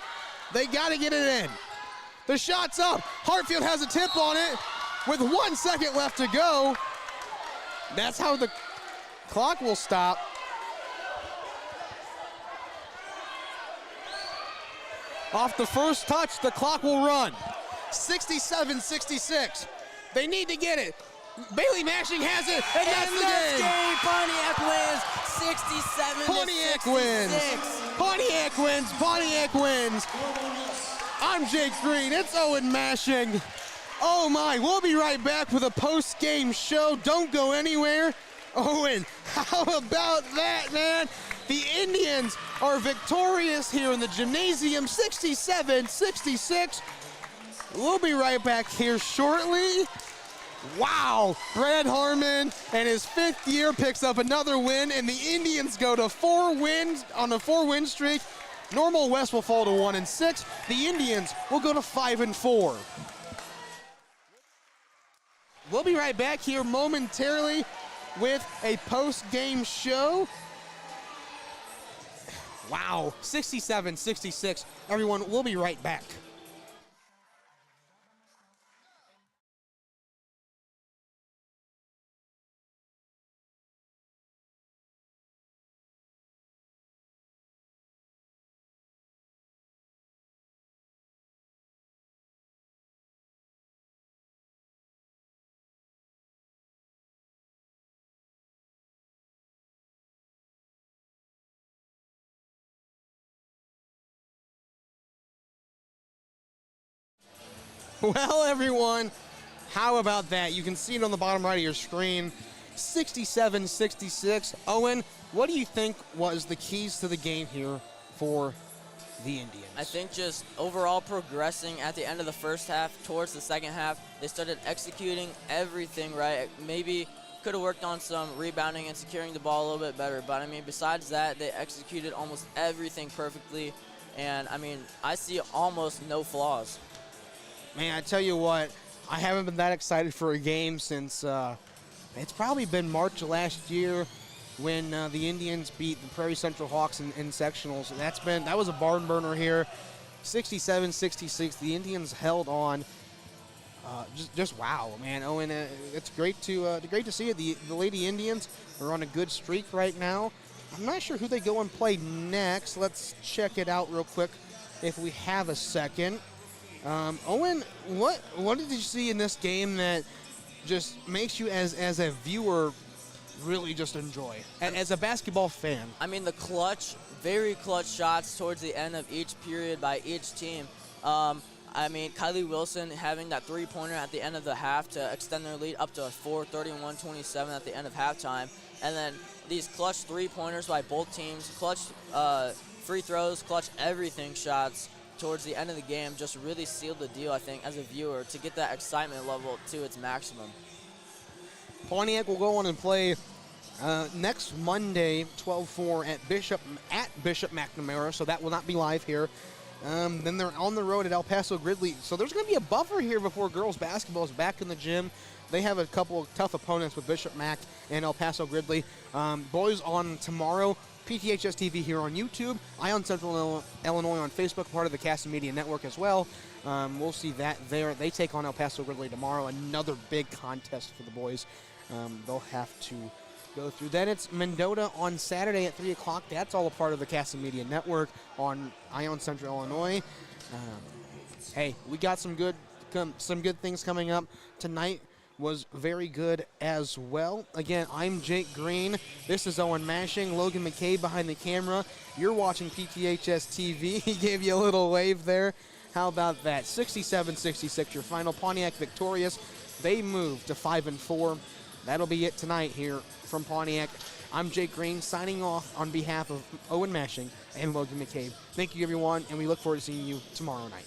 [SPEAKER 2] They got to get it in. The shot's up. Hartfield has a tip on it with 1 second left to go. That's how the clock will stop. Off the first touch, the clock will run. 67-66. They need to get it. Bailey Mashing has it, and that's the game.
[SPEAKER 3] Pontiac wins 67
[SPEAKER 2] Pontiac
[SPEAKER 3] to 66.
[SPEAKER 2] wins. Pontiac wins. Pontiac wins. I'm Jake Green. It's Owen Mashing. Oh my, we'll be right back with a post-game show. Don't go anywhere. Owen, how about that, man? The Indians are victorious here in the gymnasium, 67-66. We'll be right back here shortly. Wow, Brad Harmon and his 5th year picks up another win, and the Indians go to 4 wins on a 4-win streak. Normal West will fall to 1-6. The Indians will go to 5-4. We'll be right back here momentarily with a post-game show. Wow, 67-66. Everyone, we'll be right back. Well, everyone, how about that? You can see it on the bottom right of your screen. 67-66. Owen, what do you think was the keys to the game here for the Indians?
[SPEAKER 3] I think just overall progressing at the end of the first half towards the second half. They started executing everything right. Maybe could have worked on some rebounding and securing the ball a little bit better. But, I mean, besides that, they executed almost everything perfectly. And, I mean, I see almost no flaws.
[SPEAKER 2] Man, I tell you what, I haven't been that excited for a game since it's probably been March of last year when the Indians beat the Prairie Central Hawks in sectionals. That was a barn burner here, 67-66. The Indians held on. Just wow, man. Owen, it's great to see it. The Lady Indians are on a good streak right now. I'm not sure who they go and play next. Let's check it out real quick if we have a second. Owen, what did you see in this game that just makes you as a viewer really just enjoy as a basketball fan?
[SPEAKER 3] I mean, the very clutch shots towards the end of each period by each team. I mean, Kylie Wilson having that three-pointer at the end of the half to extend their lead up to 31-27 at the end of halftime. And then these clutch three-pointers by both teams, clutch free throws, clutch everything shots towards the end of the game just really sealed the deal, I think, as a viewer, to get that excitement level to its maximum.
[SPEAKER 2] Pontiac will go on and play next Monday, 12-4 at Bishop McNamara, so that will not be live here. Then they're on the road at El Paso Gridley. So there's going to be a buffer here before girls basketball is back in the gym. They have a couple of tough opponents with Bishop Mac and El Paso Gridley. Boys on tomorrow, PTHS TV here on YouTube, Ion Central Illinois on Facebook, part of the Castle Media Network as well. We'll see that there. They take on El Paso Gridley tomorrow, another big contest for the boys. They'll have to go through. Then it's Mendota on Saturday at 3 o'clock. That's all a part of the Castle Media Network on Ion Central Illinois. Hey, we got some good things coming up. Tonight was very good as well. Again, I'm Jake Green. This is Owen Mashing. Logan McCabe behind the camera. You're watching PTHS TV. He gave you a little wave there. How about that? 67-66, your final. Pontiac victorious. They move to 5-4. That'll be it tonight here from Pontiac. I'm Jake Green signing off on behalf of Owen Mashing and Logan McCabe. Thank you, everyone, and we look forward to seeing you tomorrow night.